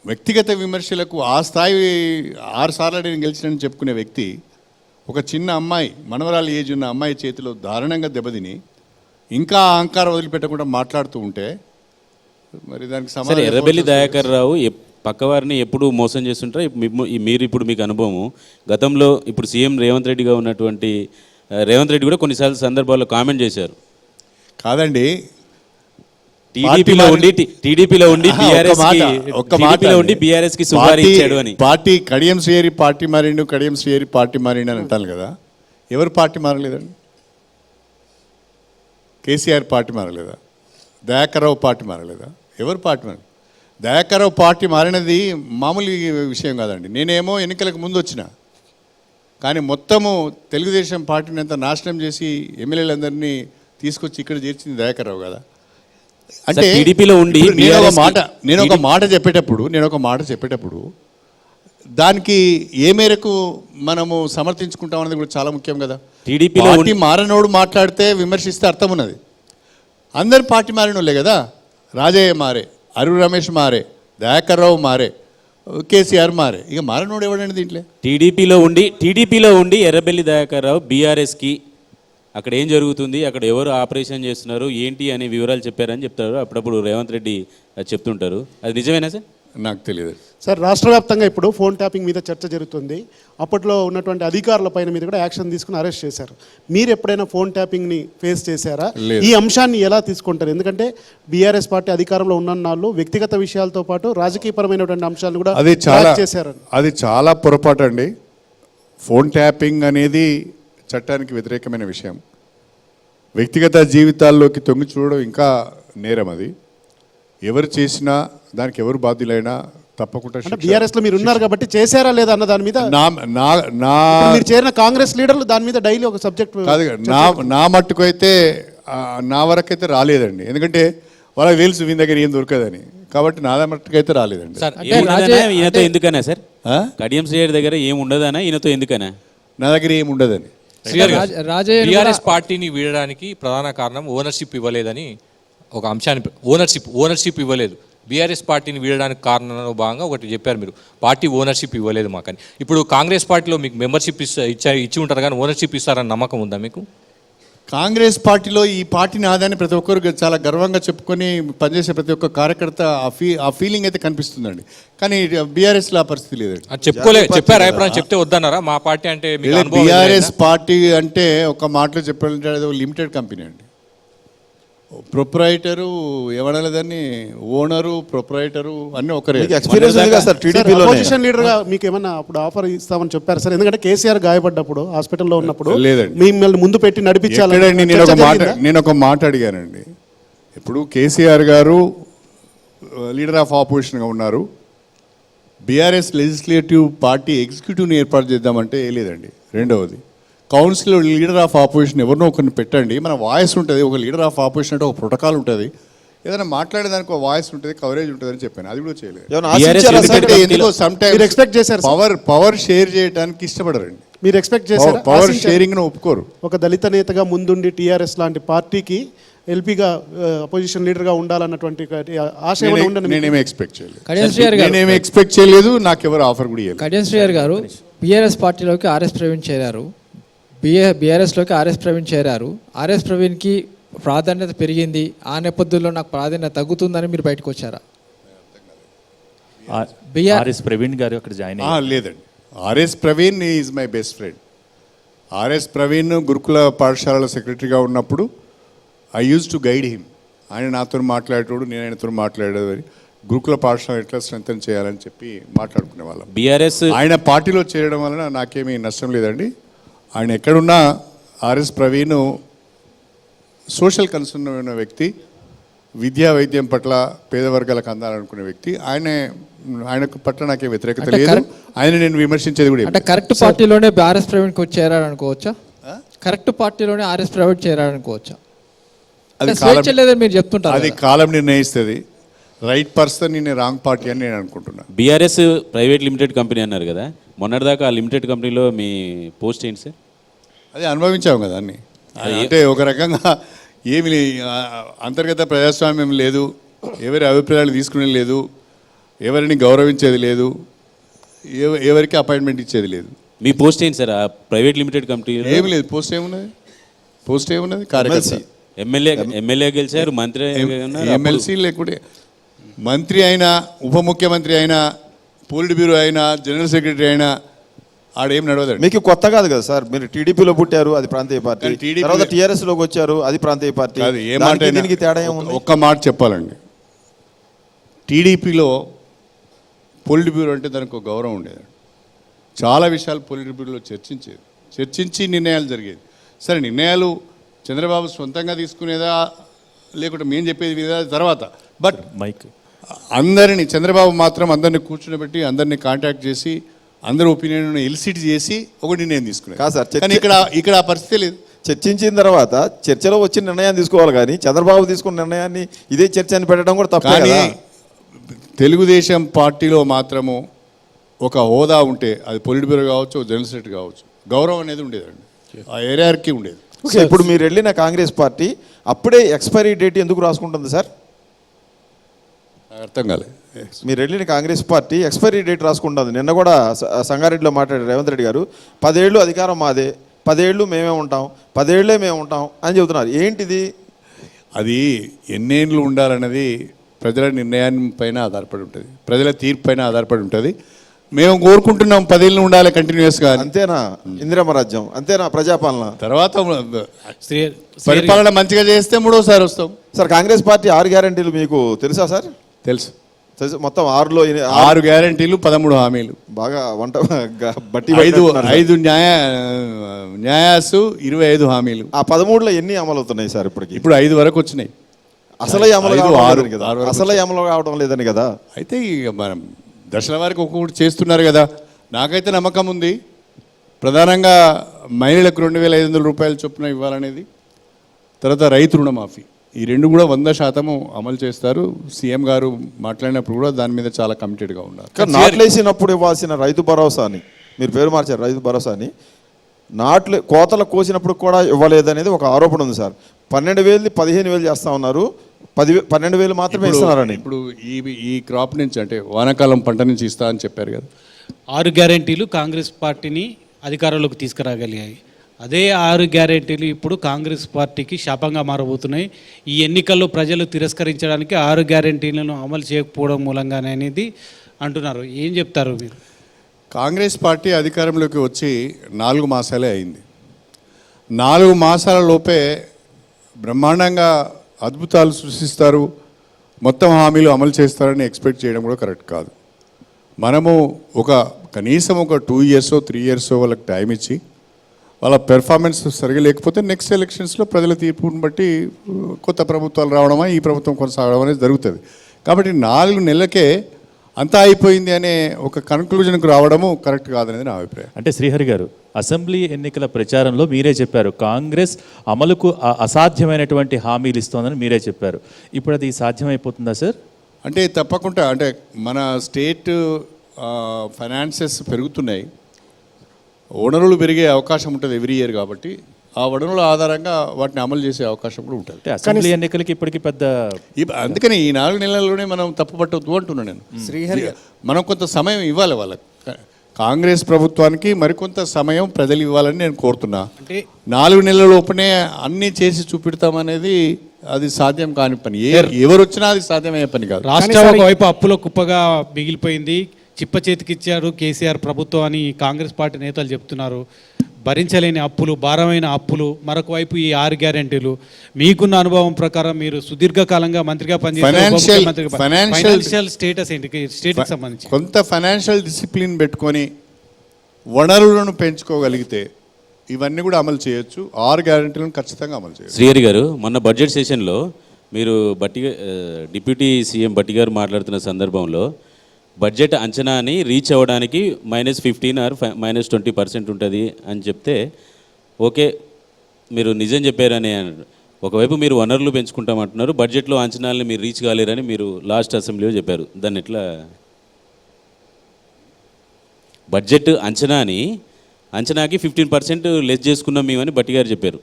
వ్యక్తిగత విమర్శలకు ఆ స్థాయి 6 సార్లు నేను గెలిచినని చెప్పుకునే వ్యక్తి ఒక చిన్న అమ్మాయి, మనవరాలు ఏజ్ ఉన్న అమ్మాయి చేతిలో దారుణంగా దెబ్బతిని ఇంకా అహంకారం వదిలిపెట్టకుండా మాట్లాడుతూ ఉంటే మరి దానికి సరే, సమాధానం ఎర్రబెల్లి దయాకర్ రావు పక్కవారిని ఎప్పుడు మోసం చేస్తుంటారు. మీరు ఇప్పుడు మీకు అనుభవము, గతంలో ఇప్పుడు సీఎం రేవంత్ రెడ్డిగా ఉన్నటువంటి రేవంత్ రెడ్డి కూడా కొన్నిసార్లు సందర్భాల్లో కామెంట్ చేశారు. కాదండి, టీడీపీలో ఉండి బీఆర్ఎస్ కి సుపారీ ఇచ్చాడు అని. పార్టీ కడియం శ్రీహరి పార్టీ మారిండు, కడియం శ్రీహరి పార్టీ మారిండు అని అంటాను కదా. ఎవరు పార్టీ మారలేదండి? కేసీఆర్ పార్టీ మారలేదా? దయాకర్ రావు పార్టీ మారలేదా? ఎవరు పార్టీ మారలేదు? దయాకర్ రావు పార్టీ మారినది మామూలు విషయం కాదండి. నేనేమో ఎన్నికలకు ముందు వచ్చిన, కానీ మొత్తము తెలుగుదేశం పార్టీని అంతా నాశనం చేసి ఎమ్మెల్యేలందరినీ తీసుకొచ్చి ఇక్కడ చేర్చింది దయాకర్ రావు కదా. అంటే టీడీపీలో ఉండి నేను ఒక మాట చెప్పేటప్పుడు దానికి ఏ మేరకు మనము సమర్థించుకుంటాం అనేది కూడా చాలా ముఖ్యం కదా. టీడీపీలో పార్టీ మారనోడు మాట్లాడితే విమర్శిస్తే అర్థం ఉన్నది. అందరు పార్టీ మారినోళ్ళే కదా. రాజయ్య మారే, అరుణ్ రమేష్ మారే, దయాకర్ రావు మారే, కేసీఆర్ మారే, ఇక మారనోడు ఎవడండి దీంట్లో? టీడీపీలో ఉండి ఎర్రబెల్లి దయాకర్ రావు బీఆర్ఎస్కి అక్కడ ఏం జరుగుతుంది, అక్కడ ఎవరు ఆపరేషన్ చేస్తున్నారు, ఏంటి అనే వివరాలు చెప్పారని చెప్తారు. అప్పుడప్పుడు రేవంత్ రెడ్డి చెప్తుంటారు. అది నిజమేనా సార్? నాకు తెలియదు సార్. రాష్ట్ర వ్యాప్తంగా ఇప్పుడు ఫోన్ ట్యాపింగ్ మీద చర్చ జరుగుతుంది. అప్పట్లో ఉన్నటువంటి అధికారుల పైన మీద కూడా యాక్షన్ తీసుకుని అరెస్ట్ చేశారు. మీరు ఎప్పుడైనా ఫోన్ ట్యాపింగ్ని ఫేస్ చేశారా? ఈ అంశాన్ని ఎలా తీసుకుంటారు? ఎందుకంటే బీఆర్ఎస్ పార్టీ అధికారంలో ఉన్న వాళ్ళు వ్యక్తిగత విషయాలతో పాటు రాజకీయపరమైనటువంటి అంశాలను కూడా చేశారు. అది చాలా పొరపాటు అండి. ఫోన్ ట్యాపింగ్ అనేది చట్టానికి వ్యతిరేకమైన విషయం. వ్యక్తిగత జీవితాల్లోకి తొంగి చూడడం ఇంకా నేరం. అది ఎవరు చేసినా దానికి ఎవరు బాధ్యులైనా తప్పకుండా బీఆర్ఎస్ లో మీరు ఉన్నారు కాబట్టి చేశారా లేదా అన్న దాని మీద మీరు చేరిన కాంగ్రెస్ లీడర్లు దాని మీద డైలీ ఒక సబ్జెక్ట్ కాదు. నా మట్టుకు అయితే నా వరకైతే రాలేదండి. ఎందుకంటే వాళ్ళకి తెలుసు వీని దగ్గర ఏం దొరకదని. కాబట్టి నా మట్టుకు అయితే రాలేదండి. ఈయనతో ఎందుకనా సార్? కడియం శ్రీహరి దగ్గర ఏం ఉండదనా? ఈయనతో ఎందుకనా? నా దగ్గర ఏం ఉండదని. బీఆర్ఎస్ పార్టీని వీడడానికి ప్రధాన కారణం ఓనర్షిప్ ఇవ్వలేదని ఒక అంశాన్ని, ఓనర్షిప్ ఇవ్వలేదు. బీఆర్ఎస్ పార్టీని వీడడానికి కారణంలో భాగంగా ఒకటి చెప్పారు మీరు, పార్టీ ఓనర్షిప్ ఇవ్వలేదు మాకని. ఇప్పుడు కాంగ్రెస్ పార్టీలో మీకు మెంబర్షిప్ ఇచ్చి ఉంటారు, కానీ ఓనర్షిప్ ఇస్తారని నమ్మకం ఉందా మీకు? కాంగ్రెస్ పార్టీలో ఈ పార్టీని ఆదాన్ని ప్రతి ఒక్కరు చాలా గర్వంగా చెప్పుకొని పనిచేసే ప్రతి ఒక్క కార్యకర్త ఆ ఫీలింగ్ అయితే కనిపిస్తుందండి. కానీ బీఆర్ఎస్లో ఆ పరిస్థితి లేదండి. చెప్పారా ఎప్పుడైనా? చెప్తే వద్దన్నారా? మా పార్టీ అంటే బీఆర్ఎస్ పార్టీ అంటే ఒక మాటలో చెప్పాలంటే అది ఒక లిమిటెడ్ కంపెనీ అండి. ప్రొప్రైటరు ఎవడలేదని, ఓనరు ప్రొప్రైటరు అన్నీ ఒకరే. అపోజిషన్ లీడర్ గా మీకు ఏమన్నా అప్పుడు ఆఫర్ ఇస్తామని చెప్పారు సార్? ఎందుకంటే కేసీఆర్ గాయపడ్డప్పుడు హాస్పిటల్లో ఉన్నప్పుడు లేదండి, మిమ్మల్ని ముందు పెట్టి నడిపించాలని నేను ఒక మాట అడిగానండి. ఇప్పుడు కేసీఆర్ గారు లీడర్ ఆఫ్ ఆపోజిషన్గా ఉన్నారు. బీఆర్ఎస్ లెజిస్లేటివ్ పార్టీ ఎగ్జిక్యూటివ్ని ఏర్పాటు చేద్దామంటే ఏ లేదండి. రెండవది, కౌన్సిల్ లీడర్ ఆఫ్ ఆపోజిషన్ ఎవరినో ఒకరిని పెట్టండి, మన వాయిస్ ఉంటుంది. ఒక లీడర్ ఆఫ్ ఆపోజిషన్ అంటే ఒక ప్రోటోకాల్ ఉంటుంది, ఏదైనా మాట్లాడేదానికి ఒక వాయిస్ ఉంటుంది, కవరేజ్ ఉంటుంది అని చెప్పాను. అది కూడా చేయలేదు. ఎక్స్పెక్ట్ చేశారు పవర్ షేర్ చేయడానికి ఇష్టపడరండి. మీరు ఎక్స్పెక్ట్ చేశారు పవర్ షేరింగ్ ఒప్పుకోరు. ఒక దళిత నేతగా ముందుండి టీఆర్ఎస్ లాంటి పార్టీకి ఎల్పీగా అపోజిషన్ లీడర్గా ఉండాలన్నటువంటి ఆశయం నేనేమి ఎక్స్పెక్ట్ చేయలేదు. నాకు ఎవరు ఆఫర్ కూడా ఇవ్వలేదు. కడియం శ్రీహరి గారు బీఆర్ఎస్ పార్టీలోకి ఆర్ఎస్ ప్రవీణ్ చేరారు. బీఆర్ఎస్లోకి ఆర్ఎస్ ప్రవీణ్ చేరారు. ఆర్ఎస్ ప్రవీణ్కి ప్రాధాన్యత పెరిగింది, ఆ నేపథ్యంలో నాకు ప్రాధాన్యత తగ్గుతుందని మీరు బయటకు వచ్చారా? ఆర్ఎస్ ప్రవీణ్ గారు అక్కడ జాయిన్ లేదండి. RS Praveen is my best friend. RS Praveen గురుకుల పాఠశాలలో సెక్రటరీగా ఉన్నప్పుడు I use to guide him. ఆయన నాతో మాట్లాడేటోడు, నేను ఆయనతో మాట్లాడేది. గురుకుల పాఠశాల ఎట్లా స్ట్రెంథన్ చేయాలని చెప్పి మాట్లాడుకునే వాళ్ళం. బీఆర్ఎస్ ఆయన పార్టీలో చేరడం వలన నాకేమీ నష్టం లేదండి. ఆయన ఎక్కడున్నా ఆర్ఎస్ ప్రవీణ్ సోషల్ కన్సర్న్ ఉన్న వ్యక్తి, విద్యా వైద్యం పట్ల పేద వర్గాలకు అందాలనుకునే వ్యక్తి. ఆయనకు పట్ల నాకే వ్యతిరేకత లేదు. ఆయన నేను విమర్శించేది కూడా అంటే కరెక్ట్ పార్టీలోనే ఆర్ఎస్ ప్రవీణ్కి చేరాలనుకోవచ్చా? కరెక్ట్ పార్టీలోనే ఆర్ఎస్ ప్రవీణ్ చేరాలనుకోవచ్చా? అది స్వేచ్ఛ లేదని మీరు చెప్తుంటారు అది కదా. కాలం నిర్ణయిస్తుంది. Right person in wrong party అని నేను అనుకుంటున్నాను. బీఆర్ఎస్ ప్రైవేట్ లిమిటెడ్ కంపెనీ అన్నారు కదా, మొన్నటిదాకా ఆ లిమిటెడ్ కంపెనీలో మీ పోస్ట్ ఏంటి సార్? అది అనుభవించాము కదా అన్ని. అంటే ఒక రకంగా ఏమి అంతర్గత ప్రజాస్వామ్యం లేదు, ఎవరి అభిప్రాయాలు తీసుకునే లేదు, ఎవరిని గౌరవించేది లేదు, ఎవరికి అపాయింట్మెంట్ ఇచ్చేది లేదు. మీ పోస్ట్ ఏంటి సార్ ఆ ప్రైవేట్ లిమిటెడ్ కంపెనీ? ఏమి లేదు. పోస్ట్ ఏమున్నది కార్యకర్త. ఎమ్మెల్యే గెలిచారు, మంత్రి ఎమ్మెల్సీ లేకుంటే మంత్రి అయినా, ఉప ముఖ్యమంత్రి అయినా, పోలిట్ బ్యూరో అయినా, జనరల్ సెక్రటరీ అయినా ఆడేం నడవదండి. మీకు కొత్త కాదు కదా సార్, మీరు టీడీపీలో పుట్టారు, అది ప్రాంతీయ పార్టీ. TDP తర్వాత టీఆర్ఎస్లోకి వచ్చారు, అది ప్రాంతీయ పార్టీ. కాదు, ఏ మాట అయినా దీనికి తేడా ఏముంది? ఒక్క మాట చెప్పాలండి. టీడీపీలో పొలిట్ బ్యూరో అంటే దానికి ఒక గౌరవం ఉండేది. చాలా విషయాలు పొలిట్ బ్యూరోలో చర్చించి నిర్ణయాలు జరిగేది. సరే, నిర్ణయాలు చంద్రబాబు సొంతంగా తీసుకునేదా లేకుంటే మేము చెప్పేది విధా తర్వాత. బట్ మైక్ అందరినీ చంద్రబాబు మాత్రం అందరినీ కూర్చునిబెట్టి అందరినీ కాంటాక్ట్ చేసి అందరి ఒపీనియన్ ఎలిసిట్ చేసి ఒక నిర్ణయం తీసుకునేది. కాదు సార్, కానీ ఇక్కడ ఆ పరిస్థితి లేదు. చర్చించిన తర్వాత చర్చలో వచ్చిన నిర్ణయాన్ని తీసుకోవాలి, కానీ చంద్రబాబు తీసుకున్న నిర్ణయాన్ని ఇదే చర్చ అని పెట్టడం కూడా తప్పే కానీ కదా. తెలుగుదేశం పార్టీలో మాత్రము ఒక హోదా ఉంటే అది పొలిట్ బ్యూరో కావచ్చు, జనరల్ సెక్రటరీ కావచ్చు, గౌరవం అనేది ఉండేదండి. ఆ ఏరియాకి ఉండేది. ఇప్పుడు మీరు వెళ్ళిన కాంగ్రెస్ పార్టీ అప్పుడే ఎక్స్పైరీ డేట్ ఎందుకు రాసుకుంటుంది సార్? అర్థం కాలేదు. మీరు వెళ్ళిన కాంగ్రెస్ పార్టీ ఎక్స్పైరీ డేట్ రాసుకుంటుంది. నిన్న కూడా సంగారెడ్డిలో మాట్లాడారు రేవంత్ రెడ్డి గారు, 10 ఏళ్ళు అధికారం మాదే, 10 ఏళ్ళు మేమే ఉంటాం, 10 ఏళ్ళే మేము ఉంటాం అని చెబుతున్నారు. ఏంటిది? అది ఎన్నేళ్ళు ఉండాలన్నది ప్రజల నిర్ణయాన్ని పైన ఆధారపడి ఉంటుంది, ప్రజల తీర్పు పైన ఆధారపడి ఉంటుంది. మేము కోరుకుంటున్నాం 10 ఏళ్ళు ఉండాలి కంటిన్యూస్గా. అంతేనా ఇందిరమ్మ రాజ్యం? అంతేనా ప్రజాపాలన? తర్వాత పరిపాలన మంచిగా చేస్తే 3వసారి వస్తాం. సార్, కాంగ్రెస్ పార్టీ 6 గ్యారెంటీలు మీకు తెలుసా సార్? తెలుసు. మొత్తం 6లో 6 గ్యారెంటీలు, 13 హామీలు. బాగా వంట బట్టి 5 న్యాయాసు, 25 హామీలు. ఆ 13లో ఎన్ని అమలు అవుతున్నాయి సార్ ఇప్పటికి? ఇప్పుడు 5 వరకు వచ్చినాయి. అసలు అమలు కావడం కదా, అసలు అమలు కావడం లేదని కదా. అయితే ఇక మనం దశల వారికి ఒక్కొక్కటి చేస్తున్నారు కదా. నాకైతే నమ్మకం ఉంది. ప్రధానంగా మహిళలకు 2500 రూపాయల చొప్పున ఇవ్వాలనేది, తర్వాత రైతు రుణమాఫీ, ఈ 2 కూడా 100% అమలు చేస్తారు. సీఎం గారు మాట్లాడినప్పుడు కూడా దాని మీద చాలా కమిటెడ్గా ఉన్నారు. కానీ నాట్లేసినప్పుడు ఇవ్వాల్సిన రైతు భరోసా అని మీరు పేరు మార్చారు, రైతు భరోసా అని. కోతలు కోసినప్పుడు కూడా ఇవ్వలేదనేది ఒక ఆరోపణ ఉంది సార్. 12,000 15,000 చేస్తా ఉన్నారు, 12,000 మాత్రమే ఇస్తున్నారని. ఇప్పుడు ఈ క్రాప్ నుంచి అంటే వానాకాలం పంట నుంచి ఇస్తా అని చెప్పారు కదా. 6 గ్యారెంటీలు కాంగ్రెస్ పార్టీని అధికారంలోకి తీసుకురాగలిగాయి. అదే 6 గ్యారెంటీలు ఇప్పుడు కాంగ్రెస్ పార్టీకి శాపంగా మారబోతున్నాయి. ఈ ఎన్నికల్లో ప్రజలు తిరస్కరించడానికి 6 గ్యారెంటీలను అమలు చేయకపోవడం మూలంగానే అనేది అంటున్నారు. ఏం చెప్తారు మీరు? కాంగ్రెస్ పార్టీ అధికారంలోకి వచ్చి 4 మాసాలే అయింది. 4 మాసాల లోపే బ్రహ్మాండంగా అద్భుతాలు సృష్టిస్తారు, మొత్తం హామీలు అమలు చేస్తారని ఎక్స్పెక్ట్ చేయడం కూడా కరెక్ట్ కాదు. మనము కనీసం ఒక 2 ఇయర్స్ 3 ఇయర్స్ వాళ్ళకి టైం ఇచ్చి వాళ్ళ పెర్ఫార్మెన్స్ సరిగా లేకపోతే నెక్స్ట్ ఎలక్షన్స్లో ప్రజల తీర్పుని బట్టి కొత్త ప్రభుత్వాలు రావడమా, ఈ ప్రభుత్వం కొనసాగడం అనేది జరుగుతుంది. కాబట్టి 4 నెలలకే అంతా అయిపోయింది అనే ఒక కన్క్లూజన్కు రావడము కరెక్ట్ కాదనేది నా అభిప్రాయం. అంటే శ్రీహరి గారు, అసెంబ్లీ ఎన్నికల ప్రచారంలో మీరే చెప్పారు కాంగ్రెస్ అమలుకు అసాధ్యమైనటువంటి హామీలు ఇస్తోందని మీరే చెప్పారు. ఇప్పుడు అది సాధ్యమైపోతుందా సార్? అంటే తప్పకుండా. అంటే మన స్టేట్ ఫైనాన్సెస్ పెరుగుతున్నాయి, వనరులు పెరిగే అవకాశం ఉంటుంది ఎవ్రీ ఇయర్. కాబట్టి ఆ వనరుల ఆధారంగా వాటిని అమలు చేసే అవకాశం కూడా ఉంటుంది. అసెంబ్లీ ఎన్నికలకి ఇప్పటికీ పెద్ద అందుకని ఈ 4 నెలల్లోనే మనం తప్పు పట్టవద్దు అంటున్నాను నేను. శ్రీహరి మనం కొంత సమయం ఇవ్వాలి వాళ్ళకి. కాంగ్రెస్ ప్రభుత్వానికి మరికొంత సమయం ప్రజలు ఇవ్వాలని నేను కోరుతున్నా. 4 నెలల లోపునే అన్నీ చేసి చూపెడతామనేది అది సాధ్యం కాని పని. ఎవరు వచ్చినా అది సాధ్యమయ్యే పని కాదు. రాష్ట్రం ఒకవైపు అప్పుల కుప్పగా మిగిలిపోయింది, చిప్ప చేతికిచ్చారు కేసీఆర్ ప్రభుత్వం అని కాంగ్రెస్ పార్టీ నేతలు చెప్తున్నారు. భరించలేని అప్పులు, భారమైన అప్పులు, మరొక వైపు ఈ 6 గ్యారెంటీలు. మీకున్న అనుభవం ప్రకారం మీరు సుదీర్ఘకాలంగా మంత్రిగా పనిచేస్తారు, ఫైనాన్షియల్ స్టేటస్ ఏంటి స్టేట్కి సంబంధించి? కొంత ఫైనాన్షియల్ డిసిప్లిన్ పెట్టుకొని వనరులను పెంచుకోగలిగితే ఇవన్నీ కూడా అమలు చేయొచ్చు. 6 గ్యారెంటీలను ఖచ్చితంగా అమలు చేయొచ్చు. శ్రీహరి గారు, మొన్న బడ్జెట్ సెషన్లో మీరు డిప్యూటీ సీఎం భట్టి గారు మాట్లాడుతున్న సందర్భంలో బడ్జెట్ అంచనాని రీచ్ అవ్వడానికి -15 or -20% ఉంటుంది అని చెప్తే ఓకే మీరు నిజం చెప్పారని. ఒకవైపు మీరు వనరులు పెంచుకుంటామంటున్నారు, బడ్జెట్లో అంచనాలను మీరు రీచ్ కాలేరని మీరు లాస్ట్ అసెంబ్లీలో చెప్పారు. దాన్ని ఎట్లా బడ్జెట్ అంచనాకి 15% లెస్ చేసుకున్నాం మేమని భట్టి గారు చెప్పారు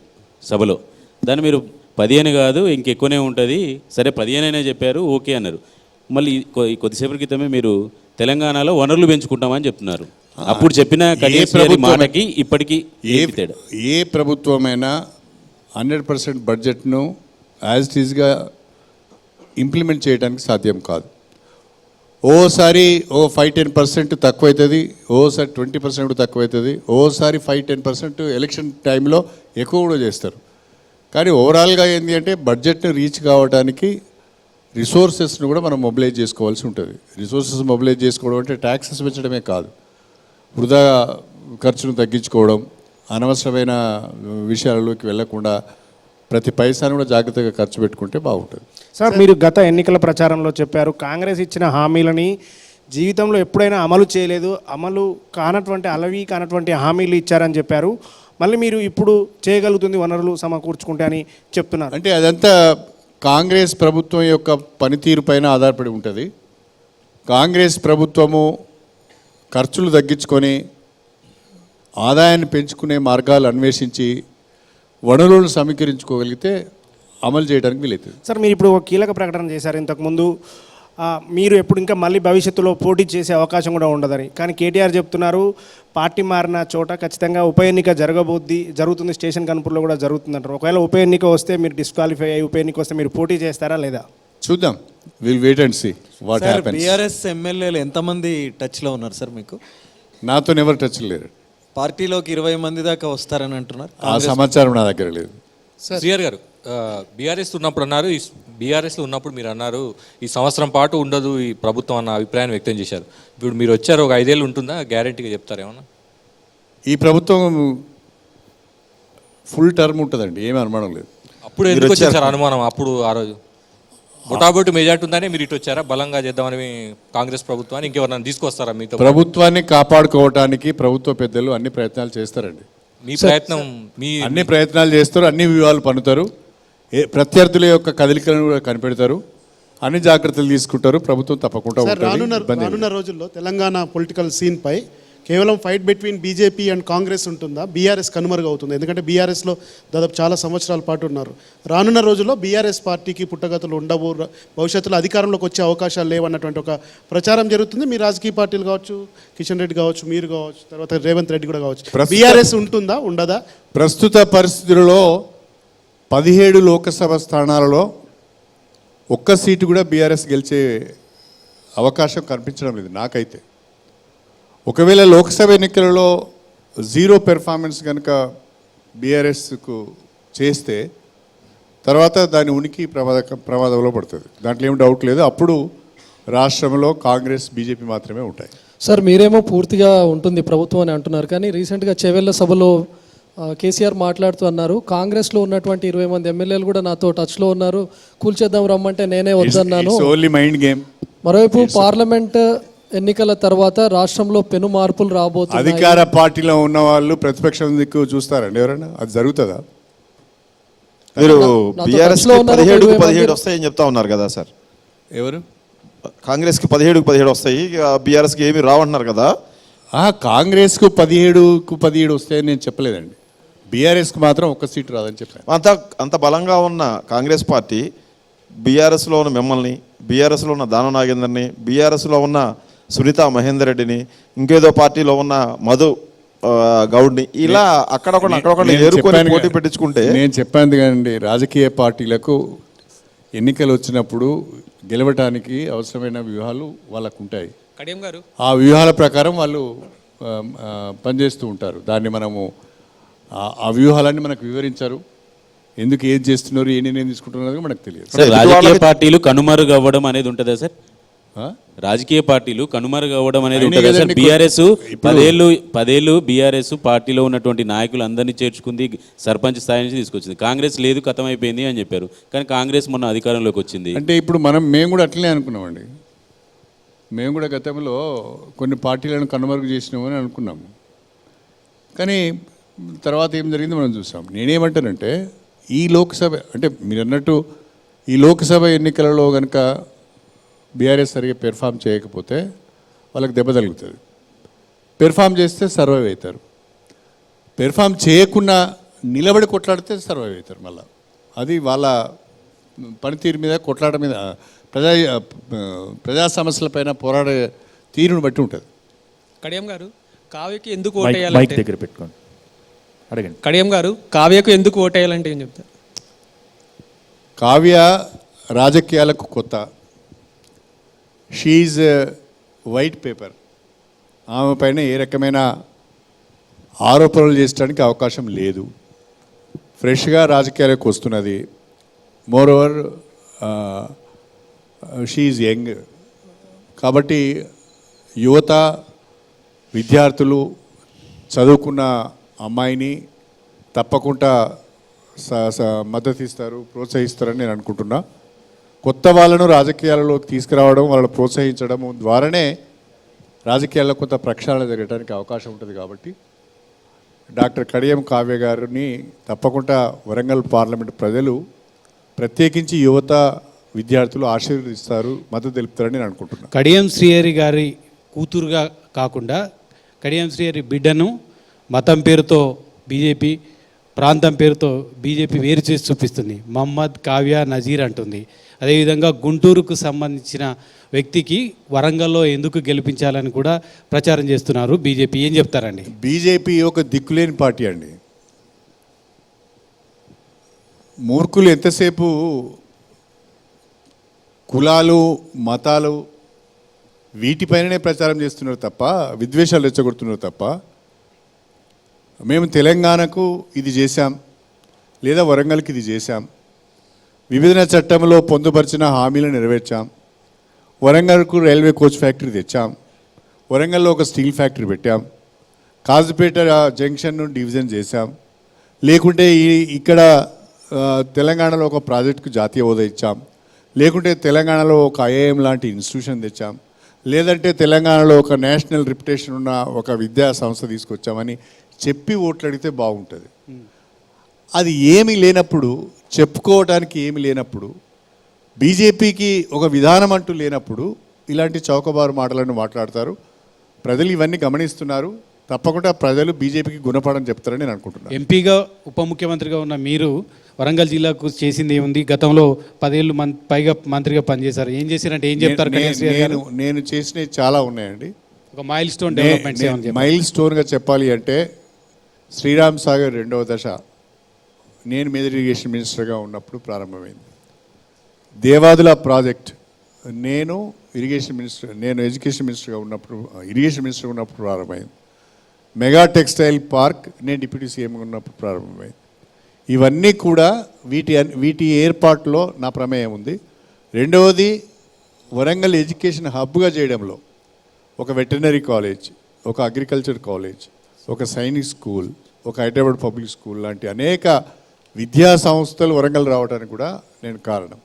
సభలో. దాన్ని మీరు 15 కాదు ఇంకెక్కువనే ఉంటుంది, సరే 15 చెప్పారు, ఓకే అన్నారు. మళ్ళీ కొద్దిసేపటి క్రితమే మీరు తెలంగాణలో వనరులు పెంచుకుంటామని చెప్తున్నారు. అప్పుడు చెప్పిన మాటకి ఇప్పటికీ తేడా. ఏ ప్రభుత్వమైనా 100% బడ్జెట్ను యాజ్ ఇట్ ఈజ్గా ఇంప్లిమెంట్ చేయడానికి సాధ్యం కాదు. ఓసారి 5-10% తక్కువవుతుంది, ఓసారి 20% తక్కువవుతుంది, ఓసారి 5-10% ఎలక్షన్ టైంలో ఎక్కువ కూడా చేస్తారు. కానీ ఓవరాల్గా ఏంటి అంటే బడ్జెట్ను రీచ్ కావడానికి రిసోర్సెస్ను కూడా మనం మొబిలైజ్ చేసుకోవాల్సి ఉంటుంది. రిసోర్సెస్ మొబిలైజ్ చేసుకోవడం అంటే ట్యాక్సెస్ పెంచడమే కాదు, వృధా ఖర్చును తగ్గించుకోవడం, అనవసరమైన విషయాలలోకి వెళ్లకుండా ప్రతి పైసాను కూడా జాగ్రత్తగా ఖర్చు పెట్టుకుంటే బాగుంటుంది. సార్, మీరు గత ఎన్నికల ప్రచారంలో చెప్పారు కాంగ్రెస్ ఇచ్చిన హామీలని జీవితంలో ఎప్పుడైనా అమలు చేయలేదు, అమలు కానటువంటి హామీలు ఇచ్చారని చెప్పారు. మళ్ళీ మీరు ఇప్పుడు చేయగలుగుతుంది వనరులు సమకూర్చుకుంటే అని చెప్తున్నారు. అంటే అదంతా కాంగ్రెస్ ప్రభుత్వం యొక్క పనితీరు పైన ఆధారపడి ఉంటుంది. కాంగ్రెస్ ప్రభుత్వము ఖర్చులు తగ్గించుకొని ఆదాయాన్ని పెంచుకునే మార్గాలు అన్వేషించి వనరులను సమీకరించుకోగలిగితే అమలు చేయడానికి వీలవుతుంది. సార్, మీరు ఇప్పుడు ఒక కీలక ప్రకటన చేశారు ఇంతకుముందు, మీరు ఎప్పుడు ఇంకా మళ్ళీ భవిష్యత్తులో పోటీ చేసే అవకాశం కూడా ఉండదని. కానీ కేటీఆర్ చెప్తున్నారు పార్టీ మారిన చోట ఖచ్చితంగా ఉప ఎన్నిక జరుగుతుంది, స్టేషన్ కనుపూర్లో కూడా జరుగుతుందంటారు. ఒకవేళ ఉప ఎన్నిక వస్తే మీరు డిస్క్వాలిఫై అయ్యి ఉప ఎన్నిక వస్తే మీరు పోటీ చేస్తారా లేదా? చూద్దాం, will wait and see what happens. BRS ఎమ్మెల్యేలు ఎంతమంది టచ్లో ఉన్నారు సార్ మీకు? నాతో ఎవరు టచ్ లేరు. పార్టీలోకి 20 మంది దాకా వస్తారని అంటున్నారు. ఆ సమాచారం నా దగ్గర లేదు. శ్రీహరి గారు, బీఆర్ఎస్ ఉన్నప్పుడు అన్నారు, ఈ బీఆర్ఎస్లో ఉన్నప్పుడు మీరు అన్నారు ఈ సంవత్సరం పాటు ఉండదు ఈ ప్రభుత్వం అన్న అభిప్రాయాన్ని వ్యక్తం చేశారు. ఇప్పుడు మీరు వచ్చారు, ఒక 5 ఏళ్ళు ఉంటుందా? గ్యారెంటీగా చెప్తారు ఏమన్నా? ఈ ప్రభుత్వం ఫుల్ టర్మ్ ఉంటుందండి, ఏమీ అనుమానం లేదు. అప్పుడు ఎందుకు వచ్చారు అనుమానం? అప్పుడు ఆ రోజు బొటాబొట్టి మెజార్టీ ఉందని మీరు ఇటు వచ్చారా? బలంగా చేద్దామని కాంగ్రెస్ ప్రభుత్వాన్ని ఇంకెవరన్నా తీసుకొస్తారా మీతో? ప్రభుత్వాన్ని కాపాడుకోవడానికి ప్రభుత్వ పెద్దలు అన్ని ప్రయత్నాలు చేస్తారండి. మీ ప్రయత్నం అన్ని ప్రయత్నాలు చేస్తారు, అన్ని వ్యూహాలు పన్నుతారు, ప్రత్యర్థుల యొక్క కదలికలను కూడా కనిపెడతారు, అన్ని జాగ్రత్తలు తీసుకుంటారు. ప్రభుత్వం తప్పకుండా రానున్న రోజుల్లో తెలంగాణ పొలిటికల్ సీన్ పై కేవలం fight between BJP and Congress ఉంటుందా? బీఆర్ఎస్ కనుమరుగవుతుంది? ఎందుకంటే బీఆర్ఎస్లో దాదాపు చాలా సంవత్సరాల పాటు ఉన్నారు. రానున్న రోజుల్లో బీఆర్ఎస్ పార్టీకి పుట్టగతులు ఉండవు, భవిష్యత్తులో అధికారంలోకి వచ్చే అవకాశాలు లేవన్నటువంటి ఒక ప్రచారం జరుగుతుంది. మీ రాజకీయ పార్టీలు కావచ్చు, కిషన్ రెడ్డి కావచ్చు, మీరు కావచ్చు, తర్వాత రేవంత్ రెడ్డి కూడా కావచ్చు. బీఆర్ఎస్ ఉంటుందా ఉండదా? ప్రస్తుత పరిస్థితులలో 17 లోకసభ స్థానాలలో ఒక్క సీటు కూడా బీఆర్ఎస్ గెలిచే అవకాశం కనిపించడం లేదు నాకైతే. ఒకవేళ లోక్సభ ఎన్నికలలో 0 పెర్ఫార్మెన్స్ కనుక బీఆర్ఎస్కు చేస్తే తర్వాత దాని ఉనికి ప్రమాదంలో పడుతుంది, దాంట్లో ఏం డౌట్ లేదు. అప్పుడు రాష్ట్రంలో కాంగ్రెస్ బీజేపీ మాత్రమే ఉంటాయి. సార్, మీరేమో పూర్తిగా ఉంటుంది ప్రభుత్వం అని అంటున్నారు, కానీ రీసెంట్గా చెవెళ్ళ సభలో కేసీఆర్ మాట్లాడుతూ అన్నారు కాంగ్రెస్లో ఉన్నటువంటి 20 మంది ఎమ్మెల్యేలు కూడా నాతో టచ్లో ఉన్నారు, కూల్చేద్దాం రమ్మంటే నేనే వద్దన్నాను. Only mind game. మరోవైపు పార్లమెంట్ ఎన్నికల తర్వాత రాష్ట్రంలో పెను మార్పులు రాబోతున్నాయి. అధికార పార్టీలో ఉన్న వాళ్ళు ప్రతిపక్షం దిక్కు చూస్తారండి ఎవరైనా? అది జరుగుతుందా? మీరు బీఆర్ఎస్లో 17 వస్తాయని చెప్తా ఉన్నారు కదా సార్. ఎవరు? కాంగ్రెస్కి 17 వస్తాయి, బీఆర్ఎస్కి ఏమి రావంటున్నారు కదా. కాంగ్రెస్కు 17 వస్తాయని నేను చెప్పలేదండి, బీఆర్ఎస్కి మాత్రం ఒక్క సీటు రాదని చెప్పాను. అంత బలంగా ఉన్న కాంగ్రెస్ పార్టీ బీఆర్ఎస్లో ఉన్న మిమ్మల్ని, బీఆర్ఎస్లో ఉన్న దానం నాగేందర్ని, బీఆర్ఎస్లో ఉన్న సునీత మహేందర్ రెడ్డిని, ఇంకేదో పార్టీలో ఉన్న మధు గౌడ్ని ఇలా అక్కడొకటి ఏరుకొని పోటీ పెట్టించుకుంటే. నేను చెప్పాను కదండి, రాజకీయ పార్టీలకు ఎన్నికలు వచ్చినప్పుడు గెలవటానికి అవసరమైన వ్యూహాలు వాళ్ళకు ఉంటాయి. కడియం గారు, ఆ వ్యూహాల ప్రకారం వాళ్ళు పనిచేస్తూ ఉంటారు. దాన్ని మనము ఆ వ్యూహాలన్నీ మనకు వివరించారు, ఎందుకు ఏది చేస్తున్నారు, ఏ నిర్ణయం తీసుకుంటున్నారు మనకు తెలియదు. రాజకీయ పార్టీలు కనుమరుగవ్వడం అనేది ఉంటుందా సార్? రాజకీయ పార్టీలు కనుమరుగవ్వడం అనేది ఉంటుందా సార్? బీఆర్ఎస్ 10 ఏళ్ళు బీఆర్ఎస్ పార్టీలో ఉన్నటువంటి నాయకులు అందరినీ చేర్చుకుంది, సర్పంచ్ స్థాయి నుంచి తీసుకొచ్చింది. కాంగ్రెస్ లేదు, ఖతం అయిపోయింది అని చెప్పారు. కానీ కాంగ్రెస్ మొన్న అధికారంలోకి వచ్చింది. అంటే ఇప్పుడు మేము కూడా అట్లనే అనుకున్నామండి. మేము కూడా గతంలో కొన్ని పార్టీలను కనుమరుగు చేసినామని అనుకున్నాము, కానీ తర్వాత ఏం జరిగిందో మనం చూసాం. నేనేమంటానంటే ఈ లోక్సభ అంటే మీరు అన్నట్టు ఈ లోక్సభ ఎన్నికలలో కనుక బీఆర్ఎస్ సరిగ్గా పెర్ఫామ్ చేయకపోతే వాళ్ళకి దెబ్బ తగులుతుంది. పెర్ఫామ్ చేస్తే సర్వైవ్ అవుతారు. పెర్ఫామ్ చేయకుండా నిలబడి కొట్లాడితే సర్వైవ్ అవుతారు. మళ్ళీ అది వాళ్ళ పనితీరు మీద, కొట్లాట మీద, ప్రజా సమస్యలపైన పోరాడే తీరును బట్టి ఉంటుంది. కడియం గారు, కావ్యకి ఎందుకు మైక్ ఓటేయాలంటే దగ్గర పెట్టుకోండి, అడగండి. కడియం గారు, కావ్యకు ఎందుకు ఓటేయాలంటే ఏం చెప్తారు? కావ్య రాజకీయాలకు కొత్త. She's white paper. ఆమె పైన ఏ రకమైన ఆరోపణలు చేయడానికి అవకాశం లేదు. ఫ్రెష్గా రాజకీయాలకు వస్తున్నది. Moreover she's young. కాబట్టి యువత, విద్యార్థులు, చదువుకున్న అమ్మాయిని తప్పకుండా మద్దతు ఇస్తారు, ప్రోత్సహిస్తారని నేను అనుకుంటున్నా. కొత్త వాళ్ళను రాజకీయాలలోకి తీసుకురావడం, వాళ్ళని ప్రోత్సహించడం ద్వారానే రాజకీయాల్లో కొంత ప్రక్షాళన జరగడానికి అవకాశం ఉంటుంది. కాబట్టి డాక్టర్ కడియం కావ్య గారిని తప్పకుండా వరంగల్ పార్లమెంట్ ప్రజలు, ప్రత్యేకించి యువత, విద్యార్థులు ఆశీర్వదిస్తారు, మద్దతు తెలుపుతారని నేను అనుకుంటున్నాను. కడియం శ్రీహరి గారి కూతురుగా కాకుండా కడియం శ్రీహరి బిడ్డను మతం పేరుతో బీజేపీ, ప్రాంతం పేరుతో బీజేపీ వేరు చేసి చూపిస్తుంది. మహమ్మద్ కావ్య నజీర్ అంటుంది. అదేవిధంగా గుంటూరుకు సంబంధించిన వ్యక్తికి వరంగల్లో ఎందుకు గెలిపించాలని కూడా ప్రచారం చేస్తున్నారు బీజేపీ. ఏం చెప్తారండి? బీజేపీ ఒక దిక్కులేని పార్టీ అండి. మూర్ఖులు ఎంతసేపు కులాలు, మతాలు వీటిపైననే ప్రచారం చేస్తున్నారు తప్ప, విద్వేషాలు రెచ్చగొడుతున్నారు తప్ప, మేము తెలంగాణకు ఇది చేశాం లేదా వరంగల్కి ఇది చేశాం, విభజన చట్టంలో పొందుపరిచిన హామీలను నెరవేర్చాం, వరంగల్కు రైల్వే కోచ్ ఫ్యాక్టరీ తెచ్చాం, వరంగల్లో ఒక స్టీల్ ఫ్యాక్టరీ పెట్టాం, కాజుపేట జంక్షన్ను డివిజన్ చేశాం, లేకుంటే ఇక్కడ తెలంగాణలో ఒక ప్రాజెక్టుకు జాతీయ హోదా ఇచ్చాం, లేకుంటే తెలంగాణలో ఒక ఐఐఎం లాంటి ఇన్స్టిట్యూషన్ తెచ్చాం, లేదంటే తెలంగాణలో ఒక నేషనల్ రిప్యుటేషన్ ఉన్న ఒక విద్యా సంస్థ తీసుకొచ్చామని చెప్పి ఓట్లు అడిగితే బాగుంటుంది. అది ఏమీ లేనప్పుడు, చెప్పుకోవడానికి ఏమి లేనప్పుడు, బీజేపీకి ఒక విధానం అంటూ లేనప్పుడు ఇలాంటి చౌకబారు మాటలను మాట్లాడతారు. ప్రజలు ఇవన్నీ గమనిస్తున్నారు. తప్పకుండా ప్రజలు బీజేపీకి గుణపాఠం చెప్తారని నేను అనుకుంటున్నాను. ఎంపీగా, ఉప ముఖ్యమంత్రిగా ఉన్న మీరు వరంగల్ జిల్లాకు చేసింది ఏముంది? గతంలో 10 ఏళ్ళు పైగా మంత్రిగా పనిచేశారు. ఏం చేశారంటే ఏం చెప్తారు? నేను చేసినవి చాలా ఉన్నాయండి. ఒక మైల్ స్టోన్ డెవలప్మెంట్స్. మైల్ స్టోన్గా చెప్పాలి అంటే శ్రీరామ్ సాగర్ 2వ దశ నేను మేజర్ ఇరిగేషన్ మినిస్టర్గా ఉన్నప్పుడు ప్రారంభమైంది. దేవాదుల ప్రాజెక్ట్ నేను ఎడ్యుకేషన్ మినిస్టర్గా ఉన్నప్పుడు, ఇరిగేషన్ మినిస్టర్గా ఉన్నప్పుడు ప్రారంభమైంది. మెగా టెక్స్టైల్ పార్క్ నేను డిప్యూటీ సీఎంగా ఉన్నప్పుడు ప్రారంభమైంది. ఇవన్నీ కూడా వీటి ఏర్పాటులో నా ప్రమేయం ఉంది. రెండవది, వరంగల్ ఎడ్యుకేషన్ హబ్గా చేయడంలో ఒక వెటర్నరీ కాలేజ్, ఒక అగ్రికల్చర్ కాలేజ్, ఒక సైనిక్ స్కూల్, ఒక హైదరాబాద్ పబ్లిక్ స్కూల్ లాంటి అనేక విద్యా సంస్థలు వరంగల్ రావడానికి కూడా నేను కారణం.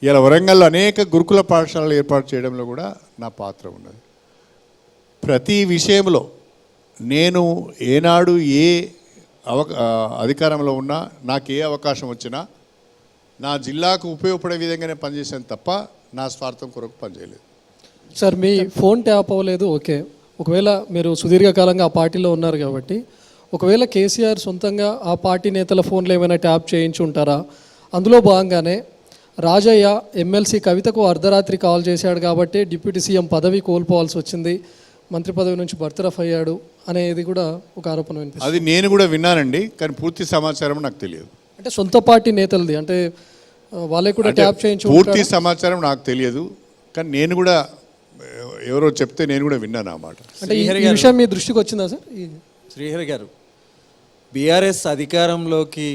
ఇలా వరంగల్లో అనేక గురుకుల పాఠశాలలు ఏర్పాటు చేయడంలో కూడా నా పాత్ర ఉన్నది. ప్రతి విషయంలో నేను ఏనాడు ఏ అధికారంలో ఉన్నా, నాకు ఏ అవకాశం వచ్చినా నా జిల్లాకు ఉపయోగపడే విధంగానే పనిచేశాను తప్ప నా స్వార్థం కొరకు పనిచేయలేదు. సార్, మీ ఫోన్ ట్యాప్ అవ్వలేదు, ఓకే. ఒకవేళ మీరు సుదీర్ఘకాలంగా ఆ పార్టీలో ఉన్నారు కాబట్టి, ఒకవేళ కేసీఆర్ సొంతంగా ఆ పార్టీ నేతల ఫోన్లో ఏమైనా ట్యాప్ చేయించి ఉంటారా? అందులో భాగంగానే రాజయ్య ఎమ్మెల్సీ కవితకు అర్ధరాత్రి కాల్ చేశాడు కాబట్టి డిప్యూటీ సీఎం పదవి కోల్పోవాల్సి వచ్చింది, మంత్రి పదవి నుంచి బర్తరఫ్ అయ్యాడు అనేది కూడా ఒక ఆరోపణ వినిపిస్తుంది. అది నేను కూడా విన్నానండి, కానీ పూర్తి సమాచారం నాకు తెలియదు. అంటే సొంత పార్టీ నేతలది, అంటే వాళ్ళే కూడా ట్యాప్ చేయించి పూర్తి సమాచారం నాకు తెలియదు, కానీ నేను కూడా ఎవరో చెప్తే నేను కూడా విన్నాను ఆ మాట. అంటే ఈ విషయం మీ దృష్టికి వచ్చిందా సార్? శ్రీహరి గారు, బీఆర్ఎస్ అధికారంలోకి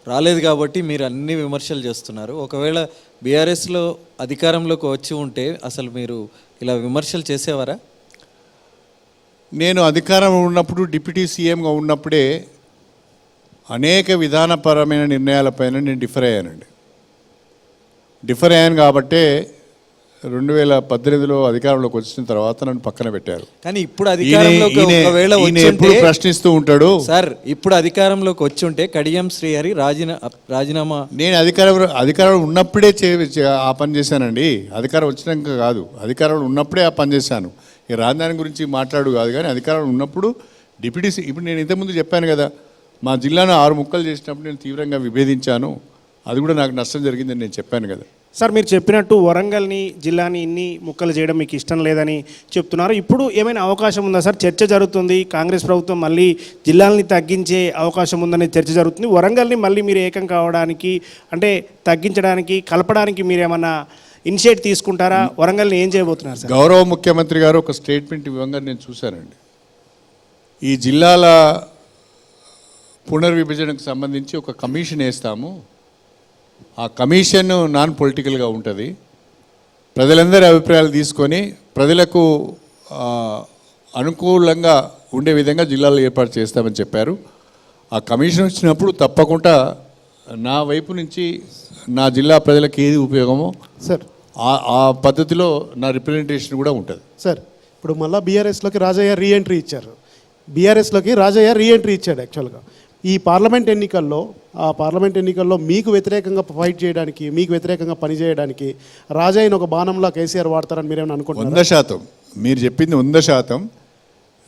రాలేదు కాబట్టి మీరు అన్ని విమర్శలు చేస్తున్నారు. ఒకవేళ బీఆర్ఎస్లో అధికారంలోకి వచ్చి ఉంటే అసలు మీరు ఇలా విమర్శలు చేసేవారా? నేను అధికారం ఉన్నప్పుడు, డిప్యూటీ సీఎంగా ఉన్నప్పుడే అనేక విధానపరమైన నిర్ణయాలపైన నేను డిఫర్ అయ్యాను కాబట్టే 2018లో అధికారంలోకి వచ్చిన తర్వాత నన్ను పక్కన పెట్టారు. కానీ ఇప్పుడు అధికారంలోకి ఒకవేళ ఈయన వచ్చి ఎప్పుడు ప్రశ్నిస్తూ ఉంటాడు. సార్ ఇప్పుడు అధికారంలోకి వచ్చి ఉంటే కడియం శ్రీహరి రాజీనామా నేను అధికారం ఉన్నప్పుడే ఆ పని చేశానండి. అధికారం వచ్చినాక కాదు, అధికారంలో ఉన్నప్పుడే ఆ పని చేశాను. ఈ రాజధాని గురించి మాట్లాడు కాదు, కానీ అధికారంలో ఉన్నప్పుడు ఇప్పుడు నేను ఇంతకుముందు చెప్పాను కదా, మా జిల్లాను 6 ముక్కలు చేసినప్పుడు నేను తీవ్రంగా విభేదించాను. అది కూడా నాకు నష్టం జరిగిందని నేను చెప్పాను కదా. సార్ మీరు చెప్పినట్టు వరంగల్ని జిల్లాని ఇన్ని ముక్కలు చేయడం మీకు ఇష్టం లేదని చెప్తున్నారు. ఇప్పుడు ఏమైనా అవకాశం ఉందా సార్? చర్చ జరుగుతుంది, కాంగ్రెస్ ప్రభుత్వం మళ్ళీ జిల్లాల్ని తగ్గించే అవకాశం ఉందనే చర్చ జరుగుతుంది. వరంగల్ని మళ్ళీ మీరు ఏకం కావడానికి, అంటే తగ్గించడానికి, కలపడానికి మీరు ఏమన్నా ఇనిషియేట్ తీసుకుంటారా? వరంగల్ని ఏం చేయబోతున్నారు సార్? గౌరవ ముఖ్యమంత్రి గారు ఒక స్టేట్మెంట్ ఇవ్వగా నేను చూశానండి. ఈ జిల్లాల పునర్విభజనకు సంబంధించి ఒక కమిషన్ వేస్తాము, ఆ కమిషన్ నాన్ పొలిటికల్గా ఉంటుంది, ప్రజలందరి అభిప్రాయాలు తీసుకొని ప్రజలకు అనుకూలంగా ఉండే విధంగా జిల్లాలో ఏర్పాటు చేస్తామని చెప్పారు. ఆ కమిషన్ వచ్చినప్పుడు తప్పకుండా నా వైపు నుంచి నా జిల్లా ప్రజలకు ఏది ఉపయోగమో సార్ ఆ పద్ధతిలో నా రిప్రజెంటేషన్ కూడా ఉంటుంది. సార్ ఇప్పుడు మళ్ళీ బీఆర్ఎస్లోకి రాజయ్య రీఎంట్రీ ఇచ్చారు. బీఆర్ఎస్లోకి రాజయ్య రీఎంట్రీ ఇచ్చాడు. యాక్చువల్గా ఈ పార్లమెంట్ ఎన్నికల్లో మీకు వ్యతిరేకంగా ఫైట్ చేయడానికి, మీకు వ్యతిరేకంగా పనిచేయడానికి రాజయ్యను ఒక బాణంలా కేసీఆర్ వాడతారని మీరేమైనా అనుకుంటున్నారు? 100% మీరు చెప్పింది 100%.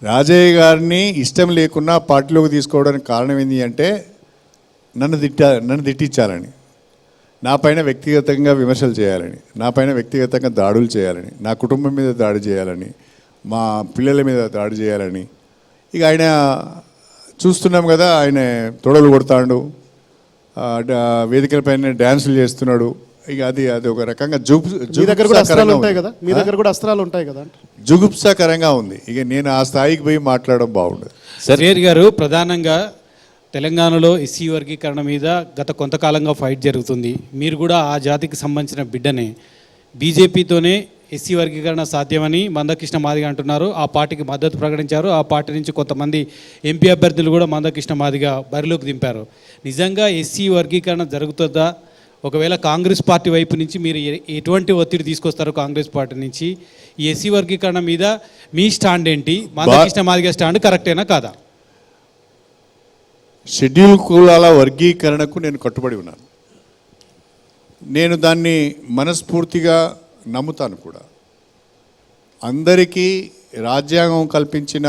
రాజయ్య గారిని ఇష్టం లేకున్నా పార్టీలోకి తీసుకోవడానికి కారణం ఏంటి అంటే నన్ను తిట్టించాలని, నా పైన వ్యక్తిగతంగా విమర్శలు చేయాలని, నా పైన వ్యక్తిగతంగా దాడులు చేయాలని, నా కుటుంబం మీద దాడి చేయాలని, మా పిల్లల మీద దాడి చేయాలని. ఇక ఆయన చూస్తున్నాం కదా, ఆయన తొడలు కొడతాడు, వేదికలపైన డ్యాన్సులు చేస్తున్నాడు. ఇక అది ఒక రకంగా మీ దగ్గర కూడా అస్త్రాలు ఉంటాయి కదా, మీ దగ్గర కూడా అస్త్రాలు ఉంటాయి కదా, జుగుప్సాకరంగా ఉంది. ఇక నేను ఆ స్థాయికి పోయి మాట్లాడడం బాగుండదు. శ్రీహరి గారు, ప్రధానంగా తెలంగాణలో ఎస్సీ వర్గీకరణ మీద గత కొంతకాలంగా ఫైట్ జరుగుతుంది. మీరు కూడా ఆ జాతికి సంబంధించిన బిడ్డనే. బీజేపీతోనే ఎస్సీ వర్గీకరణ సాధ్యమని మందకృష్ణ మాదిగ అంటున్నారు. ఆ పార్టీకి మద్దతు ప్రకటించారు. ఆ పార్టీ నుంచి కొంతమంది ఎంపీ అభ్యర్థులు కూడా మందకృష్ణ మాదిగ బరిలోకి దింపారు. నిజంగా ఎస్సీ వర్గీకరణ జరుగుతుందా? ఒకవేళ కాంగ్రెస్ పార్టీ వైపు నుంచి మీరు ఎటువంటి ఒత్తిడి తీసుకొస్తారు? కాంగ్రెస్ పార్టీ నుంచి ఈ ఎస్సీ వర్గీకరణ మీద మీ స్టాండ్ ఏంటి? మందకృష్ణ మాదిగ స్టాండ్ కరెక్టేనా కాదా? షెడ్యూల్ కులాల వర్గీకరణకు నేను కట్టుబడి ఉన్నాను. నేను దాన్ని మనస్ఫూర్తిగా నమ్ముతాను కూడా. అందరికీ రాజ్యాంగం కల్పించిన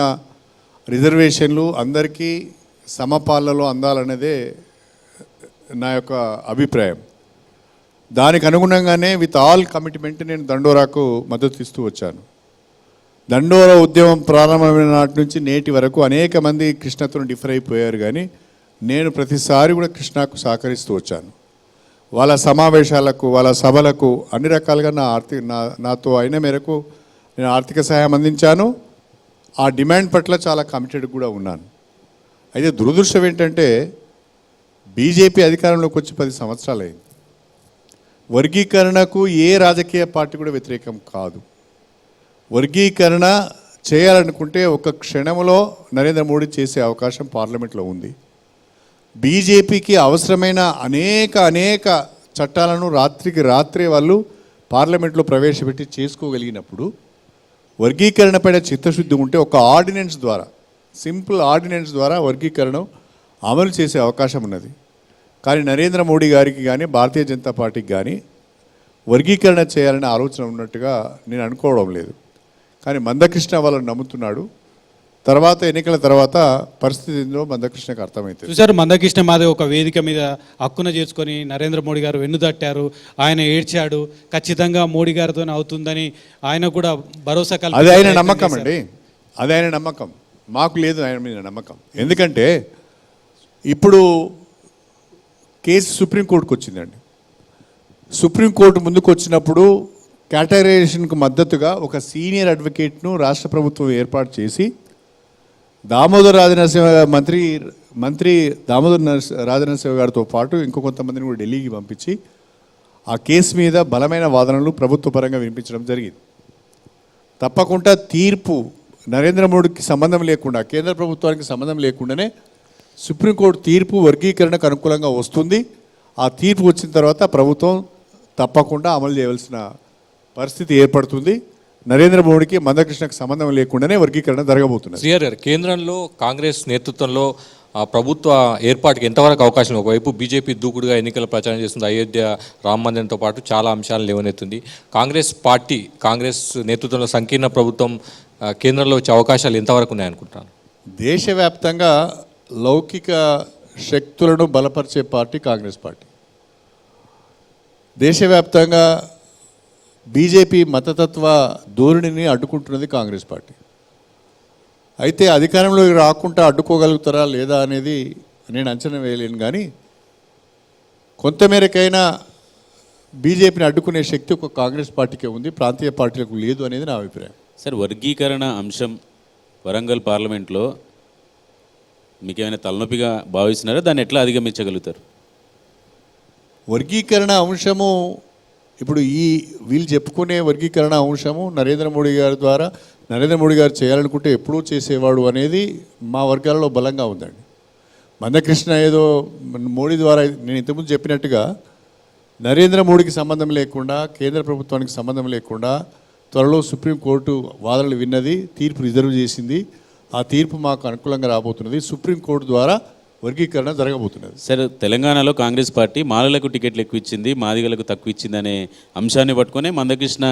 రిజర్వేషన్లు అందరికీ సమపాలలో అందాలనేదే నా యొక్క అభిప్రాయం. దానికి అనుగుణంగానే విత్ ఆల్ కమిట్మెంట్ నేను దండోరాకు మద్దతు ఇస్తూ వచ్చాను. దండోరా ఉద్యమం ప్రారంభమైన నాటి నుంచి నేటి వరకు అనేక మంది కృష్ణతో డిఫర్ అయిపోయారు, కానీ నేను ప్రతిసారి కూడా కృష్ణకు సహకరిస్తూ వచ్చాను. వాళ్ళ సమావేశాలకు, వాళ్ళ సభలకు అన్ని రకాలుగా నాతో అయిన మేరకు నేను ఆర్థిక సహాయం అందించాను. ఆ డిమాండ్ పట్ల చాలా కమిటెడ్ కూడా ఉన్నాను. అయితే దురదృష్టం ఏంటంటే బీజేపీ అధికారంలోకి వచ్చి 10 సంవత్సరాలు అయింది. వర్గీకరణకు ఏ రాజకీయ పార్టీ కూడా వ్యతిరేకం కాదు. వర్గీకరణ చేయాలనుకుంటే ఒక క్షణంలో నరేంద్ర మోడీ చేసే అవకాశం పార్లమెంట్లో ఉంది. బీజేపీకి అవసరమైన అనేక చట్టాలను రాత్రికి రాత్రే వాళ్ళు పార్లమెంట్లో ప్రవేశపెట్టి చేసుకోగలిగినప్పుడు వర్గీకరణ పైన చిత్తశుద్ధి ఉంటే ఒక ఆర్డినెన్స్ ద్వారా, సింపుల్ ఆర్డినెన్స్ ద్వారా వర్గీకరణ అమలు చేసే అవకాశం ఉన్నది. కానీ నరేంద్ర మోడీ గారికి కానీ భారతీయ జనతా పార్టీకి కానీ వర్గీకరణ చేయాలనే ఆలోచన ఉన్నట్టుగా నేను అనుకోవడం లేదు. కానీ మందకృష్ణ వాళ్ళని నమ్ముతున్నాడు. తర్వాత ఎన్నికల తర్వాత పరిస్థితిలో మందకృష్ణకు అర్థమవుతుంది. చూసారు, మందకృష్ణ మాది ఒక వేదిక మీద హక్కున చేసుకొని నరేంద్ర మోడీ గారు వెన్నుదట్టారు. ఆయన ఏడ్చాడు. ఖచ్చితంగా మోడీ గారితో అవుతుందని ఆయన కూడా భరోసా కల్పించారు. అది ఆయన నమ్మకం అండి, అది ఆయన నమ్మకం. మాకు లేదు ఆయన మీద నమ్మకం. ఎందుకంటే ఇప్పుడు కేసు సుప్రీంకోర్టుకు వచ్చిందండి. సుప్రీంకోర్టు ముందుకు వచ్చినప్పుడు కేటగరైజేషన్కు మద్దతుగా ఒక సీనియర్ అడ్వకేట్ను రాష్ట్ర ప్రభుత్వం ఏర్పాటు చేసి దామోదర్ రాజనరసింహ మంత్రి దామోదర్ రాజనరసింహ గారితో పాటు ఇంకో కొంతమందిని కూడా ఢిల్లీకి పంపించి ఆ కేసు మీద బలమైన వాదనలు ప్రభుత్వ పరంగా వినిపించడం జరిగింది. తప్పకుండా తీర్పు నరేంద్ర మోడీకి సంబంధం లేకుండా, కేంద్ర ప్రభుత్వానికి సంబంధం లేకుండానే సుప్రీంకోర్టు తీర్పు వర్గీకరణకు అనుకూలంగా వస్తుంది. ఆ తీర్పు వచ్చిన తర్వాత ప్రభుత్వం తప్పకుండా అమలు చేయవలసిన పరిస్థితి ఏర్పడుతుంది. నరేంద్ర మోడీకి మందకృష్ణకు సంబంధం లేకుండానే వర్గీకరణ జరగబోతున్నది. శ్రీహరి గారు, కేంద్రంలో కాంగ్రెస్ నేతృత్వంలో ఆ ప్రభుత్వ ఏర్పాటుకి ఎంతవరకు అవకాశం? ఒకవైపు బీజేపీ దూకుడుగా ఎన్నికల ప్రచారం చేస్తుంది, అయోధ్య రామ మందిరంతో పాటు చాలా అంశాలను లేవనెత్తుంది. కాంగ్రెస్ నేతృత్వంలో సంకీర్ణ ప్రభుత్వం కేంద్రంలో వచ్చే అవకాశాలు ఎంతవరకు ఉన్నాయనుకుంటున్నాను? దేశవ్యాప్తంగా లౌకిక శక్తులను బలపరిచే పార్టీ కాంగ్రెస్ పార్టీ. దేశవ్యాప్తంగా బీజేపీ మతతత్వ ధోరణిని అడ్డుకుంటున్నది కాంగ్రెస్ పార్టీ. అయితే అధికారంలోకి రాకుండా అడ్డుకోగలుగుతారా లేదా అనేది నేను అంచనా వేయలేను, కానీ కొంతమేరకైనా బీజేపీని అడ్డుకునే శక్తి ఒక కాంగ్రెస్ పార్టీకే ఉంది, ప్రాంతీయ పార్టీలకు లేదు అనేది నా అభిప్రాయం. సార్, వర్గీకరణ అంశం వరంగల్ పార్లమెంట్లో మీకేమైనా తలనొప్పిగా భావిస్తున్నారా? దాన్ని ఎట్లా అధిగమించగలుగుతారు? వర్గీకరణ అంశము ఇప్పుడు వీళ్ళు చెప్పుకునే వర్గీకరణ అంశము నరేంద్ర మోడీ గారి ద్వారా నరేంద్ర మోడీ గారు చేయాలనుకుంటే ఎప్పుడూ చేసేవాడు అనేది మా వర్గాలలో బలంగా ఉందండి. మందకృష్ణ ఏదో మోడీ ద్వారా, నేను ఇంతకుముందు చెప్పినట్టుగా నరేంద్ర మోడీకి సంబంధం లేకుండా, కేంద్ర ప్రభుత్వానికి సంబంధం లేకుండా త్వరలో సుప్రీంకోర్టు వాదనలు విన్నది, తీర్పు రిజర్వ్ చేసింది. ఆ తీర్పు మాకు అనుకూలంగా రాబోతున్నది. సుప్రీంకోర్టు ద్వారా వర్గీకరణ జరగబోతున్నది. సార్, తెలంగాణలో కాంగ్రెస్ పార్టీ మాలలకు టికెట్లు ఎక్కువ ఇచ్చింది, మాదిగలకు తక్కువ ఇచ్చింది అనే అంశాన్ని పట్టుకొని మందకృష్ణ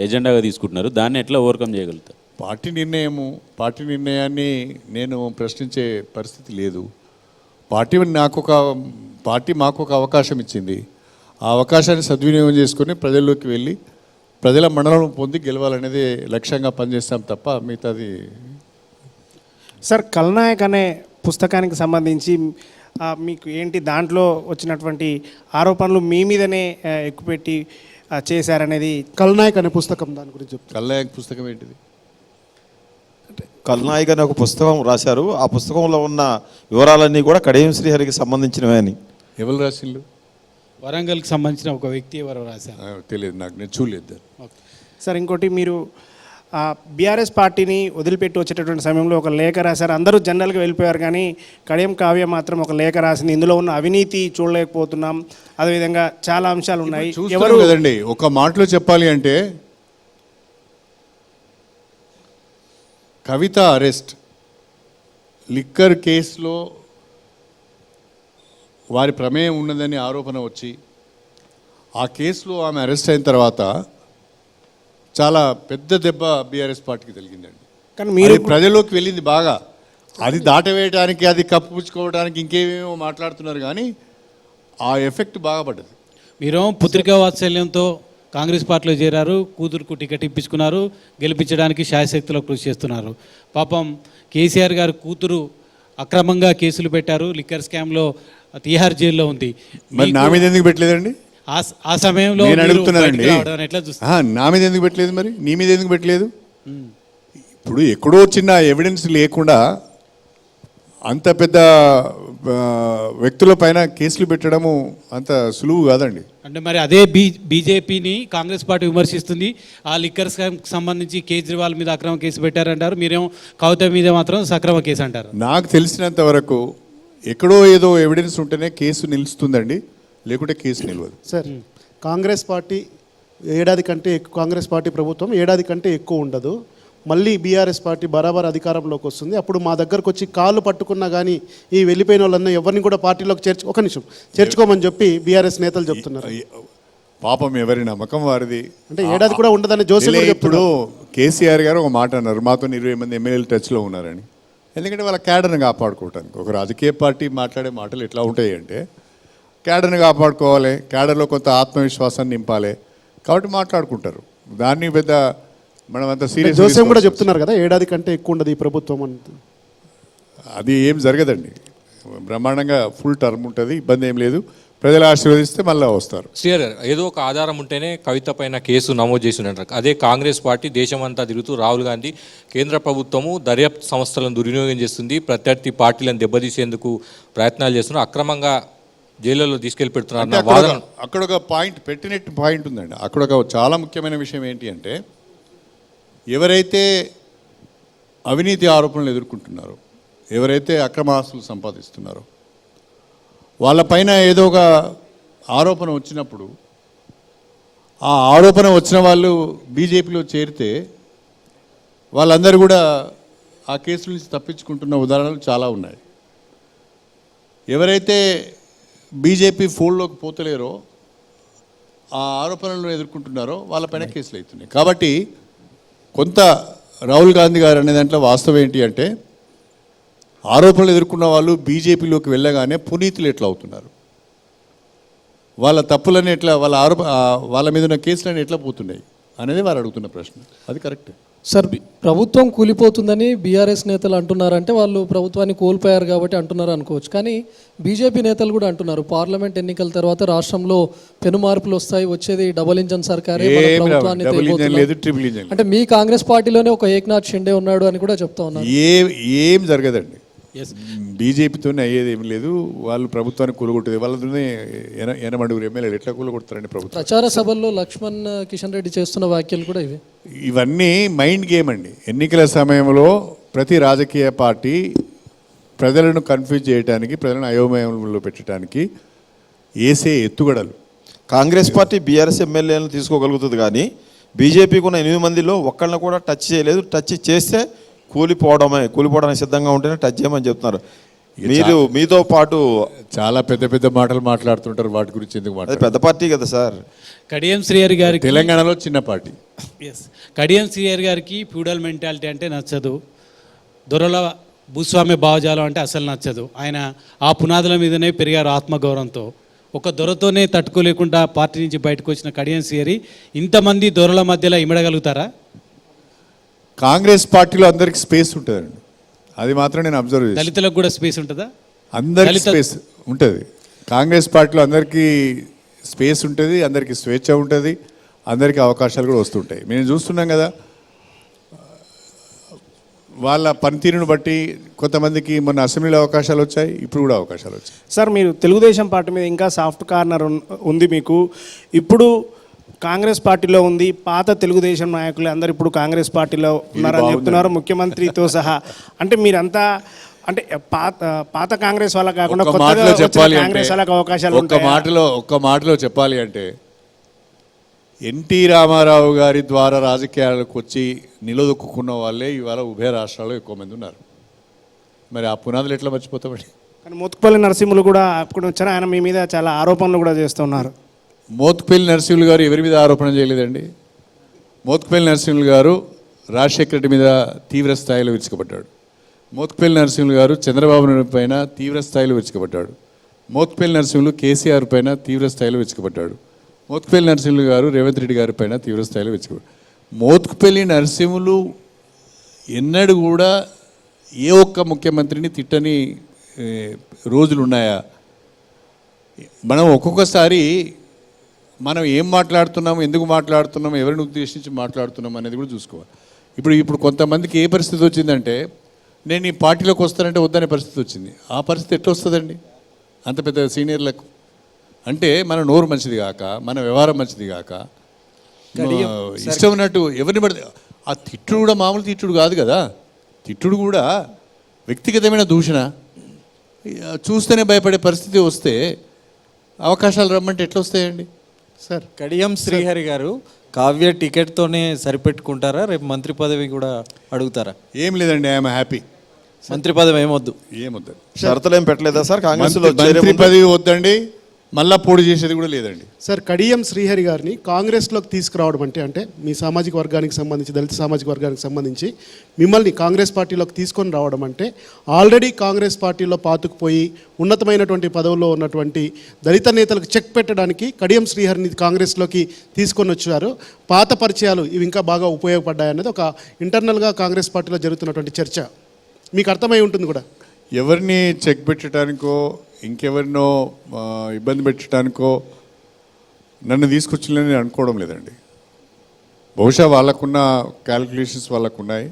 ఎజెండాగా తీసుకుంటున్నారు. దాన్ని ఎట్లా ఓవర్కమ్ చేయగలుగుతారు? పార్టీ నిర్ణయాన్ని నేను ప్రశ్నించే పరిస్థితి లేదు. పార్టీ మాకు ఒక అవకాశం ఇచ్చింది. ఆ అవకాశాన్ని సద్వినియోగం చేసుకొని ప్రజల్లోకి వెళ్ళి ప్రజల మన్ననలను పొంది గెలవాలనేది లక్ష్యంగా పనిచేస్తాం తప్ప మిగతాది. సార్, కల్నాయక్ అనే పుస్తకానికి సంబంధించి మీకు ఏంటి దాంట్లో వచ్చినటువంటి ఆరోపణలు మీ మీదనే ఎక్కుపెట్టి చేశారనేది? కల్నాయక్ అనే పుస్తకం, దాని గురించి చెప్తాను. కల్నాయక్ పుస్తకం ఏంటిది? కల్నాయక్ అనే ఒక పుస్తకం రాశారు. ఆ పుస్తకంలో ఉన్న వివరాలన్నీ కూడా కడియం శ్రీహరికి సంబంధించినవే అని. ఎవరు రాసిళ్ళు? వరంగల్కి సంబంధించిన ఒక వ్యక్తి ఎవరు రాశారు తెలియదు నాకు, నేను చూడలేదు. సార్, ఇంకోటి, మీరు బీఆర్ఎస్ పార్టీని వదిలిపెట్టి వచ్చేటటువంటి సమయంలో ఒక లేఖ రాశారు. అందరూ జనరల్గా వెళ్ళిపోయారు, కానీ కడియం కావ్య మాత్రం ఒక లేఖ రాసింది. ఇందులో ఉన్న అవినీతి చూడలేకపోతున్నాం, అదేవిధంగా చాలా అంశాలు ఉన్నాయి. ఎవరు కదండి, ఒక మాటలో చెప్పాలి అంటే కవిత అరెస్ట్, లిక్కర్ కేసులో వారి ప్రమేయం ఉన్నదని ఆరోపణ వచ్చి ఆ కేసులో ఆమె అరెస్ట్ అయిన తర్వాత చాలా పెద్ద దెబ్బ బీఆర్ఎస్ పార్టీకి తగిలిందండి. కానీ మీరు ప్రజల్లోకి వెళ్ళింది బాగా. అది దాటవేయడానికి, అది కప్పుపుచ్చుకోవడానికి ఇంకేమేమో మాట్లాడుతున్నారు, కానీ ఆ ఎఫెక్ట్ బాగా పడ్డది. మీరు పుత్రికా వాత్సల్యంతో కాంగ్రెస్ పార్టీలో చేరారు, కూతురుకు టికెట్ ఇప్పించుకున్నారు, గెలిపించడానికి శాయశక్తిలో కృషి చేస్తున్నారు. పాపం కేసీఆర్ గారు కూతురు అక్రమంగా కేసులు పెట్టారు, లిక్కర్ స్కామ్లో తిహార్ జైల్లో ఉంది. మరి నా మీద ఎందుకు పెట్టలేదండి? ఆ సమయంలో నేను అడుగుతున్నానండి, ఎట్లా చూస్తారు? నా మీద ఎందుకు పెట్టలేదు, మరి నీ మీద ఎందుకు పెట్టలేదు? ఇప్పుడు ఎక్కడో చిన్న ఎవిడెన్స్ లేకుండా అంత పెద్ద వ్యక్తుల పైన కేసులు పెట్టడము అంత సులువు కాదండి. అంటే మరి అదే బీజేపీని కాంగ్రెస్ పార్టీ విమర్శిస్తుంది. ఆ లిక్కర్ స్కామ్కి సంబంధించి కేజ్రీవాల్ మీద అక్రమ కేసు పెట్టారంటారు, మీరేమో కవిత మీద మాత్రం సక్రమ కేసు అంటారు. నాకు తెలిసినంత వరకు ఎక్కడో ఏదో ఎవిడెన్స్ ఉంటేనే కేసు నిలుస్తుందండి, లేకుంటే కేసు నిలవదు. Sir, Congress party Congress party ప్రభుత్వం ఏడాది కంటే ఎక్కువ ఉండదు. మళ్ళీ బీఆర్ఎస్ పార్టీ బరాబర్ అధికారంలోకి వస్తుంది. అప్పుడు మా దగ్గరకు వచ్చి కాళ్ళు పట్టుకున్నా కానీ ఈ వెళ్ళిపోయిన వాళ్ళన్నా ఎవరిని కూడా పార్టీలోకి చేర్చుకోమని చెప్పి బీఆర్ఎస్ నేతలు చెప్తున్నారు. పాపం ఎవరి నమ్మకం వారిది. అంటే ఏడాది కూడా ఉండదని జోసెఫ్ ఇప్పుడు కేసీఆర్ గారు ఒక మాట అన్నారు, మాతో 20 మంది ఎమ్మెల్యేలు టచ్లో ఉన్నారని. ఎందుకంటే వాళ్ళ క్యాడర్ని కాపాడుకోవటానికి. ఒక రాజకీయ పార్టీ మాట్లాడే మాటలు ఎట్లా ఉంటాయి అంటే, క్యాడర్ని కాపాడుకోవాలి, క్యాడర్లో కొంత ఆత్మవిశ్వాసాన్ని నింపాలి, కాబట్టి మాట్లాడుకుంటారు. దాన్ని పెద్ద మనం అంత సీరియస్. జోసెఫ్ కూడా చెప్తున్నారు కదా, ఏడాది కంటే ఎక్కువ ఉండదు ఈ ప్రభుత్వం అని. అది ఏం జరగదండి, బ్రహ్మాండంగా ఫుల్ టర్మ్ ఉంటుంది, ఇబ్బంది ఏం లేదు. ప్రజలు ఆశీర్వదిస్తే మళ్ళీ వస్తారు. శ్రీహరి, ఏదో ఒక ఆధారం ఉంటేనే కవిత పైన కేసు నమోదు చేస్తున్నారు. అదే కాంగ్రెస్ పార్టీ దేశమంతా తిరుగుతూ రాహుల్ గాంధీ కేంద్ర ప్రభుత్వము దర్యాప్తు సంస్థలను దుర్వినియోగం చేస్తుంది, ప్రత్యర్థి పార్టీలను దెబ్బతీసేందుకు ప్రయత్నాలు చేస్తున్నారు, అక్రమంగా జైళ్ళలో తీసుకెళ్లి పెడుతున్నారు. అక్కడ ఒక పాయింట్ ఉందండి. అక్కడ ఒక చాలా ముఖ్యమైన విషయం ఏంటి అంటే, ఎవరైతే అవినీతి ఆరోపణలు ఎదుర్కొంటున్నారో, ఎవరైతే అక్రమ ఆస్తులు సంపాదిస్తున్నారో, వాళ్ళపైన ఏదో ఒక ఆరోపణ వచ్చినప్పుడు ఆ ఆరోపణ వచ్చిన వాళ్ళు బీజేపీలో చేరితే వాళ్ళందరూ కూడా ఆ కేసుల నుంచి తప్పించుకుంటున్న ఉదాహరణలు చాలా ఉన్నాయి. ఎవరైతే బీజేపీ ఫోల్డ్లోకి పోతలేరో ఆ ఆరోపణలను ఎదుర్కొంటున్నారో వాళ్ళపైన కేసులు అవుతున్నాయి. కాబట్టి కొంత రాహుల్ గాంధీ గారు అనే దాంట్లో వాస్తవం ఏంటి అంటే ఆరోపణలు ఎదుర్కొన్న వాళ్ళు బీజేపీలోకి వెళ్ళగానే పునీతులు ఎట్లా అవుతున్నారు, వాళ్ళ తప్పులని ఎట్లా, వాళ్ళ మీద ఉన్న కేసులని ఎట్లా పోతున్నాయి అనేది వారు అడుగుతున్న ప్రశ్న. అది కరెక్ట్ సార్. ప్రభుత్వం కూలిపోతుందని బీఆర్ఎస్ నేతలు అంటున్నారంటే వాళ్ళు ప్రభుత్వాన్ని కోల్పోయారు కాబట్టి అంటున్నారు అనుకోవచ్చు. కానీ బీజేపీ నేతలు కూడా అంటున్నారు పార్లమెంట్ ఎన్నికల తర్వాత రాష్ట్రంలో పెను మార్పులు వస్తాయి, వచ్చేది డబుల్ ఇంజన్ సర్కారే మన ప్రభుత్వాన్ని తేలిపోతుంది. అంటే మీ కాంగ్రెస్ పార్టీలోనే ఒక ఏక్నాథ్ షిండే ఉన్నాడు అని కూడా చెప్తా ఉన్నారు. ఏం జరగదండి, బీజేపీతోనే అయ్యేది ఏం లేదు. వాళ్ళు ప్రభుత్వాన్ని కూలగొట్టేది వాళ్ళతోనే 80 ఎమ్మెల్యేలు ఎట్లా కూలగొడతారండి ప్రభుత్వం? ప్రచార సభల్లో లక్ష్మణ్ కిషన్ రెడ్డి చేస్తున్న వ్యాఖ్యలు కూడా ఇవే. ఇవన్నీ మైండ్ గేమ్ అండి. ఎన్నికల సమయంలో ప్రతి రాజకీయ పార్టీ ప్రజలను కన్ఫ్యూజ్ చేయడానికి, ప్రజలను అయోమయంలో పెట్టడానికి వేసే ఎత్తుగడలు. కాంగ్రెస్ పార్టీ బీఆర్ఎస్ ఎమ్మెల్యేలను తీసుకోగలుగుతుంది కానీ బీజేపీకి ఉన్న 8 మందిలో ఒక్కళ్ళని కూడా టచ్ చేయలేదు. టచ్ చేస్తే కూలిపోవడానికి సిద్ధంగా ఉంటేనే టచ్ చేయమని చెప్తున్నారు. మీరు మీతో పాటు చాలా పెద్ద పెద్ద మాటలు మాట్లాడుతుంటారు, వాటి గురించి ఎందుకు మాట్లాడారు? పెద్ద పార్టీ కదా సార్. కడియం శ్రీహరి గారికి తెలంగాణలో చిన్న పార్టీ. కడియం శ్రీహరి గారికి ఫ్యూడల్ మెంటాలిటీ అంటే నచ్చదు, దొరల భూస్వామ్య భావజాలం అంటే అసలు నచ్చదు. ఆయన ఆ పునాదుల మీదనే పెరిగారు ఆత్మగౌరవంతో. ఒక దొరతోనే తట్టుకోలేకుండా పార్టీ నుంచి బయటకు వచ్చిన కడియం శ్రీహరి ఇంతమంది దొరల మధ్యలో ఇమడగలుగుతారా? కాంగ్రెస్ పార్టీలో అందరికి స్పేస్ ఉంటుందండి, అది మాత్రం నేను అబ్జర్వ్ చేస్తాను. దళితులకు కూడా స్పేస్ ఉంటుందా? అందరికి స్పేస్ ఉంటుంది. కాంగ్రెస్ పార్టీలో అందరికీ స్పేస్ ఉంటుంది, అందరికీ స్వేచ్ఛ ఉంటుంది, అందరికీ అవకాశాలు కూడా వస్తుంటాయి. మేము చూస్తున్నాం కదా, వాళ్ళ పనితీరును బట్టి కొంతమందికి మొన్న అసెంబ్లీలో అవకాశాలు వచ్చాయి, ఇప్పుడు కూడా అవకాశాలు వచ్చాయి. సార్, మీరు తెలుగుదేశం పార్టీ మీద ఇంకా సాఫ్ట్ కార్నర్ ఉంది మీకు. ఇప్పుడు కాంగ్రెస్ పార్టీలో ఉంది, పాత తెలుగుదేశం నాయకులు అందరు ఇప్పుడు కాంగ్రెస్ పార్టీలో ఉన్నారని చెప్తున్నారు, ముఖ్యమంత్రితో సహా. అంటే మీరంతా అంటే పాత కాంగ్రెస్ వాళ్ళకి కాకుండా కొత్తగా చెప్పాలి కాంగ్రెస్ వాళ్ళకి అవకాశాలు ఒక్క మాటలో చెప్పాలి అంటే ఎన్టీ రామారావు గారి ద్వారా రాజకీయాలకు వచ్చి నిలదొక్కున్న వాళ్ళే ఇవాళ ఉభయ రాష్ట్రాల్లో ఎక్కువ మంది ఉన్నారు. మరి ఆ పునాదులు ఎట్లా మర్చిపోతామండి? కానీ మోత్కుపల్లి నరసింహులు కూడా అప్పుడు వచ్చారు, ఆయన మీ మీద చాలా ఆరోపణలు కూడా చేస్తున్నారు. మోత్కుపల్లి నరసింహులు గారు ఎవరి మీద ఆరోపణ చేయలేదండి. మోత్కుపల్లి నరసింహులు గారు రాజశేఖర రెడ్డి మీద తీవ్ర స్థాయిలో విరుచుకుపడ్డాడు. మోత్కుపల్లి నరసింహులు గారు చంద్రబాబు నాయుడు పైన తీవ్ర స్థాయిలో విరుచుకుపడ్డాడు. మోత్కుపల్లి నరసింహులు కేసీఆర్ పైన తీవ్ర స్థాయిలో విరుచుకుపడ్డాడు. మోత్కుపల్లి నరసింహులు గారు రేవంత్ రెడ్డి గారి పైన తీవ్ర స్థాయిలో విరుచుకుపడ్డాడు. మోత్కుపల్లి నరసింహులు ఎన్నడూ కూడా ఏ ఒక్క ముఖ్యమంత్రిని తిట్టని రోజులు ఉన్నాయా? మనం ఒక్కొక్కసారి మనం ఏం మాట్లాడుతున్నాం, ఎందుకు మాట్లాడుతున్నాం, ఎవరిని ఉద్దేశించి మాట్లాడుతున్నాం అనేది కూడా చూసుకోవాలి. ఇప్పుడు కొంతమందికి ఏ పరిస్థితి వచ్చిందంటే నేను ఈ పార్టీలోకి వస్తానంటే వద్దనే పరిస్థితి వచ్చింది. ఆ పరిస్థితి ఎట్లా వస్తుందండి అంత పెద్ద సీనియర్లకు? అంటే మన నోరు మంచిది కాక, మన వ్యవహారం మంచిది కాక, ఇష్టం ఉన్నట్టు ఎవరిని పడితే ఆ తిట్టుడు కూడా మామూలు తిట్టుడు కాదు కదా. తిట్టుడు కూడా వ్యక్తిగతమైన దూషణ. చూస్తేనే భయపడే పరిస్థితి వస్తే అవకాశాలు రమ్మంటే ఎట్లా వస్తాయండి? సార్, కడియం శ్రీహరి గారు కావ్య టికెట్తోనే సరిపెట్టుకుంటారా? రేపు మంత్రి పదవి కూడా అడుగుతారా? ఏం లేదండి, ఐఎమ్ హ్యాపీ. మంత్రి పదవి ఏమొద్దు. షరతులు ఏం పెట్టలేదా సార్? కాంగ్రెస్లో మంత్రి పదవి వద్దండి, మళ్ళా పోటీ చేసేది కూడా లేదండి. సార్, కడియం శ్రీహరి గారిని కాంగ్రెస్లోకి తీసుకురావడం అంటే మీ సామాజిక వర్గానికి సంబంధించి, దళిత సామాజిక వర్గానికి సంబంధించి మిమ్మల్ని కాంగ్రెస్ పార్టీలోకి తీసుకొని రావడం అంటే ఆల్రెడీ కాంగ్రెస్ పార్టీలో పాతుకుపోయి ఉన్నతమైనటువంటి పదవుల్లో ఉన్నటువంటి దళిత నేతలకు చెక్ పెట్టడానికి కడియం శ్రీహరిని కాంగ్రెస్లోకి తీసుకొని వచ్చారు. పాత పరిచయాలు ఇవి ఇంకా బాగా ఉపయోగపడ్డాయన్నది ఒక ఇంటర్నల్గా కాంగ్రెస్ పార్టీలో జరుగుతున్నటువంటి చర్చ. మీకు అర్థమై ఉంటుంది కూడా. ఎవరిని చెక్ పెట్టడానికో ఇంకెవరినో ఇబ్బంది పెట్టడానికో నన్ను తీసుకొచ్చిందని నేను అనుకోవడం లేదండి. బహుశా వాళ్ళకున్న క్యాలిక్యులేషన్స్ వాళ్ళకు ఉన్నాయి.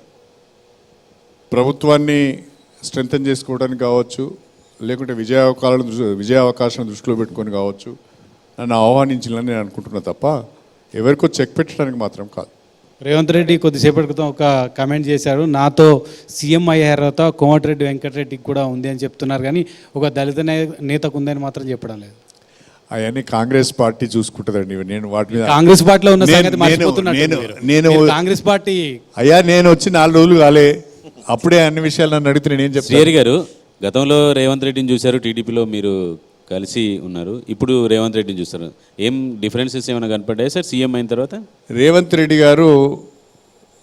ప్రభుత్వాన్ని స్ట్రెంథన్ చేసుకోవడానికి కావచ్చు, లేకుంటే విజయావకాశం దృష్టిలో పెట్టుకొని కావచ్చు నన్ను ఆహ్వానించాలని నేను అనుకుంటున్నా తప్ప ఎవరికో చెక్ పెట్టడానికి మాత్రం కాదు. రేవంత్ రెడ్డి కొద్దిసేపటి క్రితం ఒక కామెంట్ చేశారు, నాతో సీఎం అయ్యే తర్వాత కోమటిరెడ్డి వెంకటరెడ్డికి కూడా ఉంది అని చెప్తున్నారు, కానీ ఒక దళిత నేతకు ఉందని మాత్రం చెప్పడం లేదు. అవన్నీ కాంగ్రెస్ పార్టీ చూసుకుంటుందండి. నేను వాటి మీద కాంగ్రెస్ పార్టీలో ఉన్న నేను- సంగతి మర్చిపోతున్నట్టు నేను- మీరు. నేను- మీరు కాంగ్రెస్ పార్టీ అయ్యా నేను వచ్చి 4 రోజులు కాలే, అప్పుడే అన్ని విషయాలు నన్ను అడిగితే నేను ఏం చెప్తాను? శ్రీహరి గారు గతంలో రేవంత్ రెడ్డిని చూశారు, టీడీపీలో మీరు కలిసి ఉన్నారు, ఇప్పుడు రేవంత్ రెడ్డిని చూస్తారు. ఏం డిఫరెన్సెస్ ఏమైనా కనపడ్డాయి సార్ సీఎం అయిన తర్వాత? రేవంత్ రెడ్డి గారు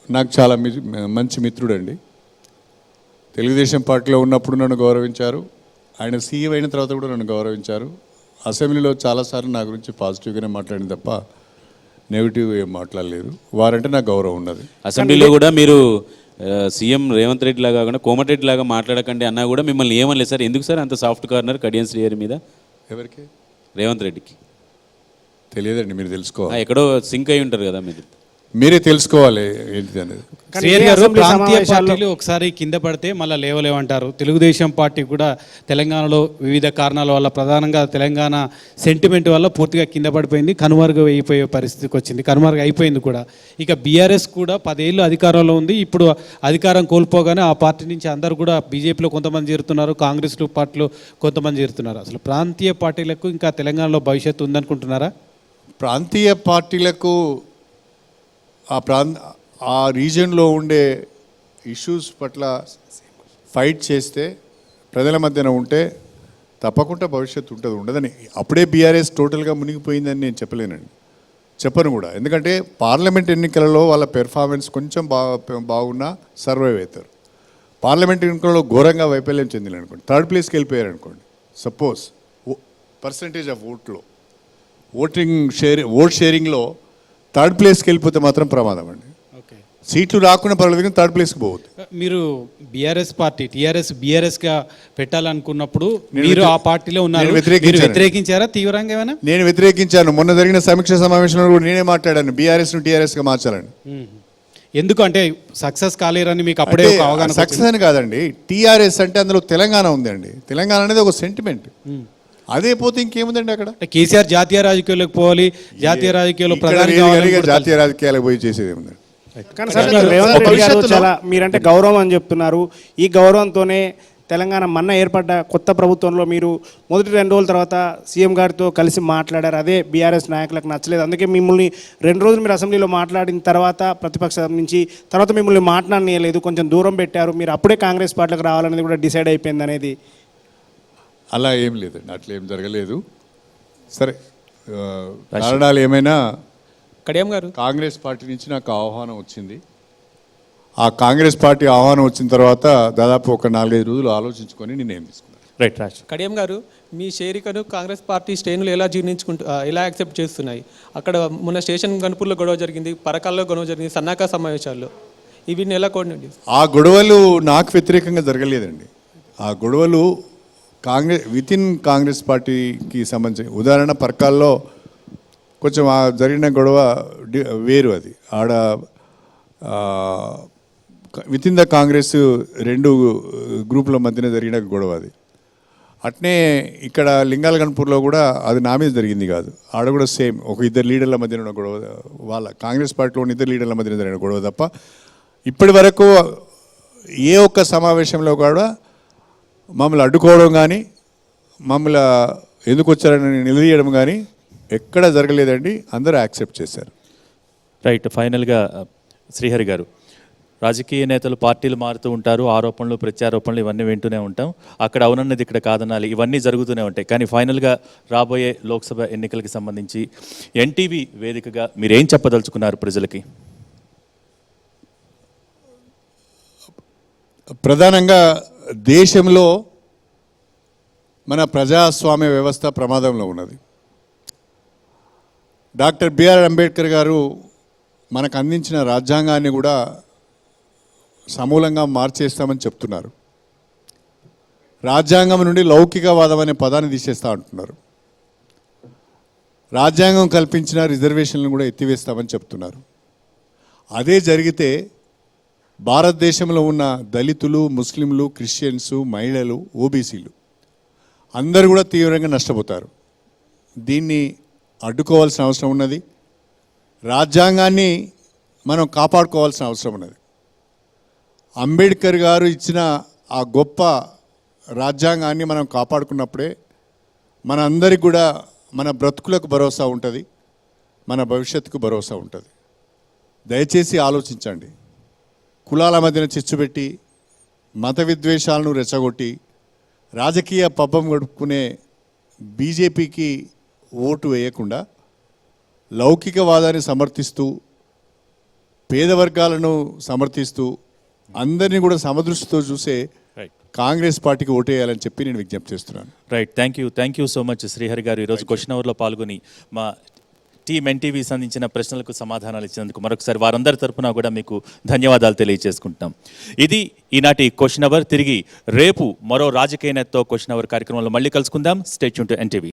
నాకు చాలా మంచి మిత్రుడండి. తెలుగుదేశం పార్టీలో ఉన్నప్పుడు నన్ను గౌరవించారు, ఆయన సీఎం అయిన తర్వాత కూడా నన్ను గౌరవించారు. అసెంబ్లీలో చాలాసార్లు నా గురించి పాజిటివ్గానే మాట్లాడింది తప్ప నెగిటివ్ ఏం మాట్లాడలేదు. వారంటే నాకు గౌరవం ఉన్నది. అసెంబ్లీలో కూడా మీరు సీఎం రేవంత్ రెడ్డి లాగా కాకుండా కోమటిరెడ్డి లాగా మాట్లాడకండి అన్నా కూడా మిమ్మల్ని ఏమనలేదు సార్. ఎందుకు సార్ అంత సాఫ్ట్ కార్నర్ కడియం శ్రీహరి మీద? ఎవరికి? రేవంత్ రెడ్డికి తెలియదండి, మీరు తెలుసుకోవాలి. ఎక్కడో సింక్ అయి ఉంటారు కదా మీరు. మీరే తెలుసుకోవాలి ఏంటిది అనేది. శ్రీహరి గారు, ప్రాంతీయ పార్టీలు ఒకసారి కింద పడితే మళ్ళీ లేవలేమంటారు. తెలుగుదేశం పార్టీ కూడా తెలంగాణలో వివిధ కారణాల వల్ల, ప్రధానంగా తెలంగాణ సెంటిమెంట్ వల్ల పూర్తిగా కింద పడిపోయింది, కనుమరుగు అయిపోయే పరిస్థితికి వచ్చింది, కనుమరుగు అయిపోయింది కూడా. ఇక బీఆర్ఎస్ కూడా 10 ఏళ్ళు అధికారంలో ఉంది. ఇప్పుడు అధికారం కోల్పోగానే ఆ పార్టీ నుంచి అందరూ కూడా బీజేపీలో కొంతమంది చేరుతున్నారు, కాంగ్రెస్ పార్టీలో కొంతమంది చేరుతున్నారు. అసలు ప్రాంతీయ పార్టీలకు ఇంకా తెలంగాణలో భవిష్యత్తు ఉందనుకుంటున్నారా? ప్రాంతీయ పార్టీలకు ఆ రీజన్లో ఉండే ఇష్యూస్ పట్ల ఫైట్ చేస్తే, ప్రజల మధ్యన ఉంటే తప్పకుండా భవిష్యత్తు ఉంటుంది. ఉండదని అప్పుడే బీఆర్ఎస్ టోటల్గా మునిగిపోయిందని నేను చెప్పను కూడా. ఎందుకంటే పార్లమెంట్ ఎన్నికలలో వాళ్ళ పెర్ఫార్మెన్స్ కొంచెం బాగున్నా సర్వైవ్ అవుతారు. పార్లమెంట్ ఎన్నికలలో ఘోరంగా వైఫల్యం చెందిన అనుకోండి, 3rd ప్లేస్కి వెళ్ళిపోయారు అనుకోండి, సపోజ్ పర్సంటేజ్ ఆఫ్ ఓట్ షేరింగ్లో 3rd ప్లేస్కి వెళ్ళిపోతే మాత్రం ప్రమాదం అండి. సీట్లు రాకుండా పర్వాలేదు కానీ 3rd ప్లేస్కి పోవద్దు. మీరు బీఆర్ఎస్ పార్టీ బీఆర్ఎస్గా పెట్టాలనుకున్నప్పుడు మీరు ఆ పార్టీలో ఉన్నారు, మీరు వ్యతిరేకించారా తీవ్రంగా ఏమైనా? నేను వ్యతిరేకించాను. మొన్న జరిగిన సమీక్ష సమావేశంలో కూడా నేనే మాట్లాడాను, బీఆర్ఎస్ను టీఆర్ఎస్గా మార్చాలని. ఎందుకు అంటే సక్సెస్ కాలేరని మీకు అప్పుడే ఒక అవగాహన? సక్సెస్ అని కాదండి, టీఆర్ఎస్ అంటే అందులో తెలంగాణ ఉందండి. తెలంగాణ అనేది ఒక సెంటిమెంట్, అదే పోతే ఇంకేముందండి అక్కడ? కేసీఆర్ జాతీయ రాజకీయాలకు పోవాలి, జాతీయ రాజకీయాల్లో జాతీయ రాజకీయాలకు పోయి చేసేది ఏముంది? కానీ సార్ రేవంత్ రెడ్డి గారు చాలా మీరంటే గౌరవం అని చెప్తున్నారు. ఈ గౌరవంతోనే తెలంగాణ మొన్న ఏర్పడ్డ కొత్త ప్రభుత్వంలో మీరు మొదటి 2 రోజుల తర్వాత సీఎం గారితో కలిసి మాట్లాడారు. అదే బీఆర్ఎస్ నాయకులకు నచ్చలేదు. అందుకే మిమ్మల్ని 2 రోజులు మీరు అసెంబ్లీలో మాట్లాడిన తర్వాత ప్రతిపక్షం నుంచి తర్వాత మిమ్మల్ని మాట్లాడనీయలేదు, కొంచెం దూరం పెట్టారు. మీరు అప్పుడే కాంగ్రెస్ పార్టీలకు రావాలనేది కూడా డిసైడ్ అయిపోయింది అనేది. అలా ఏం లేదండి, అట్లా ఏం జరగలేదు. సరే, కారణాలు ఏమైనా కడియం గారు, కాంగ్రెస్ పార్టీ నుంచి నాకు ఆహ్వానం వచ్చింది. ఆ కాంగ్రెస్ పార్టీ ఆహ్వానం వచ్చిన తర్వాత దాదాపు ఒక 4-5 రోజులు ఆలోచించుకొని నిర్ణయం తీసుకున్నాను. రైట్ రాజ్. కడియం గారు, మీ చేరికను కాంగ్రెస్ పార్టీ శ్రేణులు ఎలా యాక్సెప్ట్ చేస్తున్నాయి? అక్కడ మొన్న స్టేషన్ గన్పూర్లో గొడవ జరిగింది, పరకాల్లో గొడవ జరిగింది, సన్నాహక సమావేశాల్లో వీటిని ఎలా కోఆర్డినేట్ చేస్తారు? ఆ గొడవలు నాకు వ్యతిరేకంగా జరగలేదండి. ఆ గొడవలు వితిన్ కాంగ్రెస్ పార్టీకి సంబంధించి, ఉదాహరణ పరకాల్లో కొంచెం జరిగిన గొడవ వేరు. అది ఆడ వితిన్ ద కాంగ్రెస్ 2 గ్రూపుల మధ్యన జరిగిన గొడవ అది. అట్నే ఇక్కడ లింగాల గన్పూర్లో కూడా అది నా మీద జరిగింది కాదు, ఆడ కూడా సేమ్ ఒక 2 లీడర్ల మధ్యన ఉన్న గొడవ, వాళ్ళ కాంగ్రెస్ పార్టీలో ఉన్న 2 లీడర్ల మధ్యన జరిగిన గొడవ తప్ప ఇప్పటి వరకు ఏ ఒక్క సమావేశంలో కూడా మమ్మల్ని అడ్డుకోవడం కానీ, మమ్మల్ని ఎందుకు వచ్చారని నిలదీయడం కానీ ఎక్కడ జరగలేదండి. అందరూ యాక్సెప్ట్ చేశారు. రైట్. ఫైనల్గా శ్రీహరి గారు, రాజకీయ నేతలు పార్టీలు మారుతూ ఉంటారు, ఆరోపణలు ప్రత్యారోపణలు ఇవన్నీ వింటూనే ఉంటాం. అక్కడ అవునన్నది ఇక్కడ కాదనాలి, ఇవన్నీ జరుగుతూనే ఉంటాయి. కానీ ఫైనల్గా రాబోయే లోక్సభ ఎన్నికలకి సంబంధించి ఎన్టీవీ వేదికగా మీరేం చెప్పదలుచుకున్నారు ప్రజలకి? ప్రధానంగా దేశంలో మన ప్రజాస్వామ్య వ్యవస్థ ప్రమాదంలో ఉన్నది. డాక్టర్ బిఆర్ అంబేద్కర్ గారు మనకు అందించిన రాజ్యాంగాన్ని కూడా సమూలంగా మార్చేస్తామని చెప్తున్నారు. రాజ్యాంగం నుండి లౌకికవాదం అనే పదాన్ని తీసేస్తా అంటున్నారు. రాజ్యాంగం కల్పించిన రిజర్వేషన్లను కూడా ఎత్తివేస్తామని చెప్తున్నారు. అదే జరిగితే భారతదేశంలో ఉన్న దళితులు, ముస్లింలు, క్రిస్టియన్స్, మహిళలు, ఓబీసీలు అందరూ కూడా తీవ్రంగా నష్టపోతారు. దీన్ని అడ్డుకోవాల్సిన అవసరం ఉన్నది. రాజ్యాంగాన్ని మనం కాపాడుకోవాల్సిన అవసరం ఉన్నది. అంబేద్కర్ గారు ఇచ్చిన ఆ గొప్ప రాజ్యాంగాన్ని మనం కాపాడుకున్నప్పుడే మనందరికి కూడా మన బ్రతుకులకు భరోసా ఉంటుంది, మన భవిష్యత్తుకు భరోసా ఉంటుంది. దయచేసి ఆలోచించండి. కులాల మధ్యన చిచ్చు పెట్టి మత విద్వేషాలను రెచ్చగొట్టి రాజకీయ పబ్బం గడుపుకునే బీజేపీకి ఓటు వేయకుండా లౌకికవాదాన్ని సమర్థిస్తూ పేద వర్గాలను సమర్థిస్తూ అందరినీ కూడా సమదృష్టితో చూసే కాంగ్రెస్ పార్టీకి ఓటేయాలని చెప్పి నేను విజ్ఞప్తి చేస్తున్నాను. Right, thank you so much Srihari గారు. ఈరోజు క్వశ్చన్ అవర్లో పాల్గొని మా టీమ్ ఎన్టీవీ సంబంధించిన ప్రశ్నలకు సమాధానాలు ఇచ్చినందుకు మరొకసారి వారందరి తరపున కూడా మీకు ధన్యవాదాలు తెలియజేసుకుంటున్నాం. ఇది ఈనాటి క్వశ్చన్ అవర్. తిరిగి రేపు మరో రాజకీయ నేతతో క్వశ్చన్ అవర్ కార్యక్రమంలో మళ్ళీ కలుసుకుందాం. Stay tune to NTV.